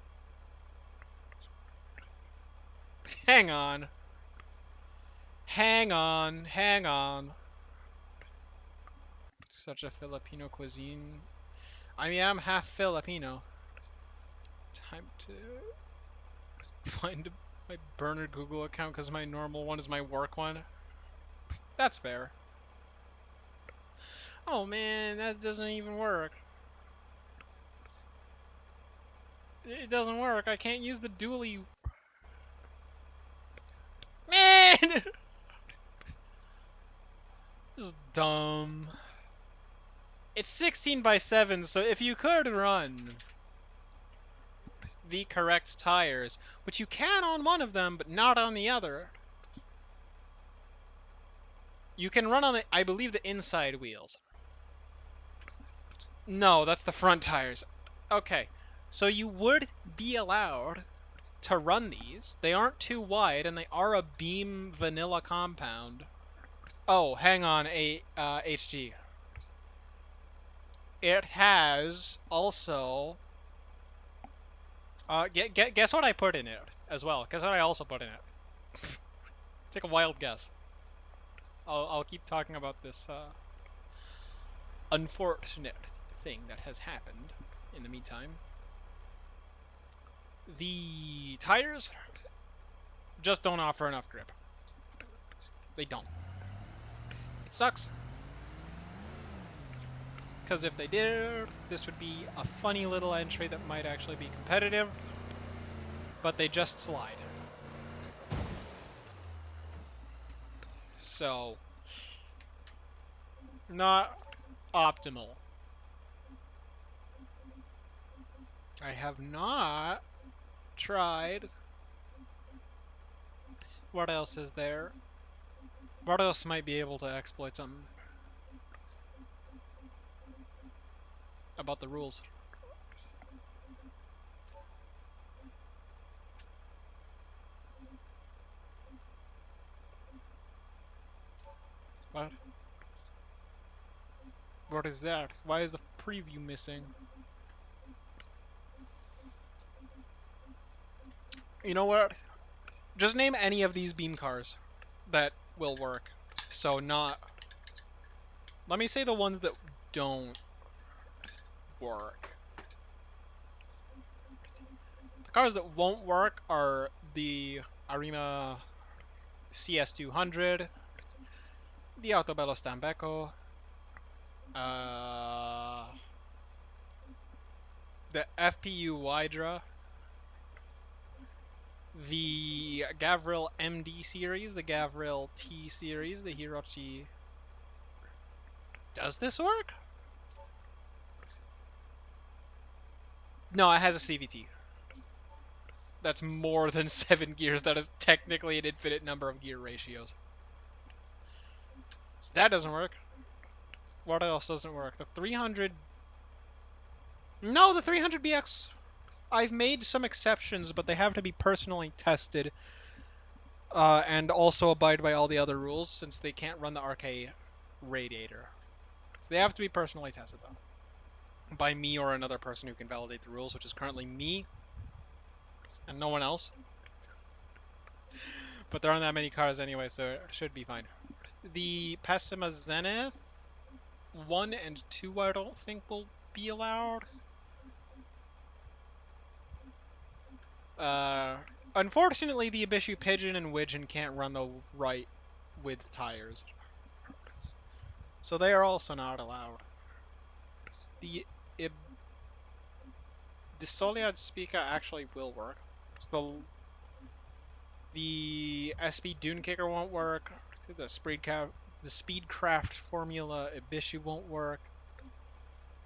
Speaker 1: Hang on. Hang on. Hang on. Such a Filipino cuisine. I mean, I'm half Filipino. Time to find my burner Google account because my normal one is my work one. That's fair. Oh man, that doesn't even work. It doesn't work. I can't use the dually. Man! This is dumb. It's 16 by 7, so if you could run the correct tires, which you can on one of them, but not on the other, you can run on the, I believe, the inside wheels. No, that's the front tires. Okay, so you would be allowed to run these. They aren't too wide, and they are a beam vanilla compound. Oh, hang on, HG. It has also. Guess what I put in it as well. Guess what I also put in it. Take a wild guess. I'll keep talking about this unfortunate thing that has happened in the meantime. The tires just don't offer enough grip. They don't. It sucks. Because if they did, this would be a funny little entry that might actually be competitive. But they just slide. So, not optimal. I have not tried. What else is there? What else might be able to exploit something about the rules? What? What is that? Why is the preview missing? You know what? Just name any of these beam cars that will work. So not... Let me say the ones that don't work. The cars that won't work are the Arima CS200, the Autobello Stambeco, uh, the FPU Hydra, the Gavril MD series, the Gavril T series, the Hirochi. Does this work? No, it has a CVT. That's more than 7 gears. That is technically an infinite number of gear ratios. So that doesn't work. What else doesn't work? The 300... No, the 300BX. I've made some exceptions, but they have to be personally tested and also abide by all the other rules since they can't run the RK radiator. So they have to be personally tested, though. By me or another person who can validate the rules, which is currently me and no one else. But there aren't that many cars anyway, so it should be fine. The Pessima Zenith 1 and 2 I don't think will be allowed. Unfortunately, the Ibishu Pigeon and Widgeon can't run the right with tires, so they are also not allowed. The Ib- the Soliad Spica actually will work. The SB Dune Kicker won't work. The Speedcraft Formula Ibishu won't work.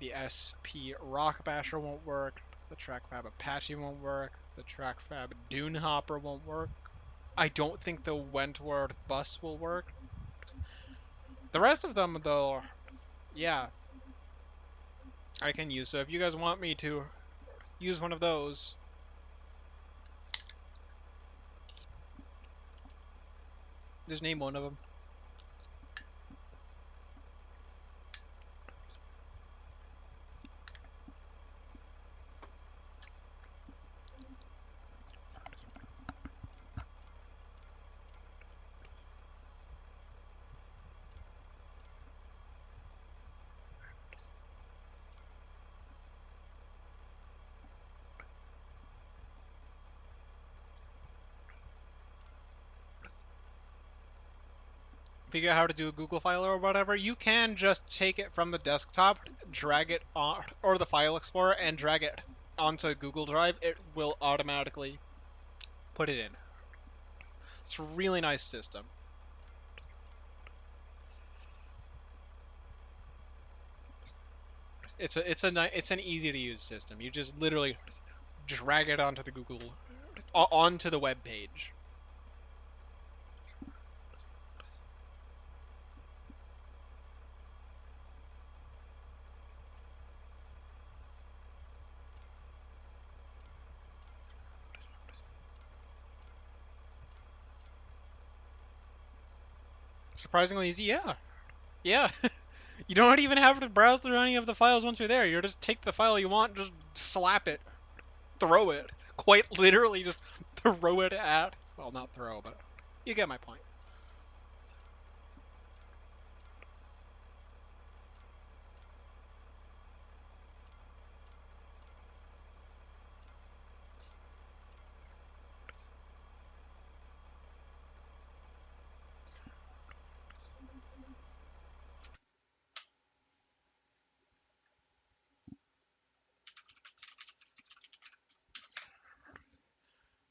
Speaker 1: The SP Rock Basher won't work. The TrackFab Apache won't work. The TrackFab Dune Hopper won't work. I don't think the Wentworth Bus will work. The rest of them, though, yeah, I can use. So if you guys want me to use one of those, just name one of them. Figure out how to do a Google file or whatever, you can just take it from the desktop, drag it on, or the File Explorer, and drag it onto Google Drive. It will automatically put it in. It's a really nice system. It's an easy to use system. You just literally drag it onto the onto the web page. Surprisingly easy, yeah. Yeah. You don't even have to browse through any of the files once you're there. You just take the file you want, just slap it, throw it. Quite literally just throw it at. Well, not throw, but you get my point.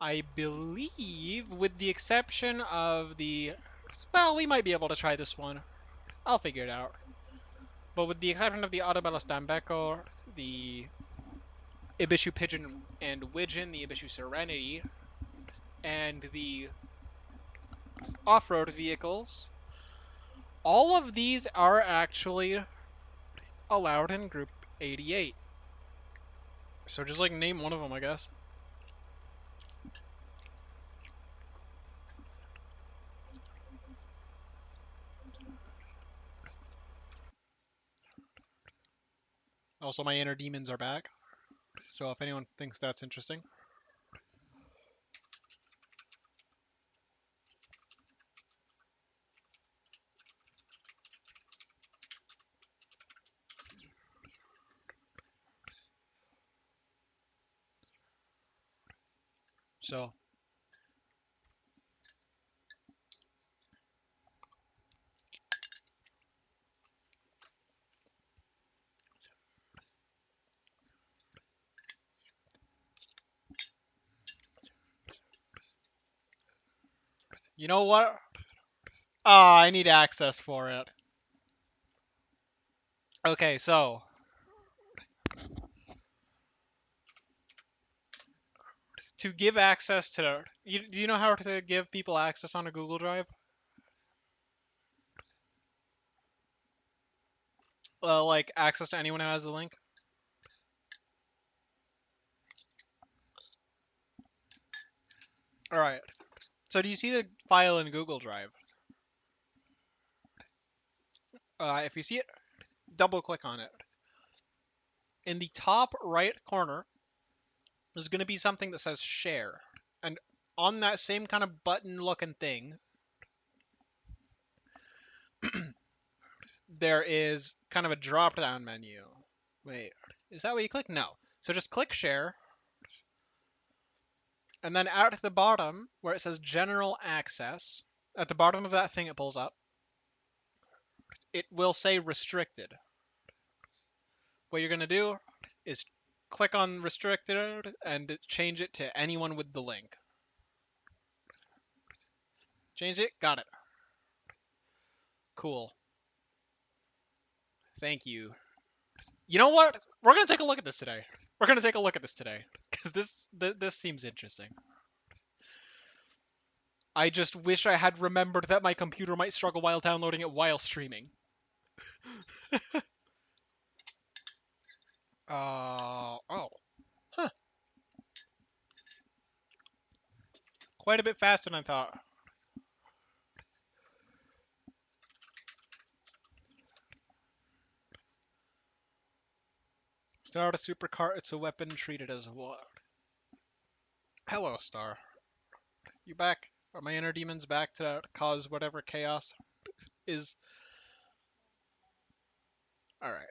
Speaker 1: I believe, with the exception of the. Well, we might be able to try this one. I'll figure it out. But with the exception of the Autobello Stambeco, the Ibishu Pigeon and Widgeon, the Ibishu Serenity, and the off-road vehicles, all of these are actually allowed in Group 88. So just like name one of them, I guess. Also, my inner demons are back. So if anyone thinks that's interesting. So, you know what? Ah, I need access for it. Okay, so to give access to, do you know how to give people access on a Google Drive? Like access to anyone who has the link. All right. So do you see the file in Google Drive? If you see it, double click on it. In the top right corner, there's going to be something that says share. And on that same kind of button looking thing, there is kind of a drop down menu. Wait, is that what you click? No. So just click share, And then at the bottom, where it says General Access, at the bottom of that thing it pulls up, it will say Restricted. What you're going to do is click on Restricted and change it to anyone with the link. Change it? Got it. Cool. Thank you. You know what? We're going to take a look at this today. We're going to take a look at this today because this seems interesting. I just wish I had remembered that my computer might struggle while downloading it while streaming. Oh. Huh. Quite a bit faster than I thought. It's not a supercar, it's a weapon treated as one. Hello, Star. You back? Are my inner demons back to cause whatever chaos is? Alright.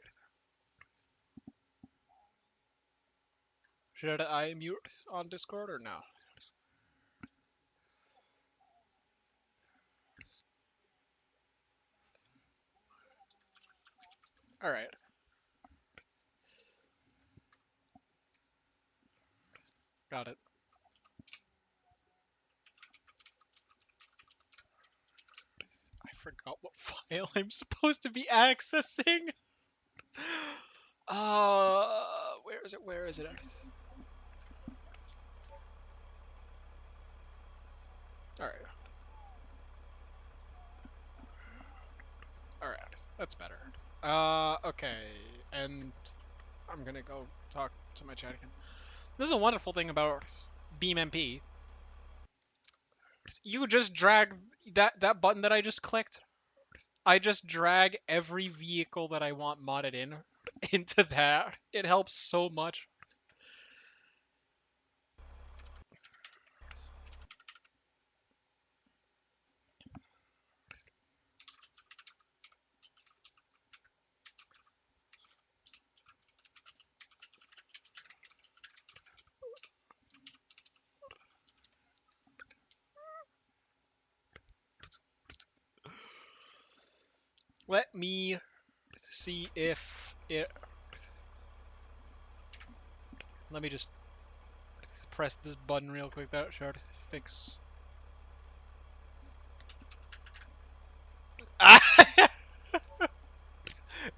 Speaker 1: Should I mute on Discord or no? Alright. Got it. I forgot what file I'm supposed to be accessing. Where is it? Where is it? Alright. Alright. That's better. Okay. And I'm gonna go talk to my chat again. This is a wonderful thing about BeamNG. You just drag that button that I just clicked. I just drag every vehicle that I want modded in into that. It helps so much. Let me see if it. Let me just press this button real quick. That should fix.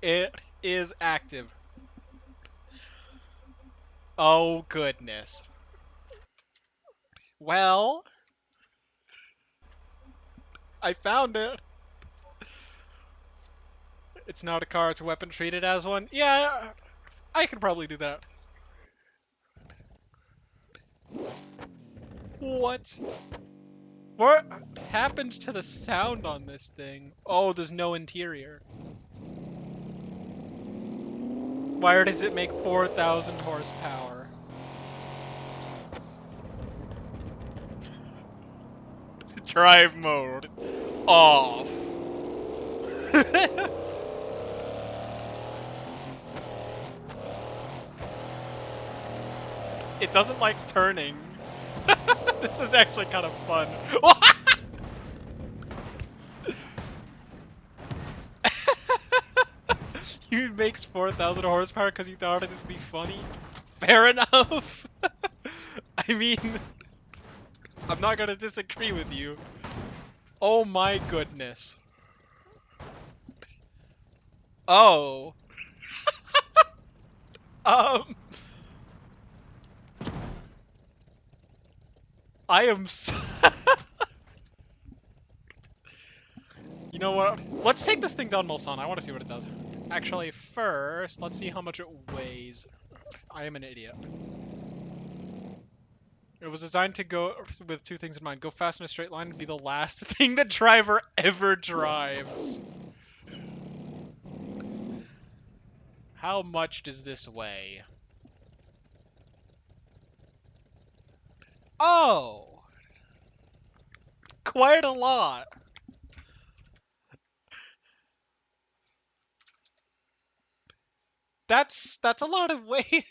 Speaker 1: It is active. Oh goodness. Well, I found it. It's not a car, it's a weapon treated as one. Yeah, I could probably do that. What? What happened to the sound on this thing? Oh, there's no interior. Why does it make 4,000 horsepower? Drive mode off. It doesn't like turning. This is actually kind of fun. He makes 4,000 horsepower because he thought it'd be funny. Fair enough. I mean, I'm not gonna disagree with you. Oh my goodness. Oh. Um. I am. You know what? Let's take this thing down, Mulsan. I want to see what it does. Actually, first, let's see how much it weighs. I am an idiot. It was designed to go with two things in mind. Go fast in a straight line and be the last thing the driver ever drives. How much does this weigh? Oh! Quite a lot. That's a lot of weight.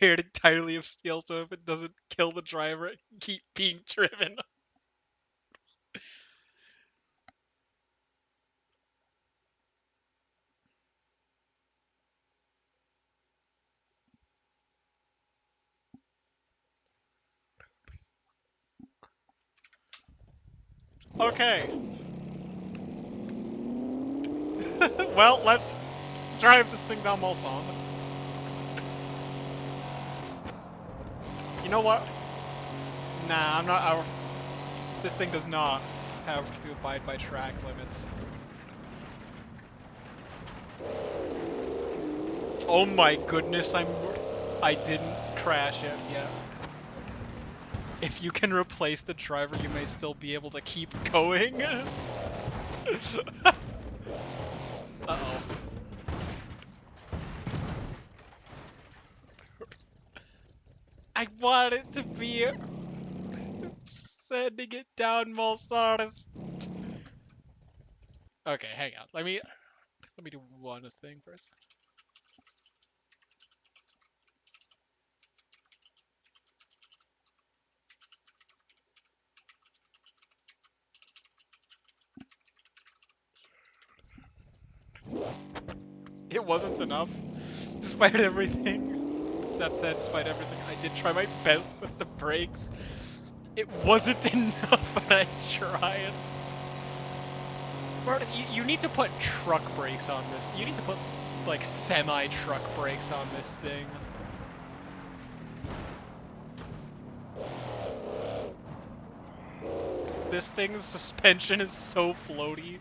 Speaker 1: made entirely of steel, so if it doesn't kill the driver, it can keep being driven. Okay. Well, let's drive this thing down Mulsanne. You know what? Nah, I'm not. This thing does not have to abide by track limits. Oh my goodness, I didn't crash it yet. If you can replace the driver, you may still be able to keep going. Uh-oh. I want it to be sending it down Mulsanne. Okay, hang on. Let me do one thing first. It wasn't enough, despite everything. That said, despite everything, I did try my best with the brakes. It wasn't enough, but I tried. Bro, you need to put truck brakes on this. You need to put, like, semi-truck brakes on this thing. This thing's suspension is so floaty.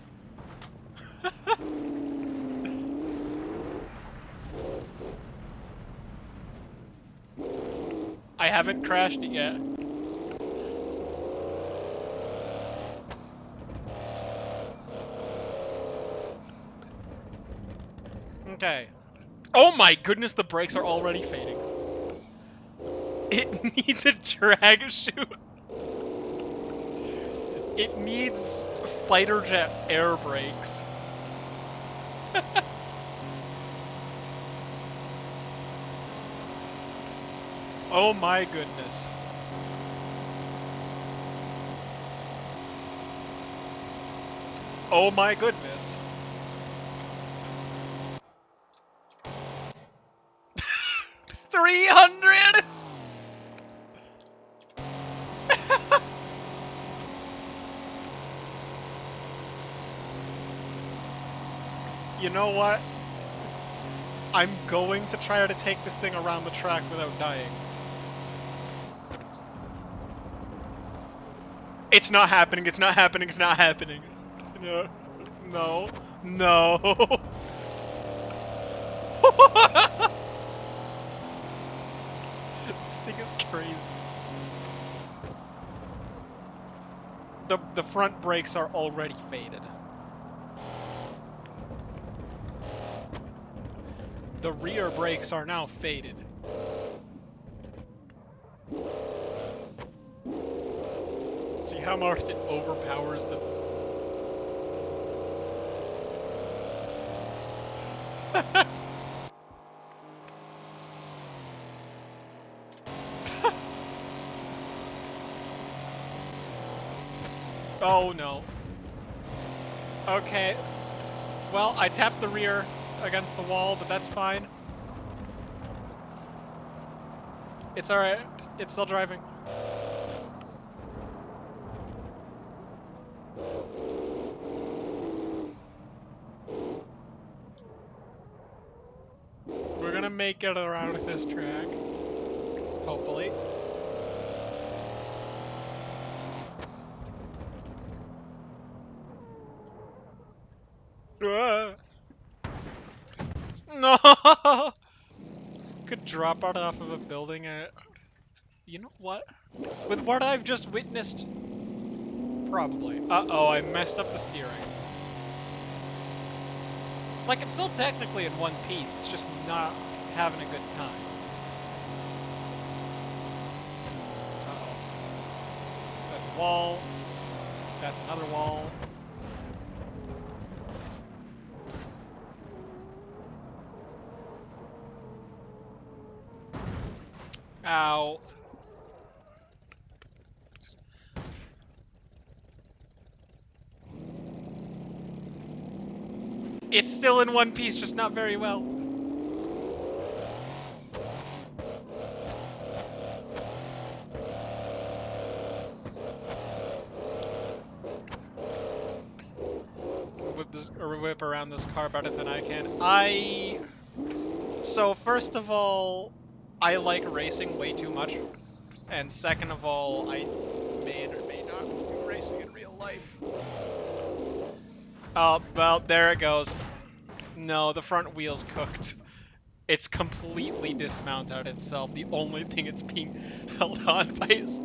Speaker 1: I haven't crashed it yet. Okay. Oh my goodness, the brakes are already fading. It needs a drag chute. It needs fighter jet air brakes. Oh my goodness. Oh my goodness. $300! You know what? I'm going to try to take this thing around the track without dying. It's not happening, it's not happening, it's not happening. No. No. No. This thing is crazy. The front brakes are already faded. The rear brakes are now faded. See how much it overpowers the... Oh no. Okay. Well, I tapped the rear against the wall, but that's fine. It's alright. It's still driving. We're gonna make it around this track. Hopefully. No! Could drop out off of a building and... You know what? With what I've just witnessed... Probably. Uh-oh, I messed up the steering. Like, it's still technically in one piece, it's just not having a good time. Uh-oh. That's a wall. That's another wall. Ow. It's still in one piece, just not very well. Whip around this car better than I can. So first of all, I like racing way too much. And second of all, I may or may not do racing in real life. Oh, well, there it goes. No, the front wheel's cooked. It's completely dismounted itself. The only thing it's being held on by is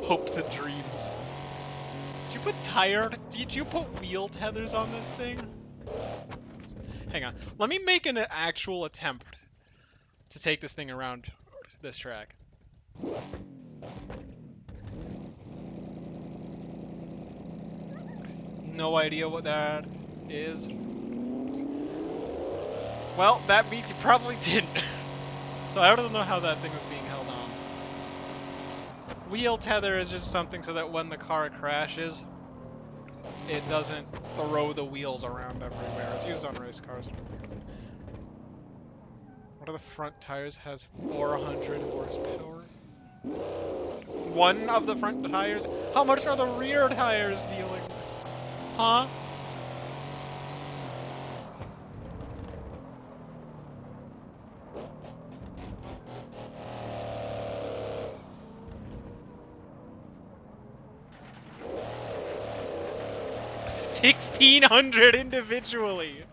Speaker 1: hopes and dreams. Did you put wheel tethers on this thing? Hang on. Let me make an actual attempt to take this thing around this track. No idea what that is. Well, that means you probably didn't. So I don't know how that thing was being held on. Wheel tether is just something so that when the car crashes, it doesn't throw the wheels around everywhere. It's used on race cars. What are the front tires? Has 400 horsepower. One of the front tires? How much are the rear tires dealing? Huh? $1,600 individually.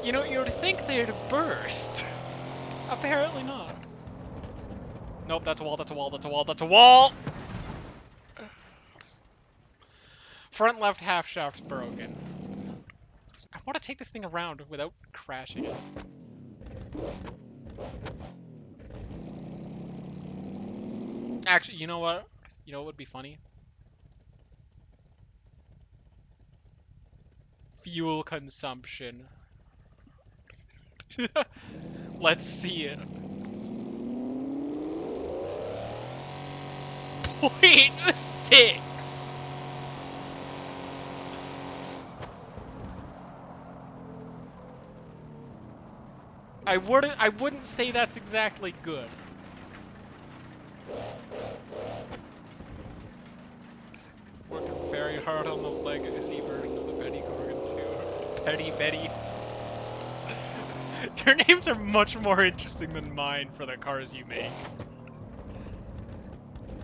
Speaker 1: You know, you'd think they'd burst. Apparently not. Nope, that's a wall, that's a wall, that's a wall, that's a wall! Front left half shaft's broken. I want to take this thing around without crashing it. Actually, you know what? You know what would be funny? Fuel consumption. Let's see it. 0.6! I wouldn't say that's exactly good. Working very hard on the legacy version of the Betty Gorgon too. Petty Betty. Your names are much more interesting than mine for the cars you make.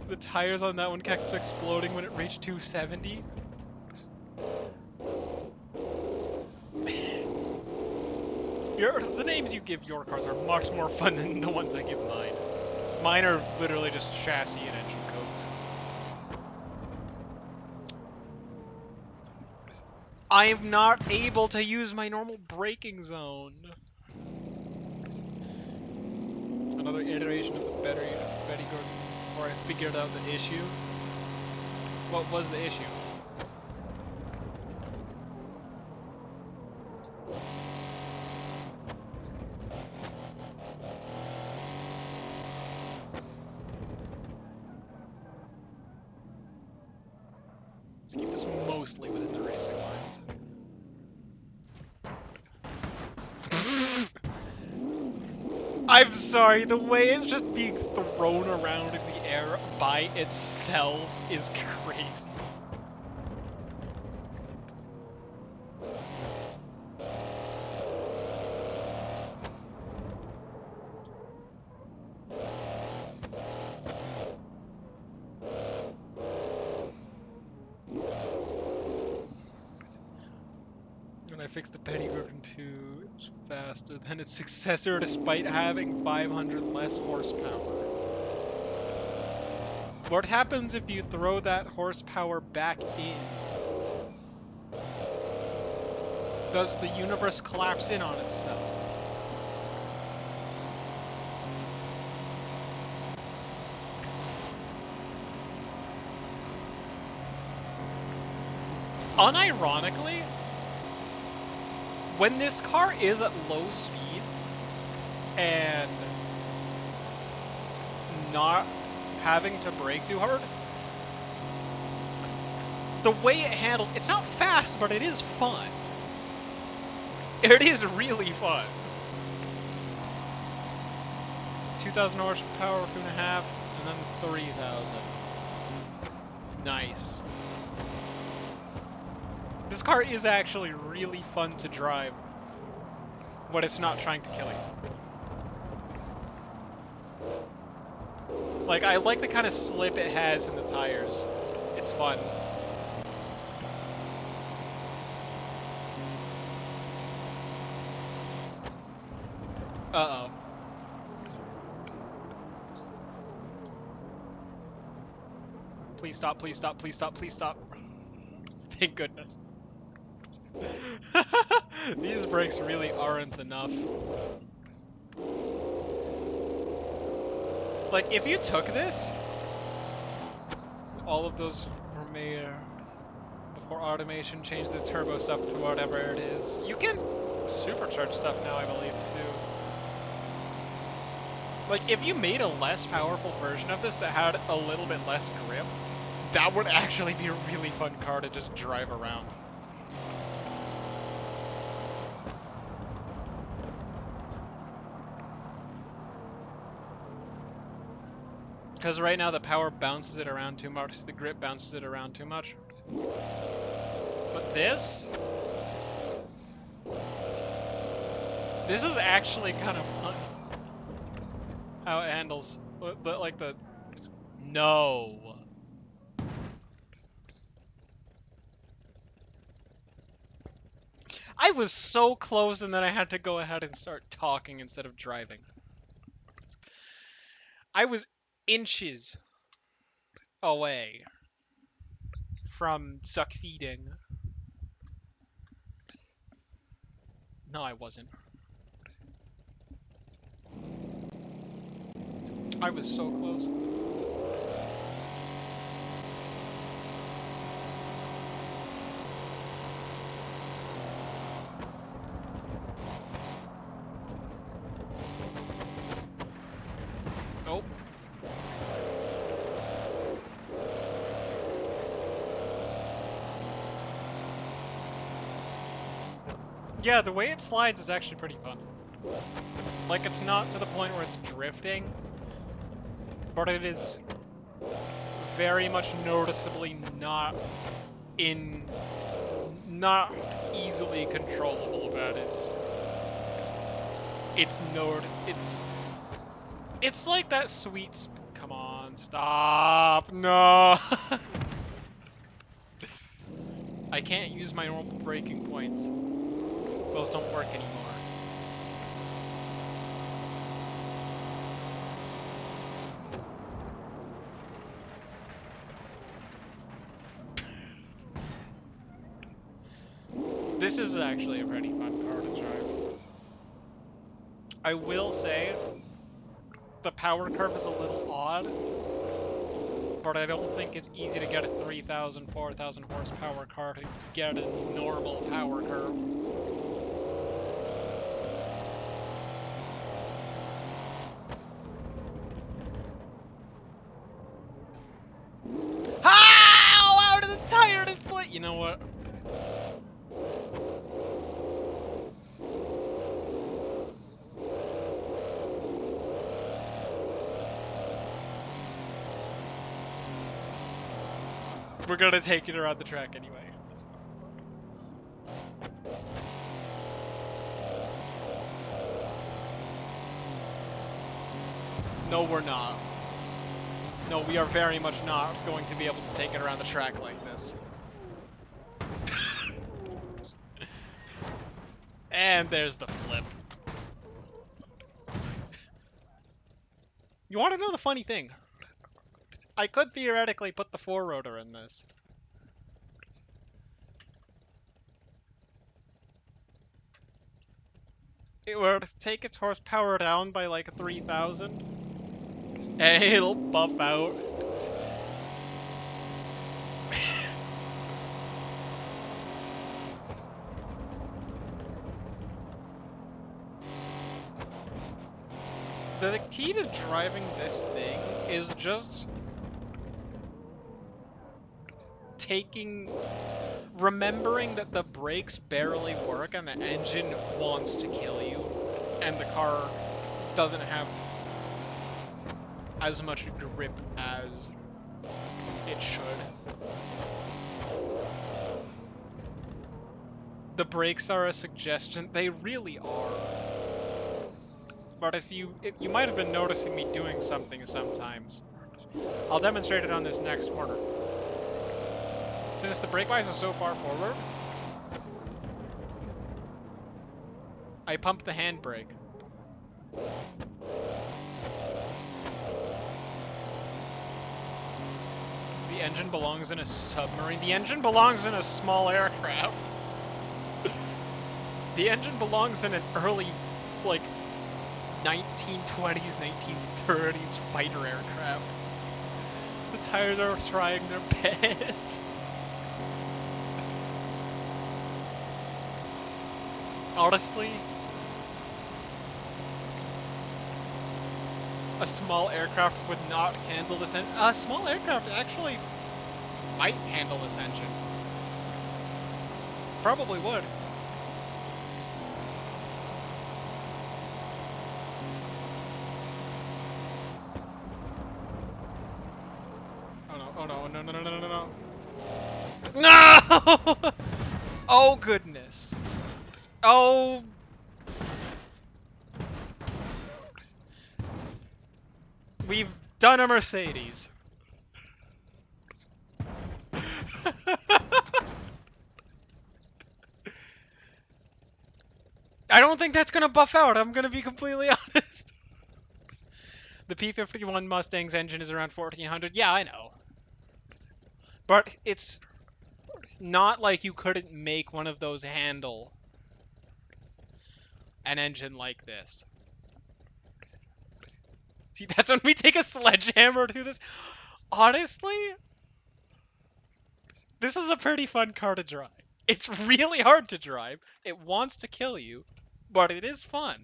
Speaker 1: The tires on that one kept exploding when it reached 270. The names you give your cars are much more fun than the ones I give mine. Mine are literally just chassis and engine codes. I am not able to use my normal braking zone. Another iteration of the Betty Gordon before I figured out the issue. What was the issue? Let's keep this mostly within the racing lines. I'm sorry, the way it's just being thrown around in the air by itself is crazy. When I fixed the Petty Gorgon 2, it was faster than its successor despite having 500 less horsepower. What happens if you throw that horsepower back in? Does the universe collapse in on itself? Unironically, when this car is at low speeds, and not having to brake too hard. The way it handles, it's not fast, but it is fun. It is really fun. 2,000 horsepower, 2.5, and then 3,000. Nice. This car is actually really fun to drive when it's not trying to kill you. Like, I like the kind of slip it has in the tires. It's fun. Uh-oh. Please stop, please stop, please stop, please stop. Thank goodness. These brakes really aren't enough. Like, if you took this, all of those were made before automation changed the turbo stuff to whatever it is. You can supercharge stuff now, I believe, too. Like, if you made a less powerful version of this that had a little bit less grip, that would actually be a really fun car to just drive around. Because right now the power bounces it around too much, the grip bounces it around too much. But this is actually kind of fun. How it handles, like the, no. I was so close and then I had to go ahead and start talking instead of driving. I was inches away from succeeding. No, I wasn't. I was so close. Oh. Yeah, the way it slides is actually pretty fun. Like, it's not to the point where it's drifting, but it is very much noticeably not easily controllable about it. It's like that sweet, come on, stop, no. I can't use my normal braking points. Those don't work anymore. This is actually a pretty fun car to drive. I will say, the power curve is a little odd, but I don't think it's easy to get a 3,000, 4,000 horsepower car to get a normal power curve. How? Out of the tire to split! You know what? We're gonna take it around the track anyway. No, we're not. No, we are very much not going to be able to take it around the track like this. And there's the flip. You want to know the funny thing? I could theoretically put the 4-rotor in this. It would take its horsepower down by like 3,000. And it'll buff out. key to driving this thing is just remembering that the brakes barely work and the engine wants to kill you, and the car doesn't have as much grip as it should. The brakes are a suggestion. They really are. But if you might have been noticing me doing something sometimes. I'll demonstrate it on this next corner. Since the brake lines are so far forward, I pump the handbrake. The engine belongs in a submarine. The engine belongs in a small aircraft. The engine belongs in an early, like, 1920s, 1930s fighter aircraft. The tires are trying their best. Honestly, a small aircraft would not handle this engine. A small aircraft actually might handle this engine. Probably would. Oh no, oh no, no, no, no, no, no, no. No! Oh goodness. Oh. We've done a Mercedes. I don't think that's gonna buff out, I'm gonna be completely honest. The P-51 Mustang's engine is around 1400. Yeah, I know. But it's not like you couldn't make one of those handle an engine like this. See, that's when we take a sledgehammer to this. Honestly, this is a pretty fun car to drive. It's really hard to drive. It wants to kill you, but it is fun.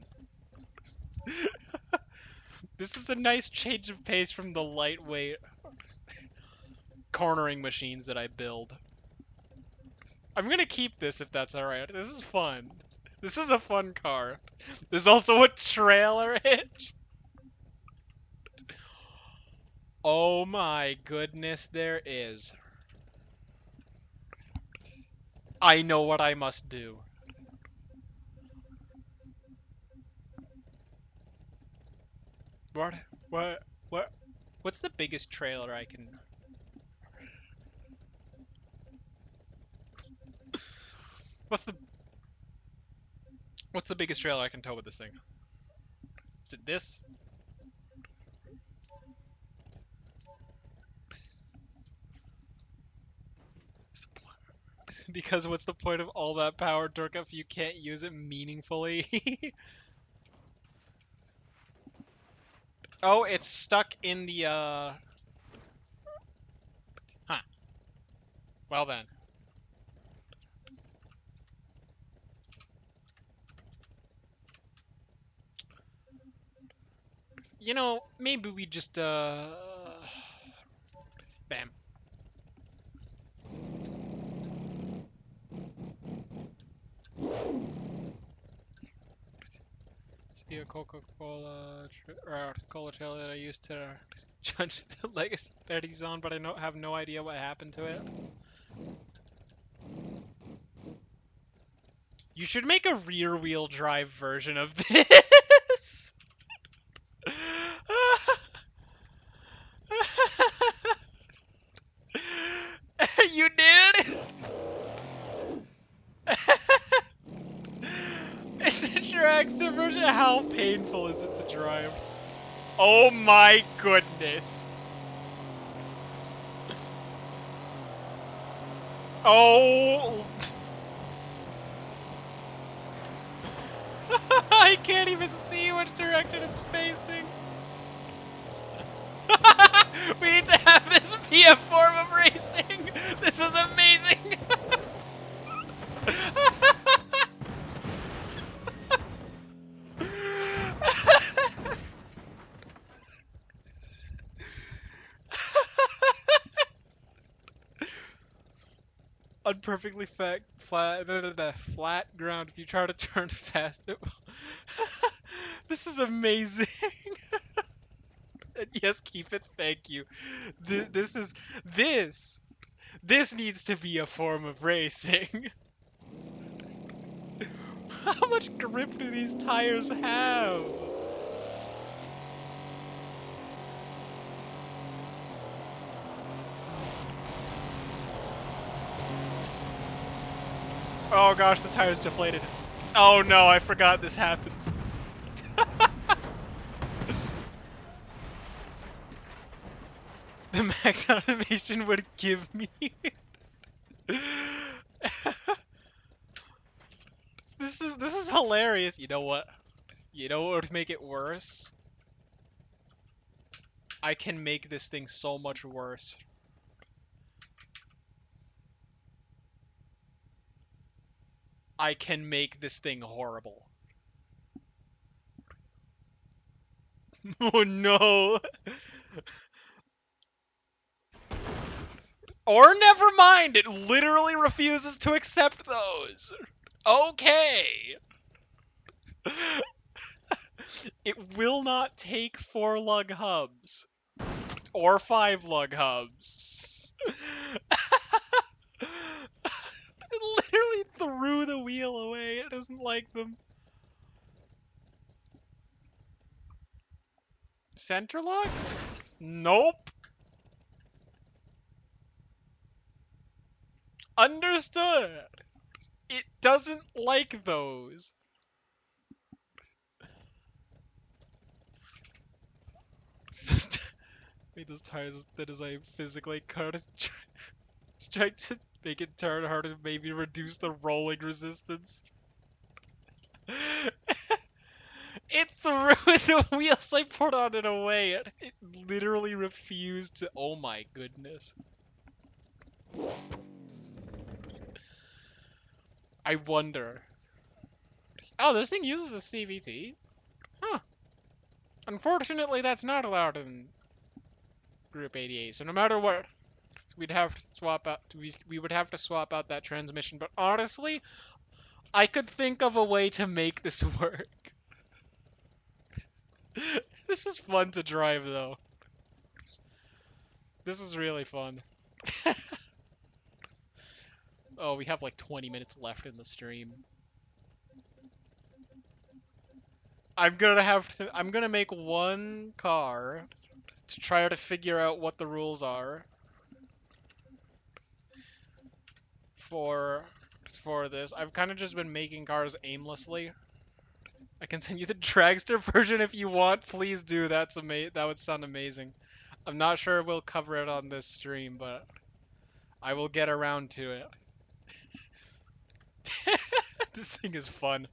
Speaker 1: This is a nice change of pace from the lightweight cornering machines that I build. I'm gonna keep this if that's alright. This is fun. This is a fun car. There's also a trailer hitch. Oh my goodness, there is. I know what I must do. What? What? What? What's the biggest trailer I can... What's the... What's the biggest trailer I can tow with this thing? Is it this? Because what's the point of all that power torque if you can't use it meaningfully? Oh, it's stuck in the, Huh. Well then. You know, maybe we just, Bam. See a Coca-Cola or Cola trailer that I used to judge the legacy Betty's on, but I have no idea what happened to it. You should make a rear-wheel drive version of this. You did? Is it your extra version? How painful is it to drive? Oh my goodness. Oh. I can't even see which direction it's facing. We need to have this be a form of racing. This is amazing. On perfectly flat ground, if you try to turn fast, it will. This is amazing. Yes, keep it. Thank you. This this needs to be a form of racing. How much grip do these tires have? Oh gosh, the tire's deflated. Oh no, I forgot this happens. The max automation would give me. This is hilarious. You know what? You know what would make it worse? I can make this thing so much worse. I can make this thing horrible. Oh no. Or never mind, it literally refuses to accept those. Okay. It will not take 4 lug hubs. Or 5 lug hubs. It literally threw the wheel away. It doesn't like them. Center lugs? Nope. Understood. It doesn't like those. Made those tires as thin as I physically could. Tried to make it turn harder, maybe reduce the rolling resistance. It threw the wheels I put on it away. It literally refused to. Oh my goodness. I wonder. Oh, this thing uses a CVT? Huh. Unfortunately, that's not allowed in Group 88. So no matter what, we'd have to swap out. We would have to swap out that transmission. But honestly, I could think of a way to make this work. This is fun to drive, though. This is really fun. Oh, we have like 20 minutes left in the stream. I'm gonna make one car to try to figure out what the rules are for for this. I've kind of just been making cars aimlessly. I can send you the dragster version if you want. Please do. That would sound amazing. I'm not sure we'll cover it on this stream, but I will get around to it. This thing is fun.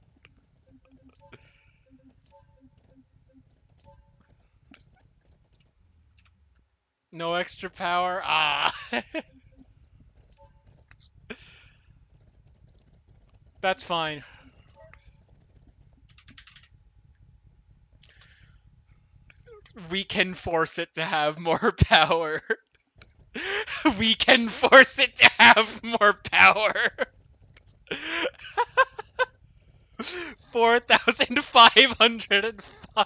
Speaker 1: No extra power. Ah. That's fine. We can force it to have more power. We can force it to have more power. 4,505.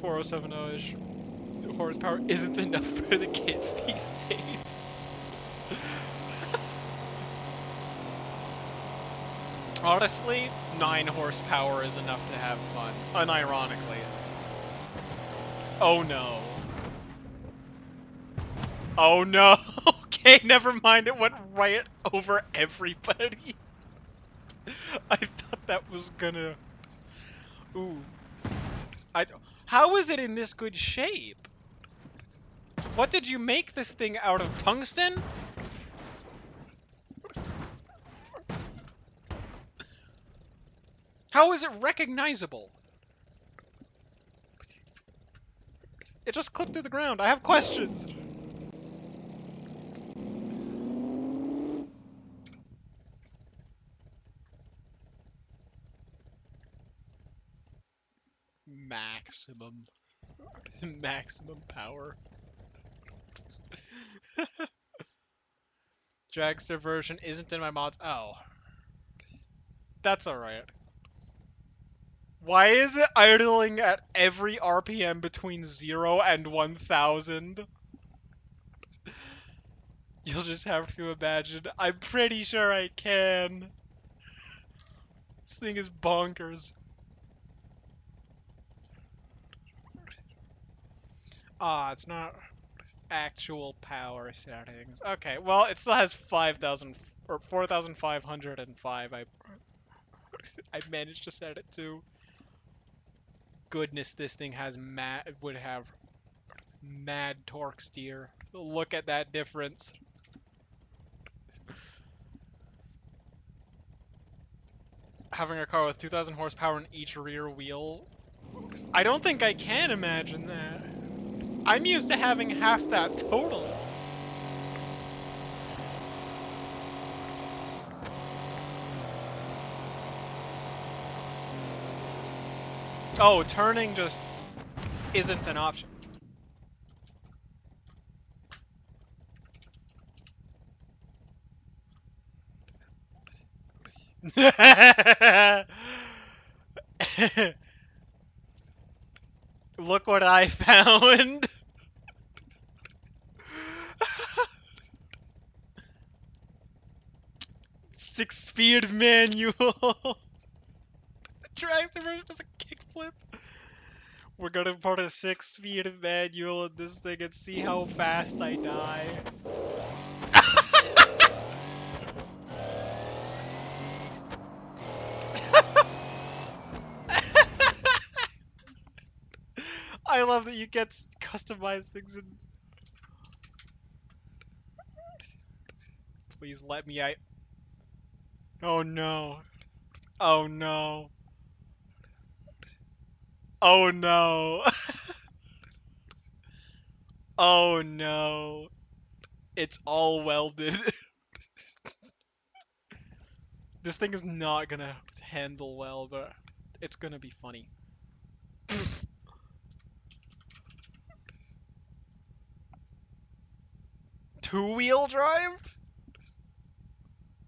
Speaker 1: 4070-ish horsepower isn't enough for the kids these days. Honestly, 9 horsepower is enough to have fun, unironically. Oh no. Oh no. Okay, never mind. It went right over everybody. I thought that was gonna. Ooh. I. How is it in this good shape? What did you make this thing out of? Tungsten? How is it recognizable? It just clipped through the ground. I have questions. Maximum power. Dragster version isn't in my mods. Oh, that's alright. Why is it idling at every RPM between 0 and 1000? You'll just have to imagine. I'm pretty sure I can. This thing is bonkers. Ah, it's not actual power settings. Okay, well, it still has 5,000 or 4,505. I managed to set it to. Goodness, this thing has would have mad torque steer. So look at that difference. Having a car with 2,000 horsepower in each rear wheel. I don't think I can imagine that. I'm used to having half that total. Oh, turning just isn't an option. Look what I found. 6-speed manual. Dragster version does a kickflip. We're gonna put a 6-speed manual in this thing and see how fast I die. I love that you get customize things and please let me. Oh no. Oh no. Oh no. Oh no. It's all welded. This thing is not gonna handle well, but it's gonna be funny. Two-wheel drive?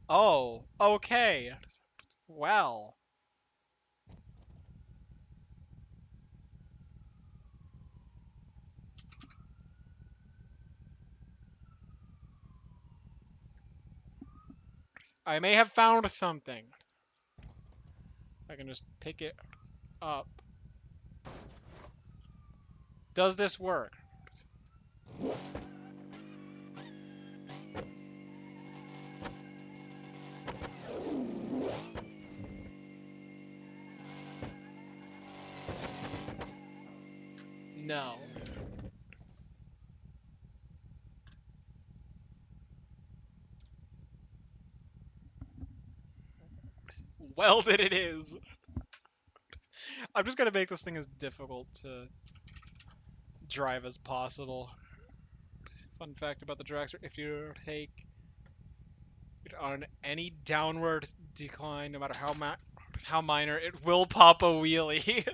Speaker 1: Oh, okay. Well. I may have found something. I can just pick it up. Does this work? No. Welded it is. I'm just gonna make this thing as difficult to drive as possible. Fun fact about the dragster, if you take it on any downward decline, no matter how minor, it will pop a wheelie.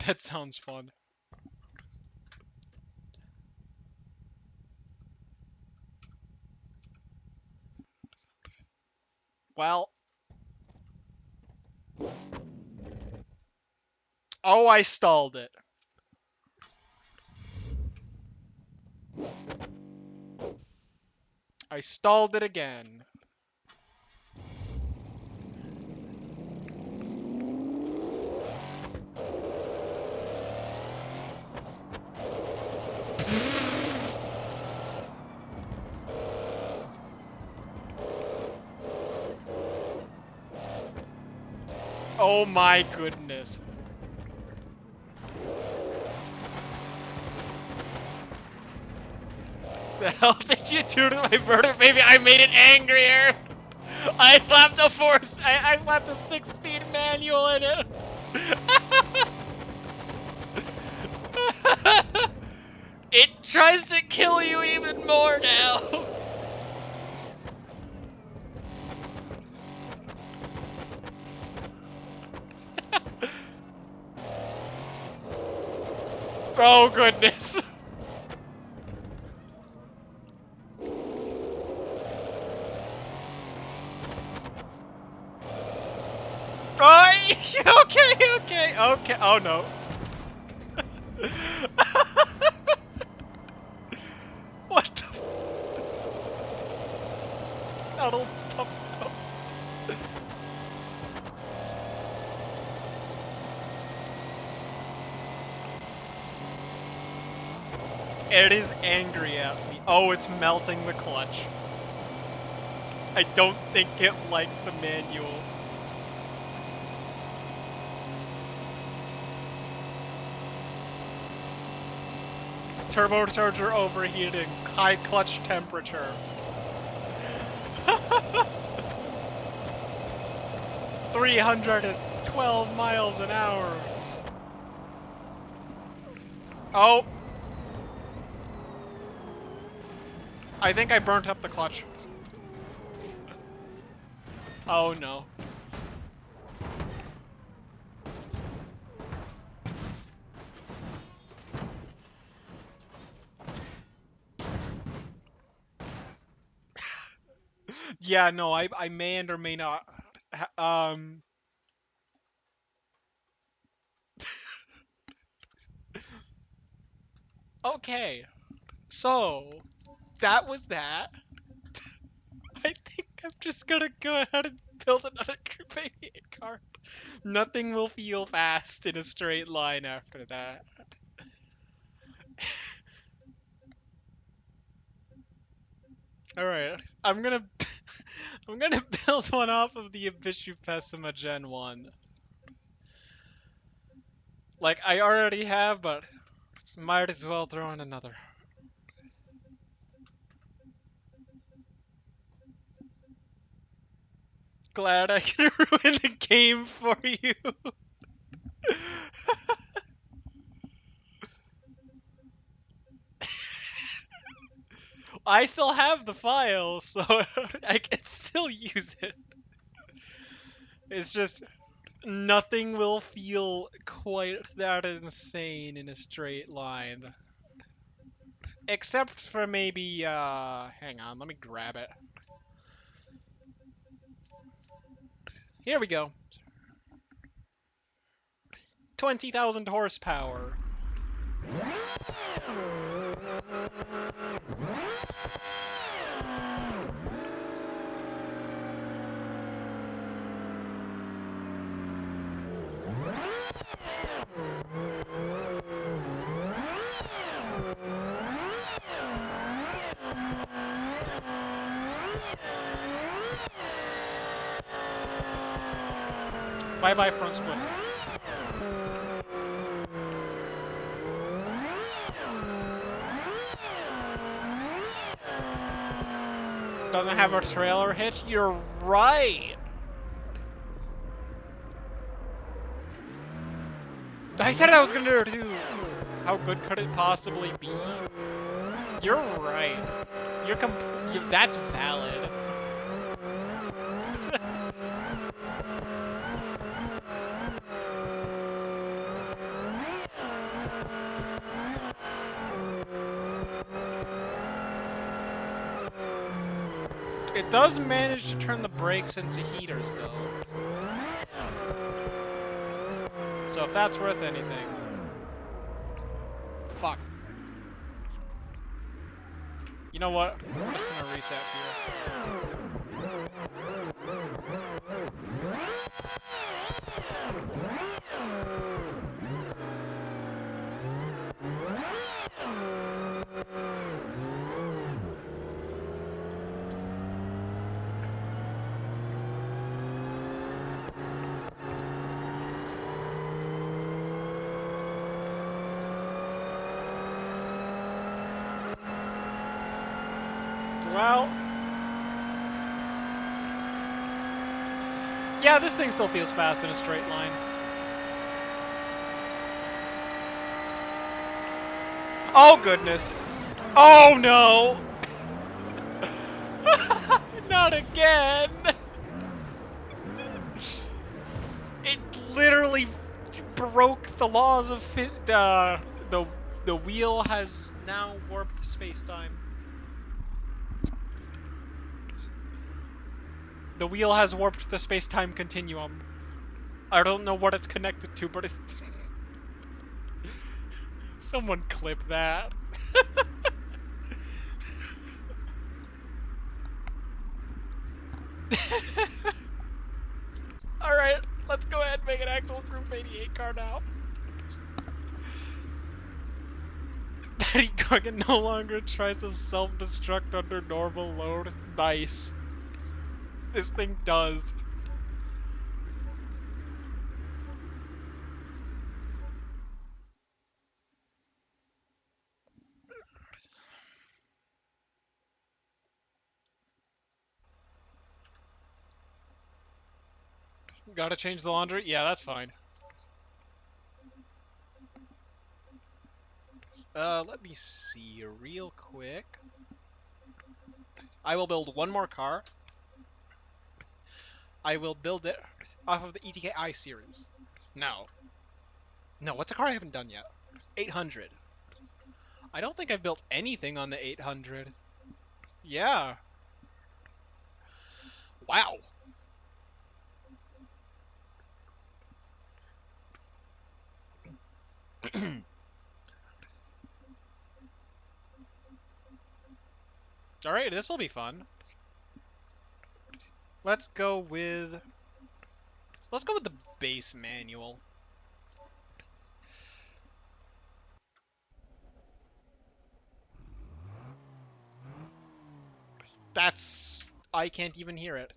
Speaker 1: That sounds fun. Well. Oh, I stalled it. I stalled it again. Oh my goodness. The hell did you do to my bird? Maybe I made it angrier. I slapped a I slapped a 6-speed manual in it. It tries to kill you even more now. Oh goodness. Oh, okay. Oh no. What the? That'll pump up. It is angry at me. Oh, it's melting the clutch. I don't think it likes the manual. Turbocharger overheating. High clutch temperature. 312 miles an hour. Oh. I think I burnt up the clutch. Oh no. Yeah, no, I may and or may not. Okay. So, that was that. I think I'm just gonna go ahead and build another Group 88 car. Nothing will feel fast in a straight line after that. Alright, I'm gonna build one off of the Ibishu Pessima Gen 1. Like, I already have, but might as well throw in another. Glad I can ruin the game for you. I still have the file, so I can still use it. It's just nothing will feel quite that insane in a straight line. Except for maybe, hang on, let me grab it. Here we go. 20,000 horsepower. Bye-bye front split. Doesn't have a trailer hitch? You're right! I said I was gonna do... How good could it possibly be? You're right. That's valid. It does manage to turn the brakes into heaters, though. So if that's worth anything... Fuck. You know what? I'm just gonna reset here. Well... Yeah, this thing still feels fast in a straight line. Oh, goodness. Oh, no! Not again! It literally broke the laws of the The wheel has now warped space-time. The wheel has warped the space-time continuum. I don't know what it's connected to, but it's... Someone clip that. Alright, let's go ahead and make an actual Group 88 car now. Betty Gargan no longer tries to self-destruct under normal load. Nice. This thing does. Gotta change the laundry? Yeah, that's fine. Let me see real quick. I will build one more car. I will build it off of the ETKI series. No. No, what's a car I haven't done yet? 800. I don't think I've built anything on the 800. Yeah. Wow. Alright, this'll be fun. Let's go with... Let's go with the base manual. That's... I can't even hear it.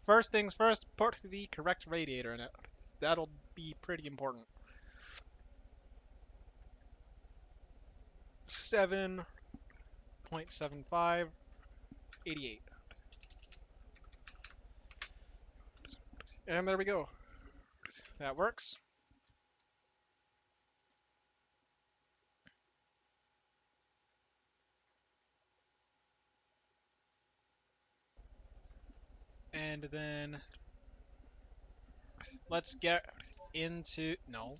Speaker 1: First things first, put the correct radiator in it. That'll be pretty important. 7.75, 88. And there we go. That works. And then let's get into... No.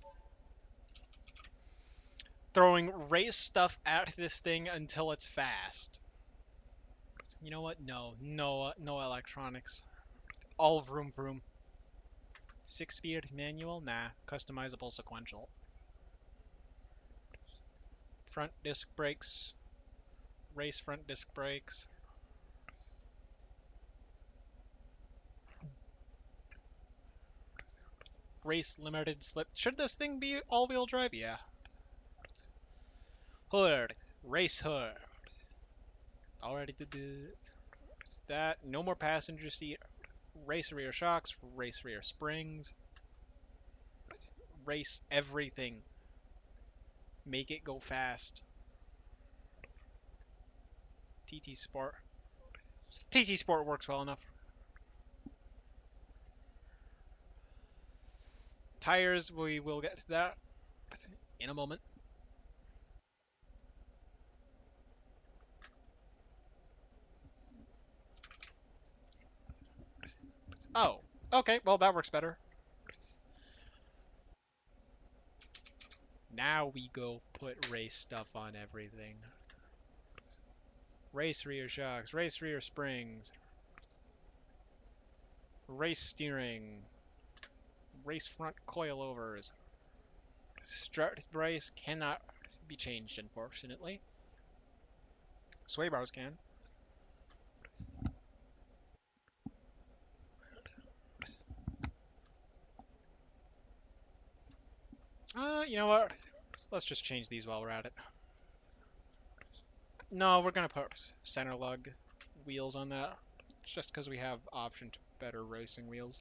Speaker 1: Throwing race stuff at this thing until it's fast. You know what? No. No, no electronics. All vroom vroom. 6-speed manual? Nah. Customizable sequential. Front disc brakes. Race front disc brakes. Race limited slip. Should this thing be all-wheel drive? Yeah. Hood. Race hood. Already did that. No more passenger seat. Race rear shocks. Race rear springs. Race everything. Make it go fast. TT Sport. TT Sport works well enough. Tires, we will get to that in a moment. Oh, okay, well that works better. Now we go put race stuff on everything. Race rear shocks, race rear springs, race steering, race front coilovers. Strut brace cannot be changed, unfortunately. Sway bars can. You know what? Let's just change these while we're at it. No, we're gonna put center lug wheels on that, just because we have option to better racing wheels.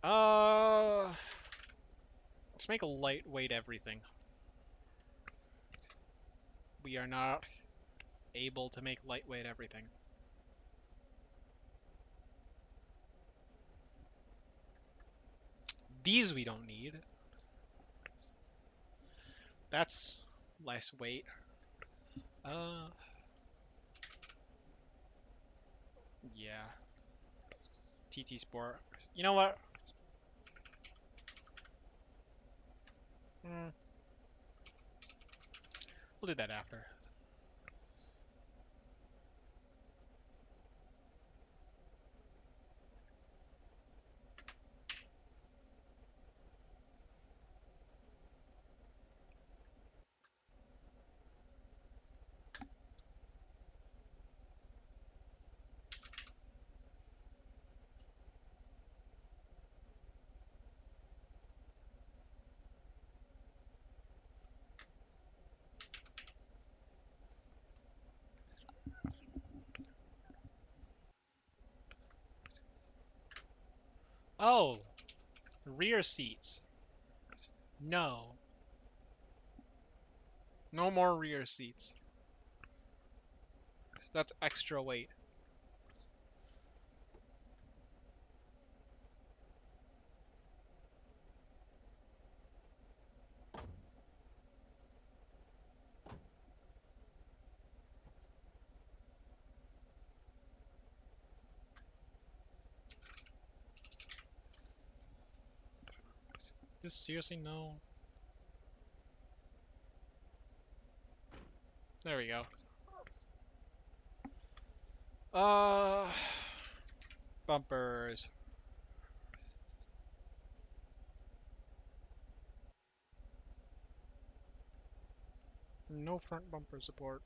Speaker 1: Uh, let's make a lightweight everything. We are not able to make lightweight everything. These we don't need. That's less weight. Uh, yeah. TT Sport. You know what? Mm, we'll do that after. Oh, rear seats. No. No more rear seats. That's extra weight. This seriously no. There we go. Uh, bumpers. No front bumper support.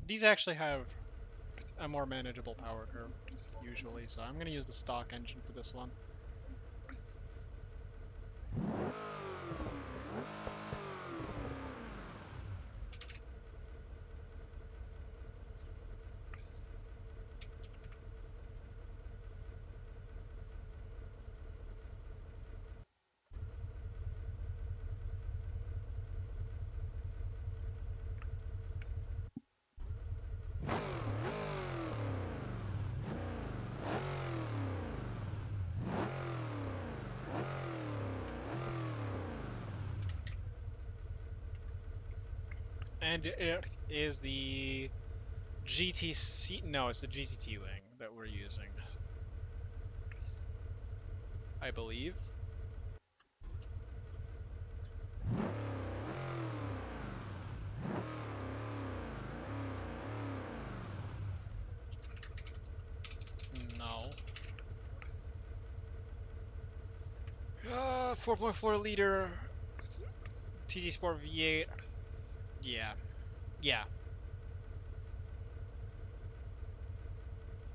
Speaker 1: These actually have a more manageable power curve usually, so I'm gonna use the stock engine for this one. And it is the GTC, no, it's the GTT wing that we're using, I believe. No. 4.4 liter TT Sport V8. Yeah. Yeah.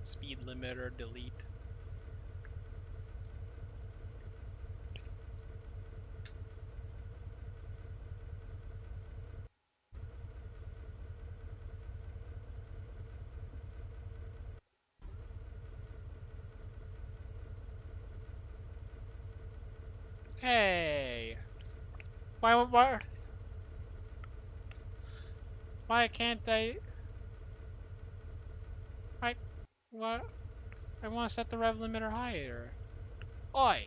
Speaker 1: Speed limiter, delete. Hey! Why, why can't I, I, what? I want to set the rev limiter higher. Oi!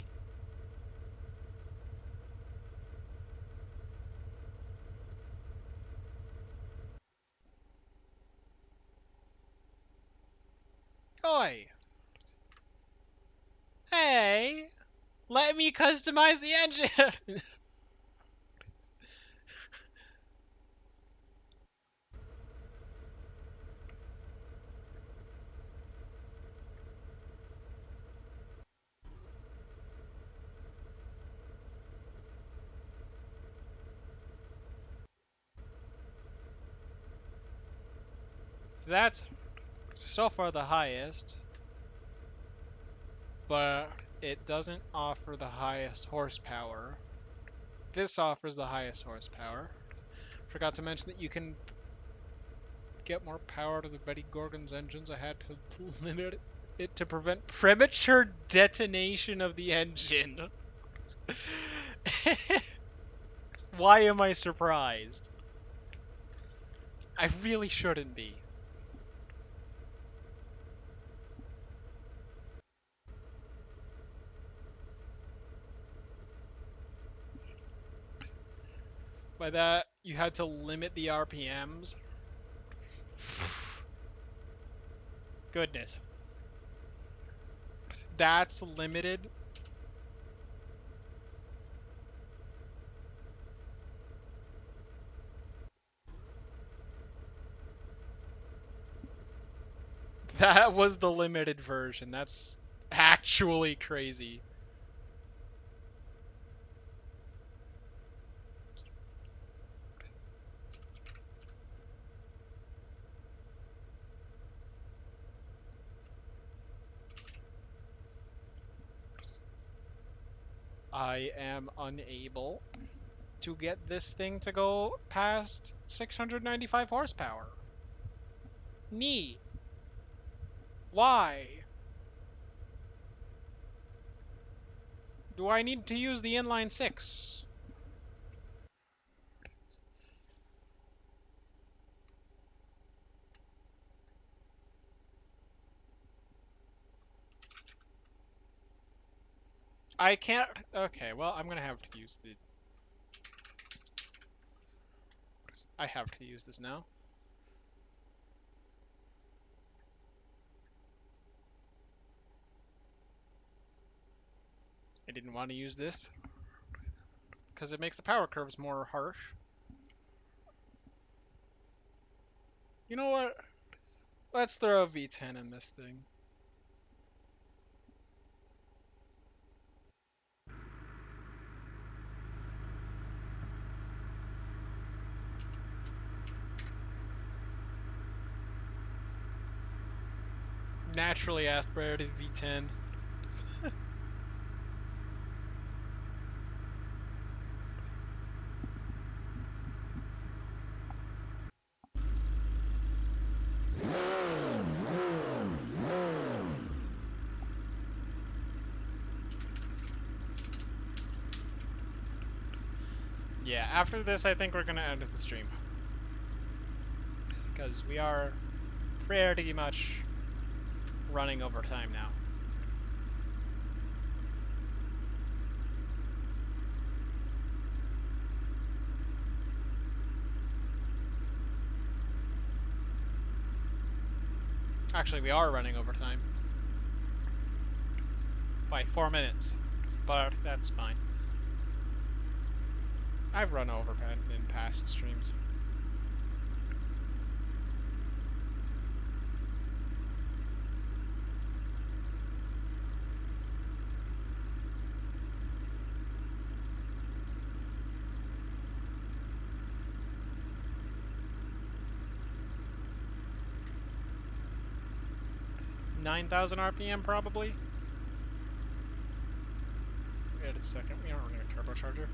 Speaker 1: Oi! Hey! Let me customize the engine! So that's so far the highest, but it doesn't offer the highest horsepower. This offers the highest horsepower. Forgot to mention that you can get more power to the Betty Gorgon's engines. I had to limit it to prevent premature detonation of the engine. Why am I surprised? I really shouldn't be. By that, you had to limit the RPMs? Goodness. That's limited? That was the limited version. That's actually crazy. I am unable to get this thing to go past 695 horsepower. Neat. Why? Do I need to use the inline 6? I can't... Okay, well, I'm gonna have to use the... I have to use this now. I didn't want to use this because it makes the power curves more harsh. You know what? Let's throw a V10 in this thing. Naturally aspirated V10. Yeah, after this, I think we're gonna end the stream because we are pretty much running over time now. Actually, we are running over time by 4 minutes, but that's fine. I've run over in past streams. $9,000 RPM probably. Wait a second, we aren't running a turbocharger.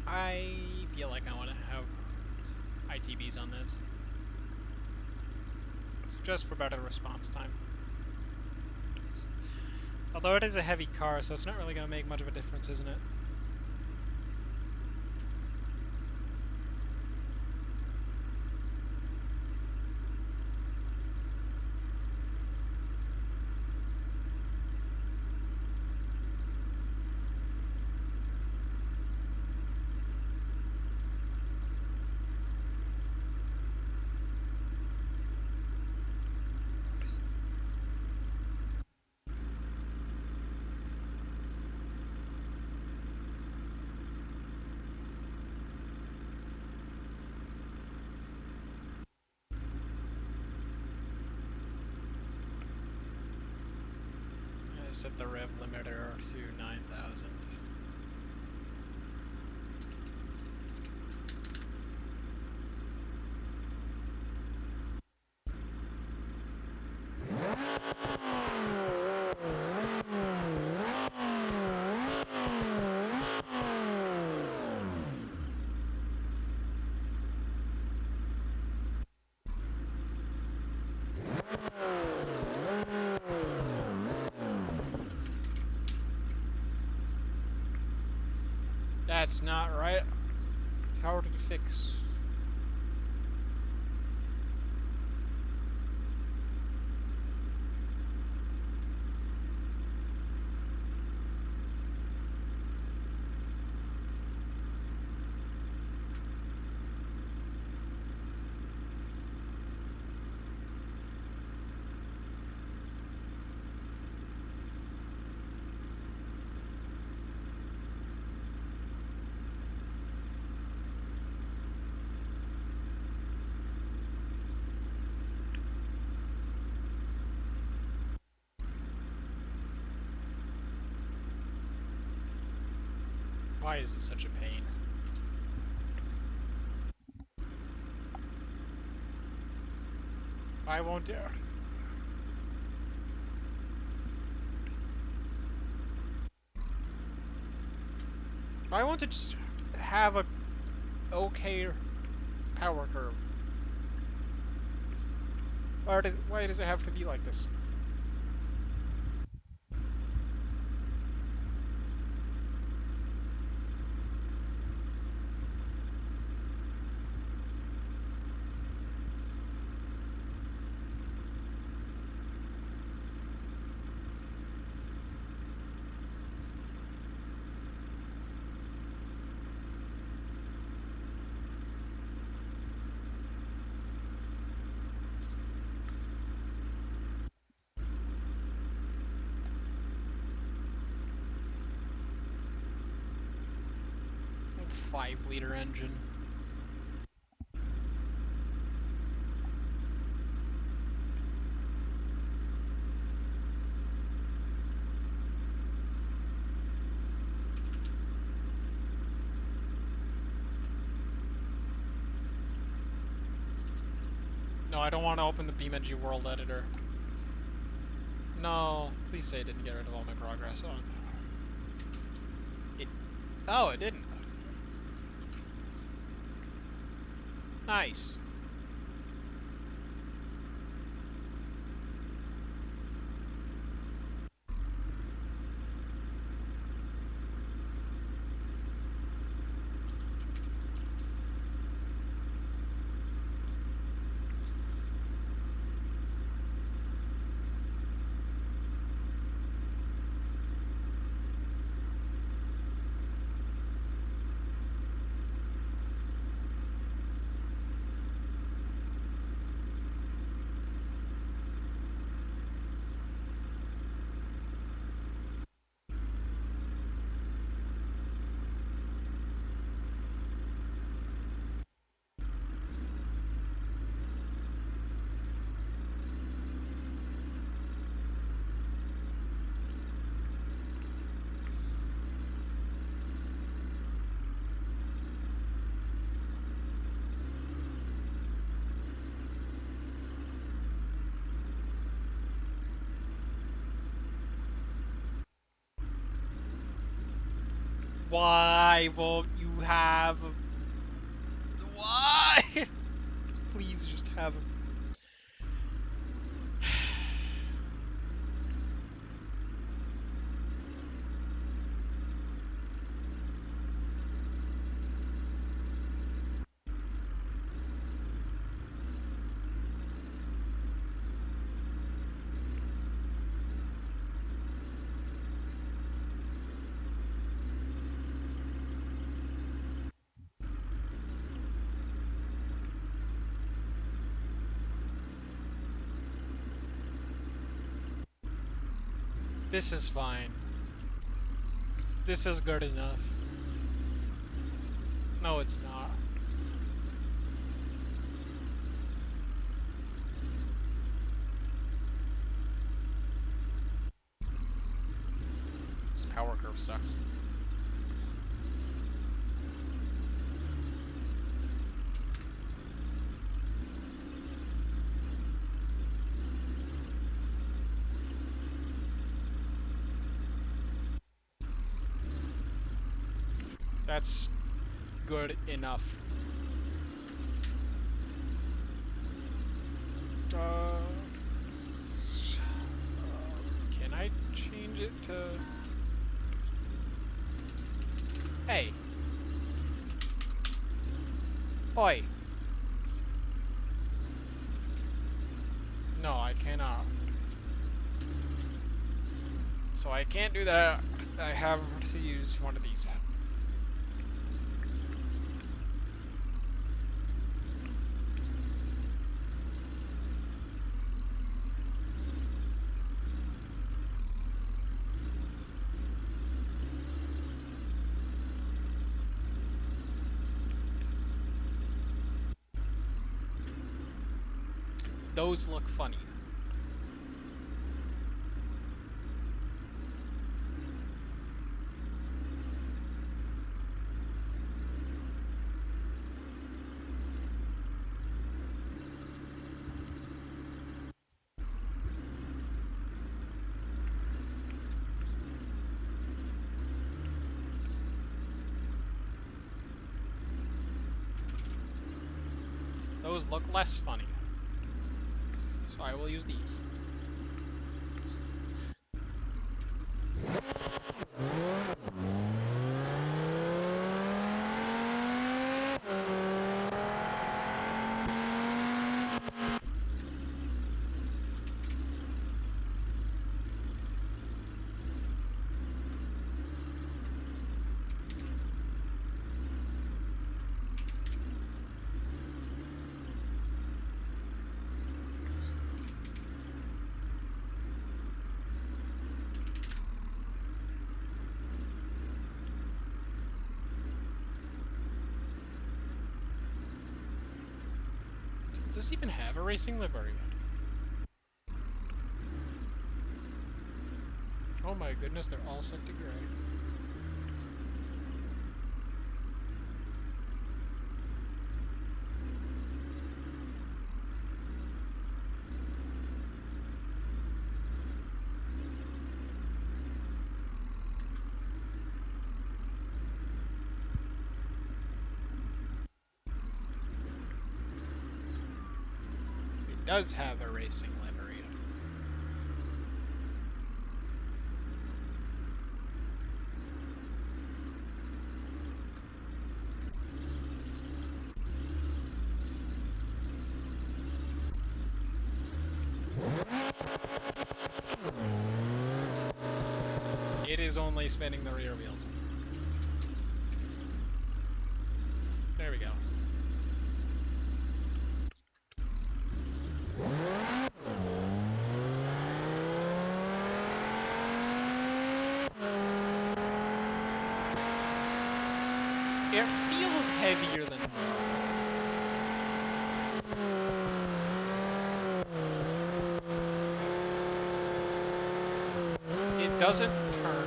Speaker 1: 'I feel like I want to have ITBs on this, just for better response time. Although it is a heavy car, so it's not really going to make much of a difference, isn't it? set the rev limiter to 9,000. That's not right. It's hard to fix. Why is it such a pain? Why won't it? Why won't it just have a okay power curve? Why does it have to be like this? A 5-liter engine. No, I don't want to open the BeamNG world editor. No, please say it didn't get rid of all my progress. Oh, it didn't. Nice. Why won't you have a... Why? Please just have a... This is fine. This is good enough. No, it's not. power curve sucks. That's good enough. Uh, can I change it to... Hey. Oi. No, I cannot. So I can't do that. I have to use one of these. Those look funny. Those look less funny. So I will use these. Does this even have a racing livery? Oh my goodness, they're all set to gray. It does have a racing livery. It is only spinning the rear wheels. There we go. It feels heavier than normal. It doesn't turn.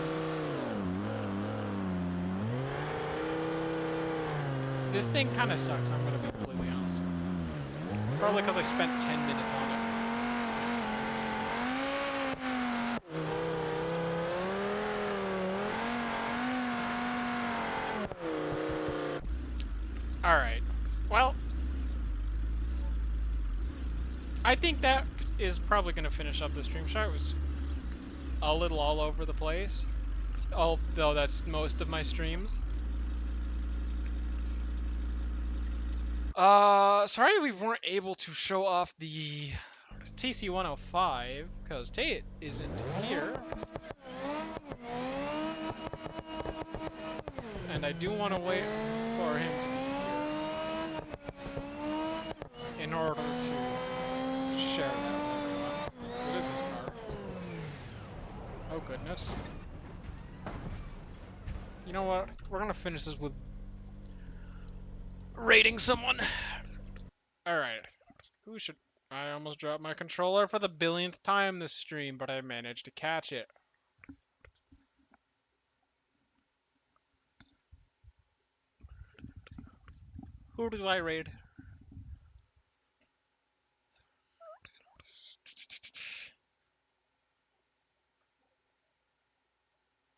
Speaker 1: This thing kind of sucks, I'm gonna be completely honest. Probably because I spent 10 minutes on it. Alright. Well, I think that is probably going to finish up the stream shot. It was a little all over the place. Although that's most of my streams. Sorry we weren't able to show off the TC-105, because Tate isn't here. And I do want to wait for him to be here in order to share that with everyone. What is his car? Oh goodness. You know what? We're gonna finish this with rating someone. Alright. Who should... I almost dropped my controller for the billionth time this stream, but I managed to catch it. Who do I raid?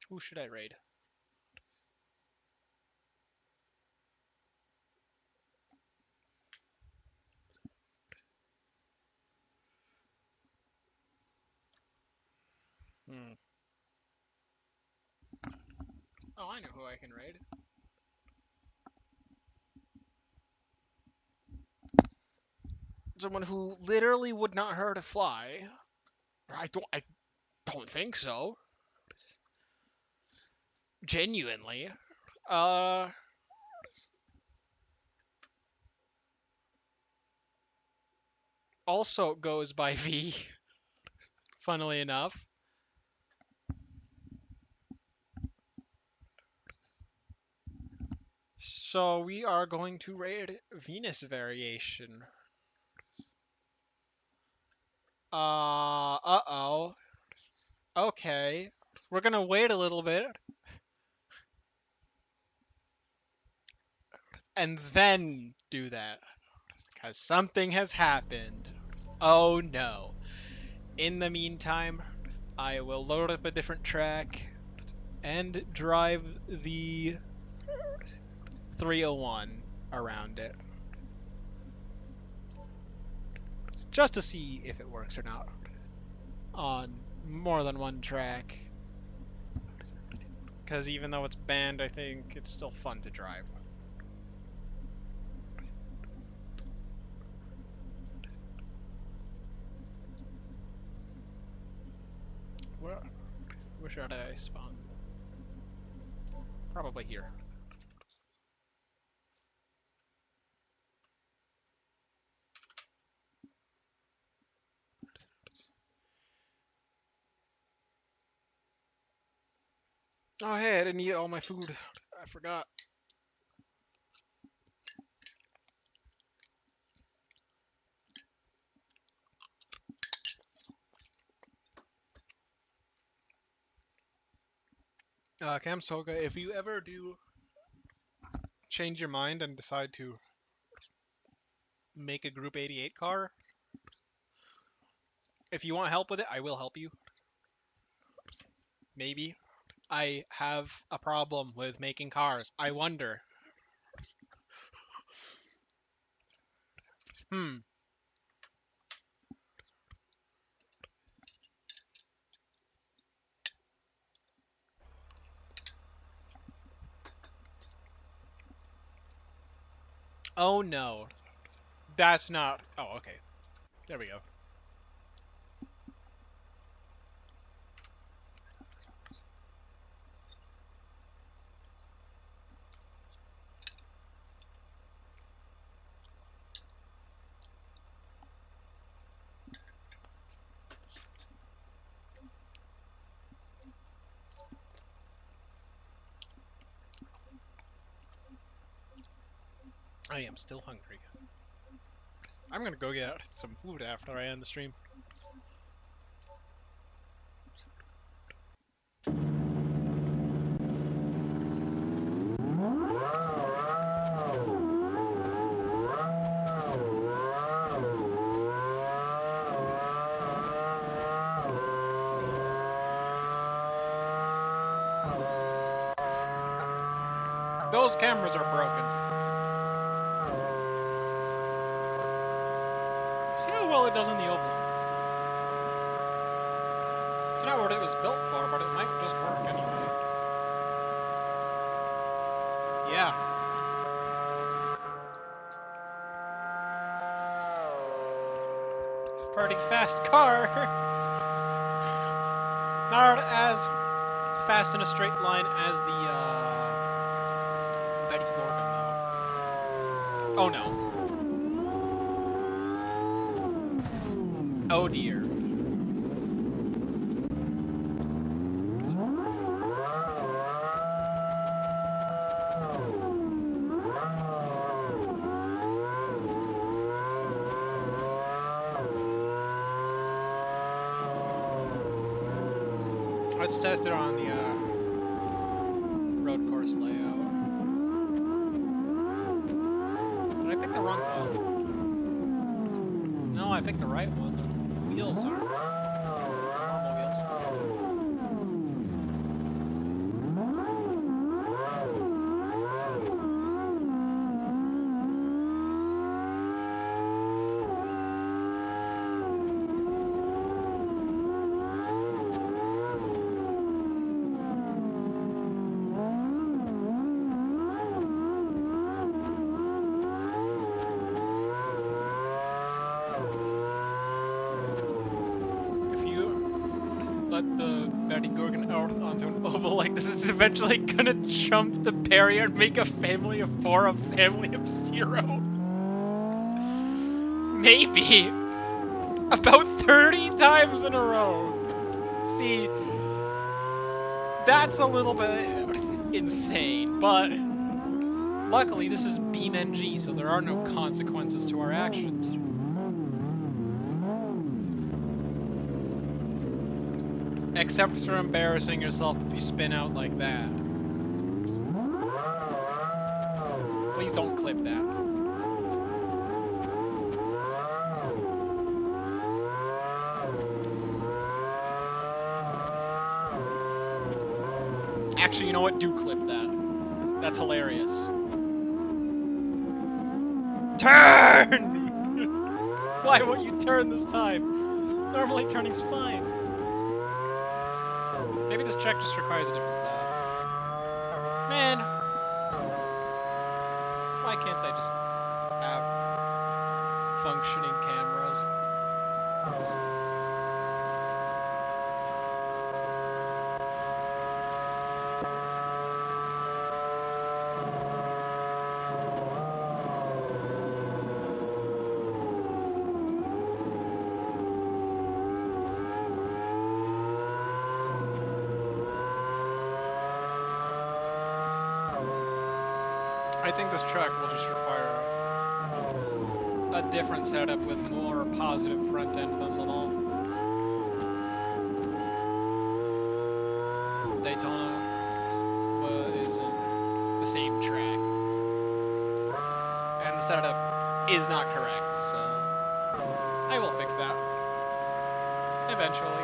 Speaker 1: Who should I raid? Hmm. Oh, I know who I can raid. Someone who literally would not hurt a fly. I don't think so. Genuinely. Uh, also goes by V, funnily enough. So we are going to raid Venus Variation. Uh-oh. Okay. We're gonna wait a little bit and then do that. Because something has happened. Oh no. In the meantime, I will load up a different track and drive the 301 around it. Just to see if it works or not. On more than one track. Because even though it's banned, I think it's still fun to drive. Where should I spawn? Probably here. Oh hey, I didn't eat all my food. I forgot. Cam Soga, if you ever do change your mind and decide to make a Group 88 car, if you want help with it, I will help you. Maybe. I have a problem with making cars. I wonder. Hmm. Oh no. That's not. Oh, okay. There we go. I am still hungry. I'm gonna go get some food after I end the stream. Those cameras are broken. See how well it does in the oval. It's not what it was built for, but it might just work anyway. Yeah. Pretty fast car. Not as fast in a straight line as the Betty Gorgon, though. Oh no. Oh dear. Let's test it on the road course layout. I picked the right one. The wheels are normal wheels. Let the Betty Gorgon out onto an oval like this is eventually gonna jump the barrier and make a family of 4 a family of 0. Maybe. About 30 times in a row. See, that's a little bit insane, but luckily this is BeamNG, so there are no consequences to our actions. Except for embarrassing yourself if you spin out like that. Please don't clip that. Actually, you know what? Do clip that. That's hilarious. Turn! Why won't you turn this time? Normally turning's fine. Maybe this track just requires a different setup. Man! Why can't I just have functioning cameras? I think this track will just require a different setup with more positive front end than little. Daytona is the same track. And the setup is not correct, so I will fix that. Eventually.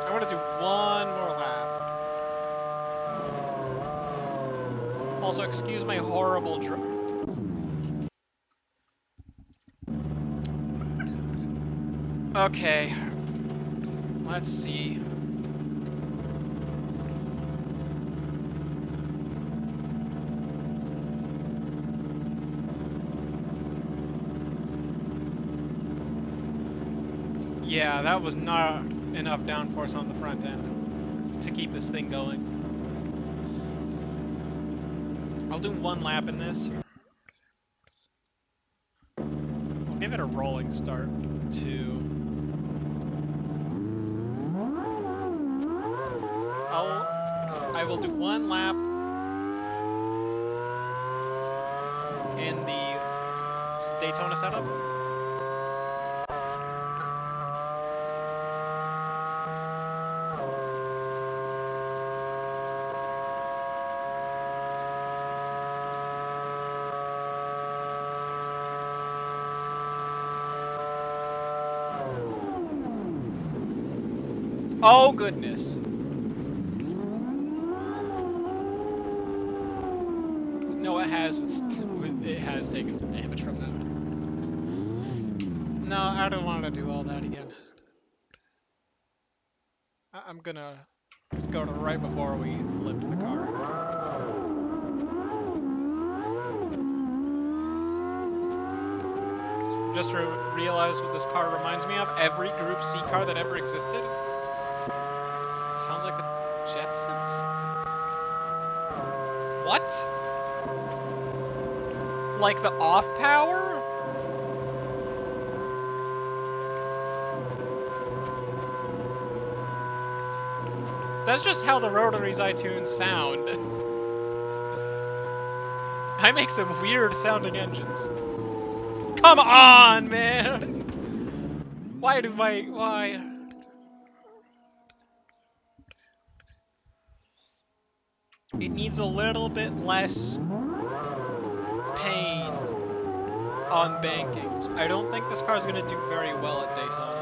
Speaker 1: I want to do one more lap. Also, excuse my horrible Okay. Let's see. Yeah, that was not enough downforce on the front end to keep this thing going. I'll do one lap in this. I'll give it a rolling start to... I will do one lap in the Daytona setup. Oh goodness. No, it has taken some damage from that. No, I don't want to do all that again. I'm gonna go to right before we flipped the car. Just realized what this car reminds me of. Every Group C car that ever existed. Sounds like the Jetsons. What? Like the off power? That's just how the Rotary's iTunes sound. I make some weird sounding engines. Come on, man! Why? It needs a little bit less pain. on bankings. I don't think this car is going to do very well at Daytona.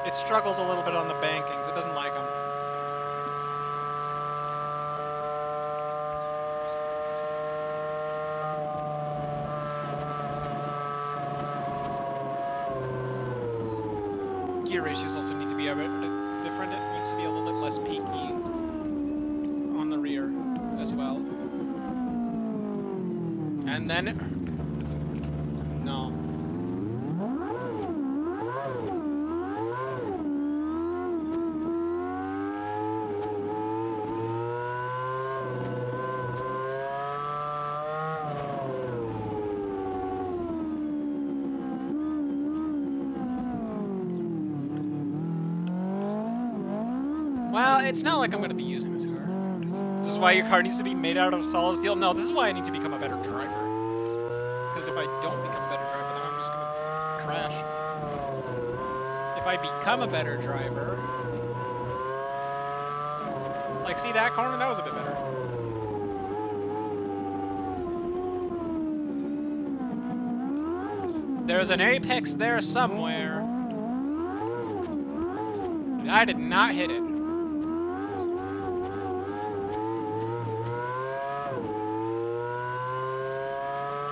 Speaker 1: It struggles a little bit on the bankings. It doesn't like them. Gear ratios also need to be a bit different. It needs to be a little bit less peaky on the rear as well. And then no. Well, it's not like I'm going to be using this car. This is why your car needs to be made out of solid steel. No, this is why I need to become a better driver. Because if I don't become a better driver, then I'm just going to crash. If I become a better driver... Like, see that corner? That was a bit better. There's an apex there somewhere. I did not hit it.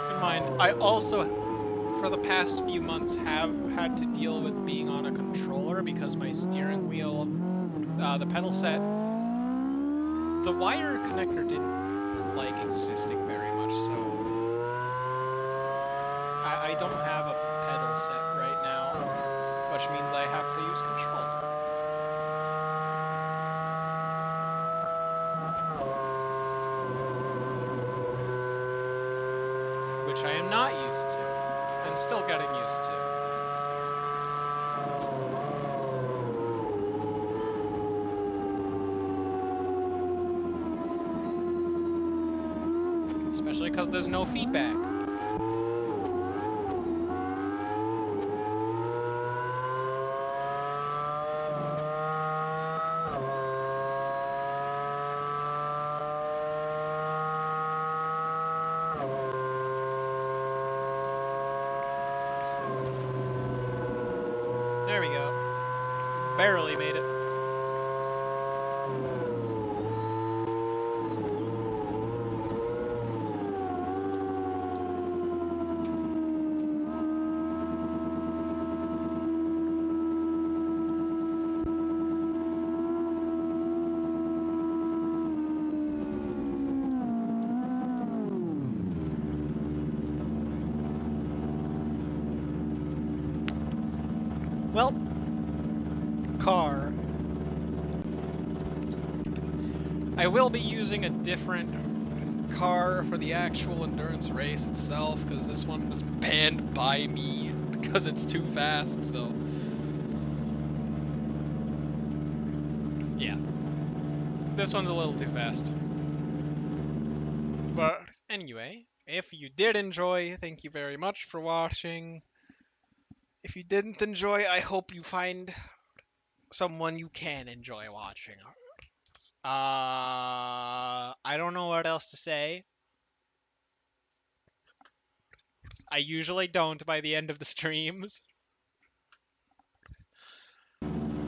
Speaker 1: Keep in mind, I also, for the past few months, have had to deal with being on a controller because my steering wheel, the pedal set, the wire connector didn't like existing very much, so I don't have a pedal set right now, which means I have to use controller. Which I am not used to, and still getting used to. Especially because there's no feedback. There we go. Barely made it. Well, car. I will be using a different car for the actual endurance race itself, because this one was banned by me because it's too fast, so... Yeah. This one's a little too fast. But anyway, if you did enjoy, thank you very much for watching. If you didn't enjoy, I hope you find someone you can enjoy watching. I don't know what else to say. I usually don't by the end of the streams.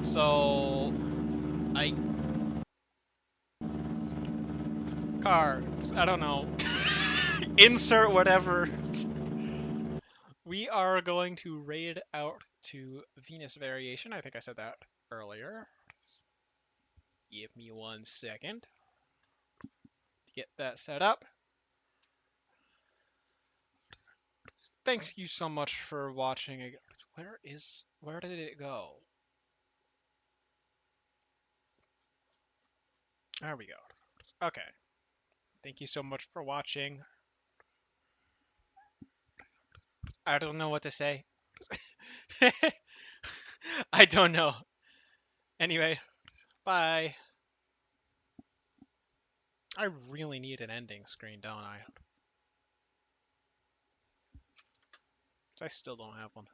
Speaker 1: So, car, I don't know. Insert whatever. We are going to raid out to Venus Variation. I think I said that earlier. Give me 1 second to get that set up. Thanks you so much for watching. Where did it go? There we go. Okay. Thank you so much for watching. I don't know what to say. I don't know. Anyway, bye. I really need an ending screen, don't I? I still don't have one.